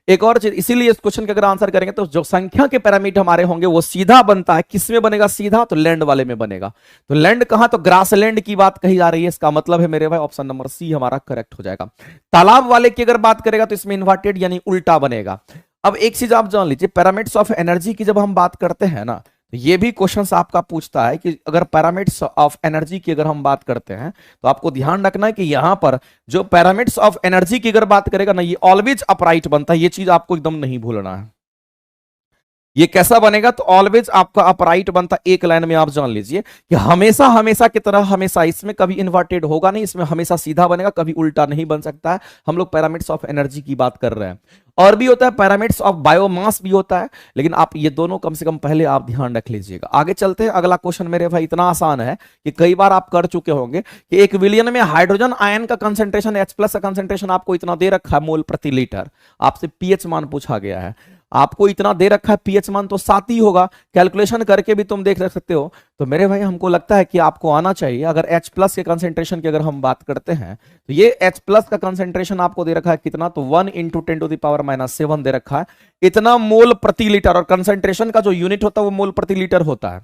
एक और चीज, इसीलिए इस क्वेश्चन का अगर आंसर करेंगे तो जो संख्या के पैरामीटर हमारे होंगे वो सीधा बनता है। किसमें बनेगा सीधा, तो लैंड वाले में बनेगा। तो लैंड कहां, तो ग्रासलैंड की बात कही जा रही है। इसका मतलब है मेरे भाई ऑप्शन नंबर सी हमारा करेक्ट हो जाएगा। तालाब वाले की अगर बात करेगा तो इसमें इन्वर्टेड यानी उल्टा बनेगा। अब एक चीज आप जान लीजिए, पैरामीटर्स ऑफ एनर्जी की जब हम बात करते हैं ना, तो ये भी क्वेश्चंस आपका पूछता है कि अगर पैरामीटर्स ऑफ एनर्जी की अगर हम बात करते हैं तो आपको ध्यान रखना है कि यहां पर जो पैरामीटर्स ऑफ एनर्जी की अगर बात करेगा ना, ये ऑलवेज अपराइट बनता है। ये चीज आपको एकदम नहीं भूलना है। ये कैसा बनेगा, तो ऑलवेज आपका अपराइट बनता। एक लाइन में आप जान लीजिए कि हमेशा हमेशा की तरह हमेशा इसमें कभी इन्वर्टेड होगा नहीं, इसमें हमेशा सीधा बनेगा, कभी उल्टा नहीं बन सकता है। हम लोग पैरामीटर्स ऑफ एनर्जी की बात कर रहे हैं। और भी होता है पैरामीटर्स ऑफ बायोमास भी होता है, लेकिन आप ये दोनों कम से कम पहले आप ध्यान रख लीजिएगा। आगे चलते हैं। अगला क्वेश्चन मेरे भाई इतना आसान है कि कई बार आप कर चुके होंगे कि 1 विलियन में हाइड्रोजन आयन का कंसेंट्रेशन, H+ का कंसेंट्रेशन आपको इतना दे रखा है मोल प्रति लीटर। आपसे पीएच मान पूछा गया है, आपको इतना दे रखा है, पीएच मान तो 7 ही होगा। कैलकुलेशन करके भी तुम देख सकते हो। तो मेरे भाई हमको लगता है कि आपको आना चाहिए। अगर H+ के कंसेंट्रेशन की अगर हम बात करते हैं तो ये H+ का कंसेंट्रेशन आपको दे रखा है कितना, तो 1 × 10⁻⁷ दे रखा है। इतना मोल प्रति लीटर, और कंसेंट्रेशन का जो यूनिट होता है वो मोल प्रति लीटर होता है।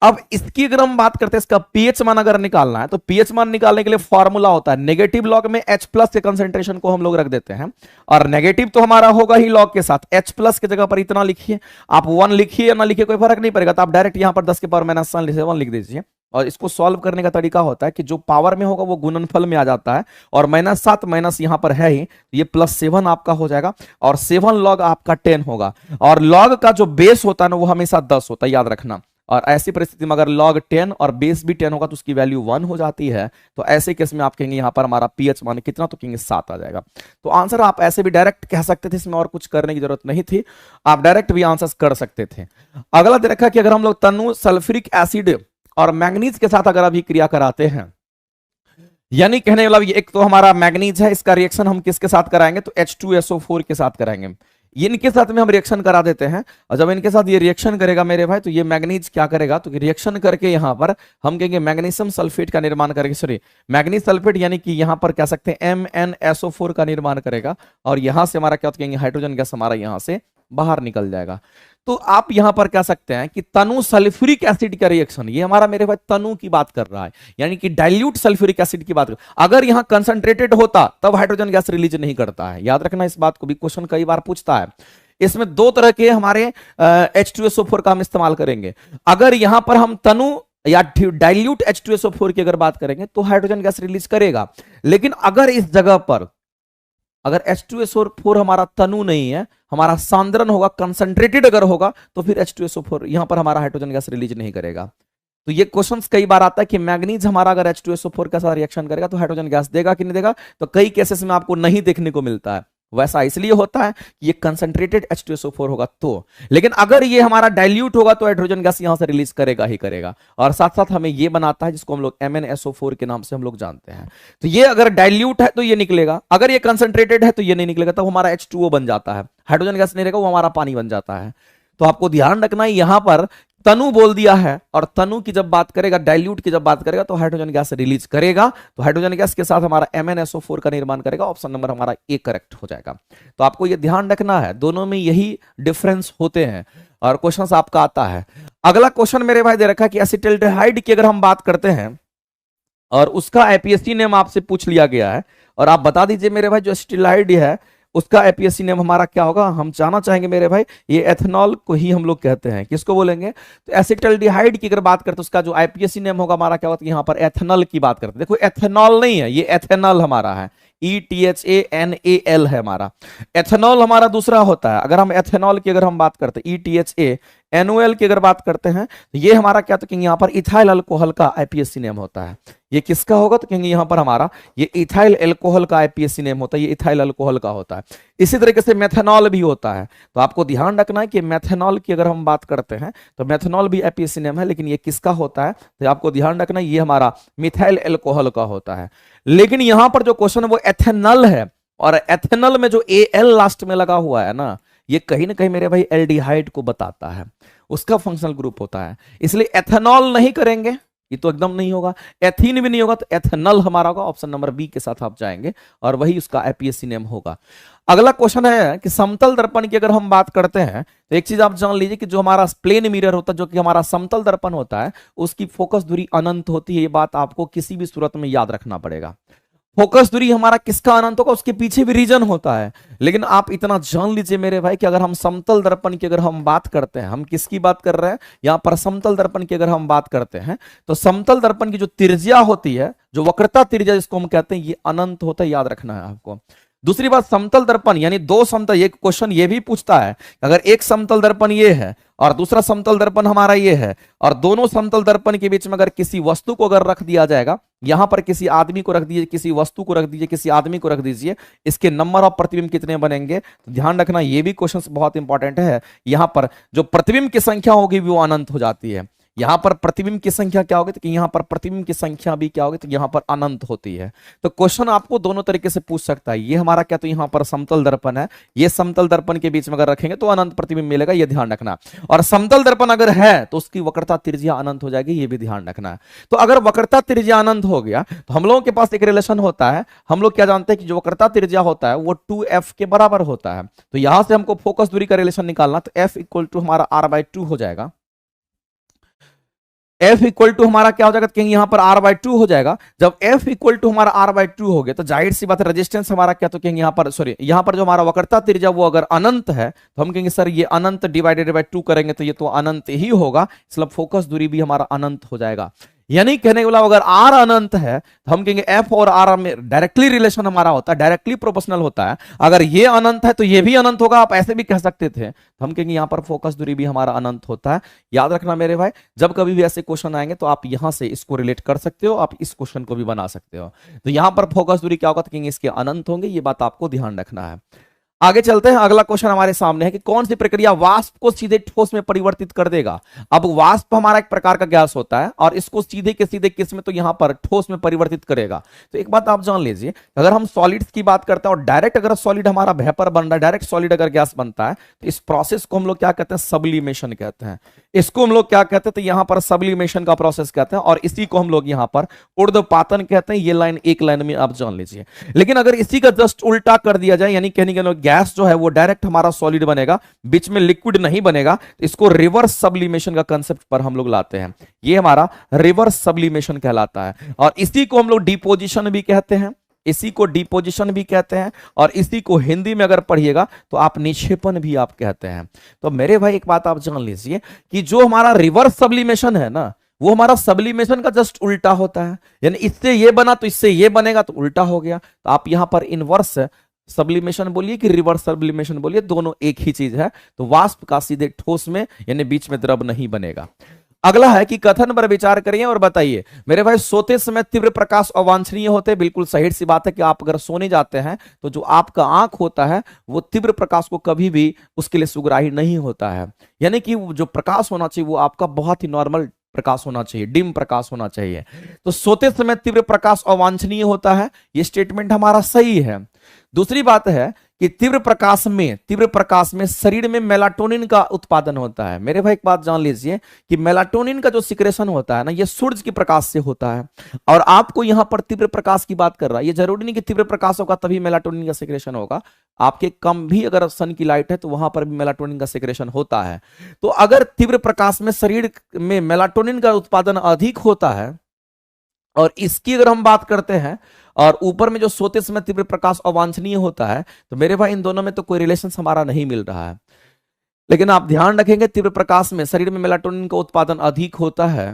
अब इसकी अगर हम बात करते हैं, इसका पीएच मान अगर निकालना है तो पीएच मान निकालने के लिए फॉर्मूला होता है, नेगेटिव लॉग में H+ के कंसेंट्रेशन को हम लोग रख देते हैं, और नेगेटिव तो हमारा होगा ही लॉग के साथ। H+ की जगह पर इतना लिखिए, आप 1 लिखिए या ना लिखिए कोई फर्क नहीं पड़ेगा। तो आप डायरेक्ट यहां पर 10⁻⁷ लिख दीजिए। और इसको सॉल्व करने का तरीका होता है कि जो पावर में होगा वो गुणनफल में आ जाता है, और -7 माइनस यहां पर है ही, ये +7 आपका हो जाएगा, और 7 लॉग आपका 10 होगा। और लॉग का जो बेस होता है ना वो हमेशा 10 होता है, याद रखना। और ऐसी परिस्थिति में अगर log 10 और बेस भी 10 होगा तो उसकी वैल्यू 1 हो जाती है। तो ऐसे केस में आप कहेंगे यहां पर हमारा पीएच मान कितना, तो कहेंगे 7 आ जाएगा। तो आंसर आप ऐसे भी डायरेक्ट कह सकते थे, इसमें और कुछ करने की जरूरत नहीं थी, आप डायरेक्ट भी आंसर कर सकते थे। अगला दे रखा कि अगर हम लोग तनु सल्फ्यूरिक एसिड और मैंगनीज के साथ अगर अभिक्रिया कराते हैं, यानी कहने वाला एक तो हमारा मैंगनीज है, इसका रिएक्शन हम किसके साथ कराएंगे, तो H2SO4 के साथ कराएंगे। इनके साथ में हम रिएक्शन करा देते हैं, और जब इनके साथ ये रिएक्शन करेगा मेरे भाई, तो ये मैग्नीज क्या करेगा, तो रिएक्शन करके यहां पर हम कहेंगे मैग्नीशियम सल्फेट का निर्माण करेगा। सॉरी, मैग्नीज सल्फेट, यानी कि यहां पर कह सकते हैं MnSO4 का निर्माण करेगा, और यहां से हमारा क्या कहेंगे हाइड्रोजन गैस हमारा यहां से बाहर निकल जाएगा। तो आप यहां पर कह सकते हैं कि तनु सल्फ्यूरिक एसिड का रिएक्शन, ये हमारा मेरे भाई तनु की बात कर रहा है, यानी कि डाइल्यूट सल्फ्यूरिक एसिड की बात कर। अगर यहां कंसंट्रेटेड होता तब हाइड्रोजन गैस रिलीज नहीं करता है, याद रखना इस बात को भी, क्वेश्चन कई बार पूछता है। इसमें दो तरह के हमारे H2SO4 का हम इस्तेमाल करेंगे। अगर यहां पर हम तनु या डाइल्यूट H2SO4 की अगर बात करेंगे तो हाइड्रोजन गैस रिलीज करेगा, लेकिन अगर इस जगह पर अगर H2SO4 हमारा तनु नहीं है, हमारा सांद्रण होगा, कंसंट्रेटेड अगर होगा, तो फिर H2SO4 यहां पर हमारा हाइड्रोजन गैस रिलीज नहीं करेगा। तो ये क्वेश्चंस कई बार आता है कि मैग्नीज हमारा अगर H2SO4 के साथ रिएक्शन करेगा तो हाइड्रोजन गैस देगा कि नहीं देगा, तो कई केसेस में आपको नहीं देखने को मिलता है। वैसा इसलिए होता है कि ये कंसंट्रेटेड H2SO4 होगा तो, लेकिन अगर ये हमारा डाइल्यूट होगा तो हाइड्रोजन गैस यहां से रिलीज करेगा ही करेगा। और साथ साथ हमें ये बनाता है जिसको हम लोग MnSO4 के नाम से हम लोग जानते हैं। तो ये अगर डाइल्यूट है तो ये निकलेगा, अगर ये कंसंट्रेटेड है तो ये नहीं निकलेगा, तब हमारा H2O बन जाता है, हाइड्रोजन गैस नहीं रहेगा, वो हमारा पानी बन जाता है। तो आपको ध्यान रखना है, यहां पर तनु बोल दिया है, और तनु की जब बात करेगा, डाइल्यूट की जब बात करेगा तो हाइड्रोजन गैस रिलीज करेगा, तो हाइड्रोजन गैस के साथ हमारा MnSO4 का निर्माण करेगा। ऑप्शन नंबर हमारा ए करेक्ट हो जाएगा। तो आपको ये ध्यान रखना है, दोनों में यही डिफरेंस होते हैं और क्वेश्चन आपका आता है। अगला क्वेश्चन मेरे भाई दे रखा है कि एसिटिल्डिहाइड की अगर हम बात करते हैं और उसका APSC नेम आपसे पूछ लिया गया है, और आप बता दीजिए मेरे भाई जो एसिटिल्डिहाइड है उसका APSC नेम हमारा क्या होगा। हम जानना चाहेंगे मेरे भाई, ये एथेनॉल को ही हम लोग कहते हैं, किसको बोलेंगे, तो एसिटल्डिहाइड की अगर बात करते हैं उसका जो APSC नेम होगा हमारा क्या होता है, यहाँ पर एथेनॉल की बात करते हैं। देखो एथेनॉल नहीं है, ये एथेनॉल हमारा है, ETHANAL है हमारा। एथेनॉल हमारा दूसरा होता है। अगर हम एथेनॉल की अगर हम बात करते हैं, ETHANOL की अगर बात करते हैं, तो ये हमारा क्या, तो कहेंगे यहाँ पर इथाइल अल्कोहल का APSC नेम होता है। ये किसका होगा, तो कहेंगे यहाँ पर हमारा ये इथाइल अल्कोहल का APSC नेम होता है, ये इथाइल अल्कोहल का होता है। इसी तरीके से मेथेनॉल भी होता है। तो आपको ध्यान रखना है कि मेथेनॉल की अगर हम बात करते हैं तो मेथेनॉल भी APSC नेम है, लेकिन ये किसका होता है, तो आपको ध्यान रखना है ये हमारा मिथाइल अल्कोहल का होता है। लेकिन यहां पर जो क्वेश्चन है वो एथेनॉल है, और एथेनॉल में जो AL लास्ट में लगा हुआ है ना, ये कहीं ना कहीं मेरे भाई एल्डिहाइड को बताता है, उसका फंक्शनल ग्रुप होता है। इसलिए एथेनॉल नहीं करेंगे, ये तो एकदम नहीं होगा। एथीन भी नहीं होगा, तो एथेनॉल हमारा होगा। ऑप्शन नंबर बी के साथ आप जाएंगे और वही उसका APSC नेम होगा। अगला क्वेश्चन है कि समतल दर्पण की अगर हम बात करते हैं तो एक चीज आप जान लीजिए कि जो हमारा प्लेन मिरर होता है, जो कि हमारा समतल दर्पण होता है, उसकी फोकस दूरी अनंत होती है। ये बात आपको किसी भी सूरत में याद रखना पड़ेगा। फोकस दूरी हमारा किसका अनंत होगा, उसके पीछे भी रीजन होता है। लेकिन आप इतना जान लीजिए मेरे भाई कि अगर हम समतल दर्पण की अगर हम बात करते हैं, हम किसकी बात कर रहे हैं, यहां पर समतल दर्पण की अगर हम बात करते हैं तो समतल दर्पण की जो त्रिज्या होती है, जो वक्रता त्रिज्या जिसको हम कहते हैं, ये अनंत होता है, याद रखना है आपको। दूसरी बात, समतल दर्पण यानी दो समतल, एक क्वेश्चन ये भी पूछता है अगर एक समतल दर्पण ये है और दूसरा समतल दर्पण हमारा ये है, और दोनों समतल दर्पण के बीच में अगर किसी वस्तु को अगर रख दिया जाएगा, यहां पर किसी आदमी को रख दीजिए, किसी वस्तु को रख दीजिए, किसी आदमी को रख दीजिए, इसके नंबर ऑफ प्रतिबिंब कितने बनेंगे। तो ध्यान रखना ये भी क्वेश्चन बहुत इंपॉर्टेंट है। यहां पर जो प्रतिबिंब की संख्या होगी वो अनंत हो जाती है। यहां पर प्रतिबिंब की संख्या क्या होगी, तो यहां पर प्रतिबिंब की संख्या भी क्या होगी, तो यहां पर अनंत होती है। तो क्वेश्चन आपको दोनों तरीके से पूछ सकता है। ये हमारा क्या, तो यहां पर समतल दर्पण है, ये समतल दर्पण के बीच में अगर रखेंगे तो अनंत प्रतिबिंब मिलेगा, ये ध्यान रखना। और समतल दर्पण अगर है तो उसकी वक्रता त्रिज्या अनंत हो जाएगी, ये भी ध्यान रखना है। तो अगर वक्रता त्रिज्या अनंत हो गया तो हम लोगों के पास एक रिलेशन होता है। हम लोग क्या जानते हैं कि जो वक्रता त्रिज्या होता है वो 2f के बराबर होता है। तो यहां से हमको फोकस दूरी का रिलेशन निकालना, तो f इक्वल टू हमारा r/2 हो जाएगा। F इक्वल टू हमारा क्या हो जाएगा, तो कहेंगे यहां पर r/2 हो जाएगा। जब F इक्वल टू हमारा r/2 हो गया तो जाहिर सी बात है रेजिस्टेंस हमारा क्या, तो कहेंगे यहां पर सॉरी, यहां पर जो हमारा वक्रता त्रिज्या वो अगर अनंत है तो हम कहेंगे सर ये अनंत डिवाइडेड बाय 2 करेंगे तो ये तो अनंत ही होगा, इसलिए फोकस दूरी भी हमारा अनंत हो जाएगा। यानी कहने के मतलब अगर r अनंत है तो हम कहेंगे f और r में डायरेक्टली रिलेशन हमारा होता है, डायरेक्टली प्रोपोर्शनल होता है। अगर ये अनंत है तो ये भी अनंत होगा, आप ऐसे भी कह सकते थे। तो हम कहेंगे यहां पर फोकस दूरी भी हमारा अनंत होता है। याद रखना मेरे भाई, जब कभी भी ऐसे क्वेश्चन आएंगे तो आप यहां से इसको रिलेट कर सकते हो, आप इस क्वेश्चन को भी बना सकते हो। तो यहां पर फोकस दूरी क्या होगा, तो कहेंगे इसके अनंत होंगे, ये बात आपको ध्यान रखना है। आगे चलते हैं। अगला क्वेश्चन हमारे सामने है कि कौन सी प्रक्रिया वाष्प को सीधे ठोस में परिवर्तित कर देगा। अब वाष्प हमारा एक प्रकार का गैस होता है और इसको सीधे के सीधे किस में, तो यहां पर ठोस में परिवर्तित करेगा। तो एक बात आप जान लीजिए, अगर हम सॉलिड्स की बात करते हैं और डायरेक्ट अगर सॉलिड हमारा वेपर बन रहा है, डायरेक्ट सॉलिड अगर गैस बनता है, तो इस प्रोसेस को हम लोग क्या कहते हैं, सब्लिमेशन कहते हैं। इसको हम लोग क्या कहते हैं, तो यहां पर सब्लिमेशन का प्रोसेस कहते हैं, और इसी को हम लोग यहां पर ऊर्ध्वपातन कहते हैं। ये लाइन एक लाइन में आप जान लीजिए। लेकिन अगर इसी का जस्ट उल्टा कर दिया जाए, यानी कहने के गैस जो है वो डायरेक्ट हमारा सॉलिड बनेगा, बीच में लिक्विड नहीं बनेगा, इसको रिवर्स सब्लिमेशन का कंसेप्ट पर हम लोग लाते हैं। ये हमारा रिवर्स सब्लिमेशन कहलाता है, और इसी को हम लोग डिपोजिशन भी कहते हैं। इसी को डिपोजिशन भी कहते हैं, और इसी को हिंदी में अगर पढ़िएगा तो आप निक्षेपण भी आप कहते हैं। तो मेरे भाई एक बात आप जान लीजिए कि जो हमारा रिवर्स सब्लिमेशन है ना, वो हमारा सब्लिमेशन का जस्ट उल्टा होता है। यानी इससे ये बना तो इससे ये बनेगा, तो उल्टा हो गया। तो आप यहां पर इनवर्स सब्लिमेशन बोलिए कि रिवर्स सब्लिमेशन बोलिए, दोनों एक ही चीज है। तो वाष्प का सीधे ठोस में यानी बीच में द्रव नहीं बनेगा। अगला है कि कथन पर विचार करिए और बताइए। मेरे भाई सोते समय तीव्र प्रकाश अवांछनीय होते हैं, बिल्कुल सही सी बात है कि आप अगर सोने जाते हैं तो जो आपका आंख होता है वो तीव्र प्रकाश को कभी भी उसके लिए सुग्राही नहीं होता है। यानी कि जो प्रकाश होना चाहिए वो आपका बहुत ही नॉर्मल प्रकाश होना चाहिए, डिम प्रकाश होना चाहिए। तो सोते समय तीव्र प्रकाश अवांछनीय होता है, ये स्टेटमेंट हमारा सही है। दूसरी बात है कि तीव्र प्रकाश में शरीर में मेलाटोनिन का उत्पादन होता है। मेरे भाई एक बात जान लीजिए कि मेलाटोनिन का जो सिक्रेशन होता है ना, ये सूरज के प्रकाश से होता है। और आपको यहां पर तीव्र प्रकाश की बात कर रहा है, ये जरूरी नहीं कि तीव्र प्रकाश होगा तभी मेलाटोनिन का सिक्रेशन होगा। आपके कम भी अगर सन की लाइट है तो वहां पर भी मेलाटोनिन का सिक्रेशन होता है। तो अगर तीव्र प्रकाश में शरीर में मेलाटोनिन का उत्पादन अधिक होता है, और इसकी अगर हम बात करते हैं, और ऊपर में जो सोते समय तीव्र प्रकाश अवांछनीय होता है, तो मेरे भाई इन दोनों में तो कोई रिलेशन हमारा नहीं मिल रहा है। लेकिन आप ध्यान रखेंगे तीव्र प्रकाश में शरीर में मेलाटोनिन का उत्पादन अधिक होता है,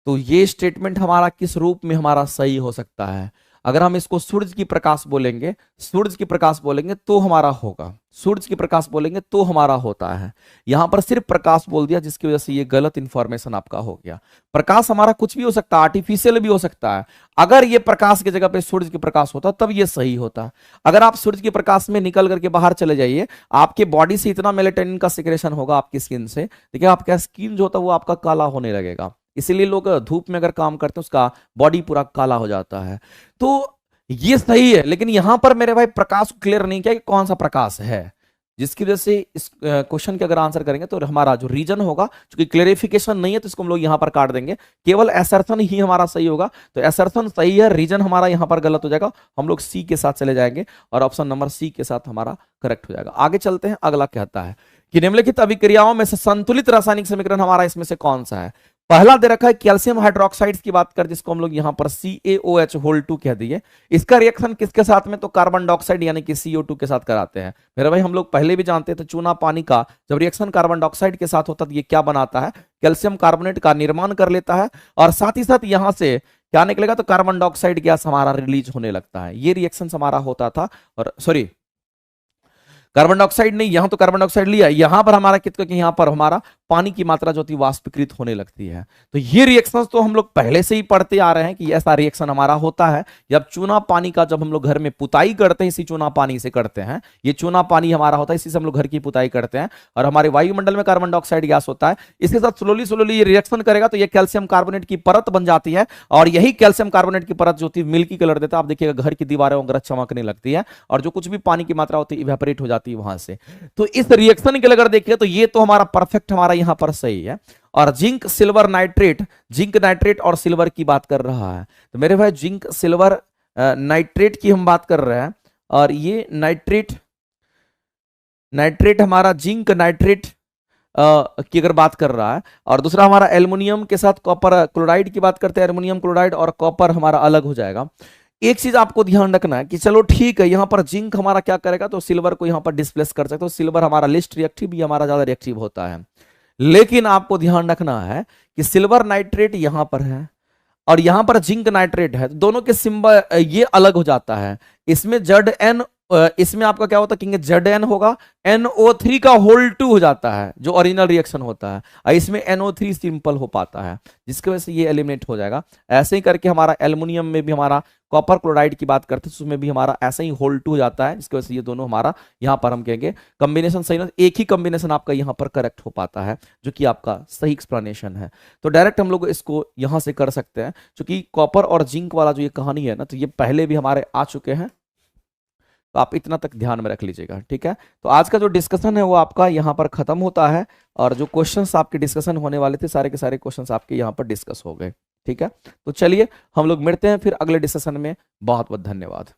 तो ये स्टेटमेंट हमारा किस रूप में हमारा सही हो सकता है? अगर हम इसको सूरज की प्रकाश बोलेंगे, सूरज की प्रकाश बोलेंगे तो हमारा होगा, सूरज की प्रकाश बोलेंगे तो हमारा होता है। यहां पर सिर्फ प्रकाश बोल दिया जिसकी वजह से ये गलत इंफॉर्मेशन आपका हो गया। प्रकाश हमारा कुछ भी हो सकता है, आर्टिफिशियल भी हो सकता है। अगर ये प्रकाश की जगह पे सूरज की प्रकाश होता तब ये सही होता। अगर आप सूरज की प्रकाश में निकल करके बाहर चले जाइए, आपके बॉडी से इतना मेलेटोनिन का सिक्रेशन होगा आपकी स्किन से, देखिए आपका स्किन जो होता है वो आपका काला होने लगेगा। इसीलिए लोग धूप में अगर काम करते हैं उसका बॉडी पूरा काला हो जाता है। तो ये सही है, लेकिन यहां पर मेरे भाई प्रकाश क्लियर नहीं किया कि कौन सा प्रकाश है, जिसकी वजह से इस क्वेश्चन के अगर आंसर करेंगे तो हमारा जो रीजन होगा, क्योंकि क्लेरिफिकेशन नहीं है तो इसको हम लोग यहां पर काट देंगे, केवल असर्शन ही हमारा सही होगा। तो असर्शन सही है, रीजन हमारा यहां पर गलत हो जाएगा। हम लोग सी के साथ चले जाएंगे और ऑप्शन नंबर सी के साथ हमारा करेक्ट हो जाएगा। आगे चलते हैं। अगला कहता है कि निम्नलिखित अभिक्रियाओं में से संतुलित रासायनिक समीकरण हमारा इसमें से कौन सा है? पहला दे रखा है कैल्शियम हाइड्रोक्साइड्स की बात कर, जिसको हम लोग यहां पर CaOH2 कह दिए। इसका रिएक्शन किसके साथ में? तो कार्बन डाइऑक्साइड यानी कि CO2 के साथ कराते हैं। मेरे भाई हम लोग पहले भी जानते थे चूना पानी का जब रिएक्शन कार्बन डाइऑक्साइड के साथ होता है तो ये क्या बनाता है? कैल्शियम कार्बोनेट का निर्माण कर लेता है, और साथ ही साथ यहां से क्या निकलेगा? तो कार्बन डाइऑक्साइड गैस हमारा रिलीज होने लगता है। ये रिएक्शन हमारा होता था, और सॉरी कार्बन डाइऑक्साइड नहीं, यहां तो कार्बन डाइऑक्साइड लिया, यहां पर हमारा कितना कि यहां पर हमारा पानी की मात्रा जो होती है वाष्पीकृत होने लगती है। तो ये रिएक्शंस तो हम लोग पहले से ही पढ़ते आ रहे हैं कि ऐसा रिएक्शन हमारा होता है। जब चूना पानी का जब हम लोग घर में पुताई करते हैं, इसी चूना पानी से करते हैं, ये चूना पानी हमारा होता है, इसी से हम लोग घर की पुताई करते हैं, और हमारे वायुमंडल में कार्बन डाइऑक्साइड गैस होता है। इसके साथ स्लोली स्लोली ये रिएक्शन करेगा तो ये कैल्शियम कार्बोनेट की परत बन जाती है, और यही कैल्शियम कार्बोनेट की परत जो होती है मिल्की कलर देता है। आप देखिएगा घर की दीवारें वगैरह चमकने लगती है, और जो कुछ भी पानी की मात्रा होती है इवेपोरेट हो जाती है वहां से। तो इस रिएक्शन के लिए अगर देखिए तो ये तो हमारा परफेक्ट हमारा यहां पर सही है। और zinc silver nitrate, zinc nitrate और सिल्वर की बात कर रहा है, तो मेरे भाई जिंक सिल्वर नाइट्रेट की हम बात कर रहे हैं, और ये नाइट्रेट हमारा जिंक नाइट्रेट की अगर बात कर रहा है। और दूसरा हमारा एल्युमिनियम के साथ कॉपर क्लोराइड की बात करते हैं, एल्युमिनियम क्लोराइड और कॉपर हमारा अलग हो जाएगा। एक चीज आपको ध्यान रखना है कि चलो ठीक है, यहां पर जिंक हमारा क्या करेगा? तो सिल्वर को यहां पर डिस्प्लेस कर सकते हो। तो सिल्वर हमारा लिस्ट रिएक्टिव भी हमारा ज्यादा रिएक्टिव होता है। लेकिन आपको ध्यान रखना है कि सिल्वर नाइट्रेट यहां पर है और यहां पर जिंक नाइट्रेट है, तो दोनों के सिंबल ये अलग हो जाता है। इसमें ZN, इसमें आपका क्या होता है? ZN होगा, NO3 का होल 2 हो जाता है जो ओरिजिनल रिएक्शन होता है, और इसमें NO3 सिंपल हो पाता है, जिसकी वजह से ये एलिमिनेट हो जाएगा। ऐसे ही करके हमारा एल्युमिनियम में भी हमारा कॉपर क्लोराइड की बात करते हैं, उसमें भी हमारा ऐसा ही होल 2 हो जाता है, जिसकी वजह से ये दोनों हमारा यहाँ पर हम कहेंगे कॉम्बिनेशन सही ना, एक ही कॉम्बिनेशन आपका यहाँ पर करेक्ट हो पाता है, जो कि आपका सही एक्सप्लेनेशन है। तो डायरेक्ट हम लोग इसको यहाँ से कर सकते हैं, क्योंकि कॉपर और जिंक वाला जो ये कहानी है ना, तो ये पहले भी हमारे आ चुके हैं, तो आप इतना तक ध्यान में रख लीजिएगा, ठीक है। तो आज का जो डिस्कशन है वो आपका यहाँ पर खत्म होता है, और जो क्वेश्चंस आपके डिस्कशन होने वाले थे सारे के सारे क्वेश्चंस आपके यहाँ पर डिस्कस हो गए, ठीक है। तो चलिए हम लोग मिलते हैं फिर अगले डिस्कशन में। बहुत बहुत धन्यवाद।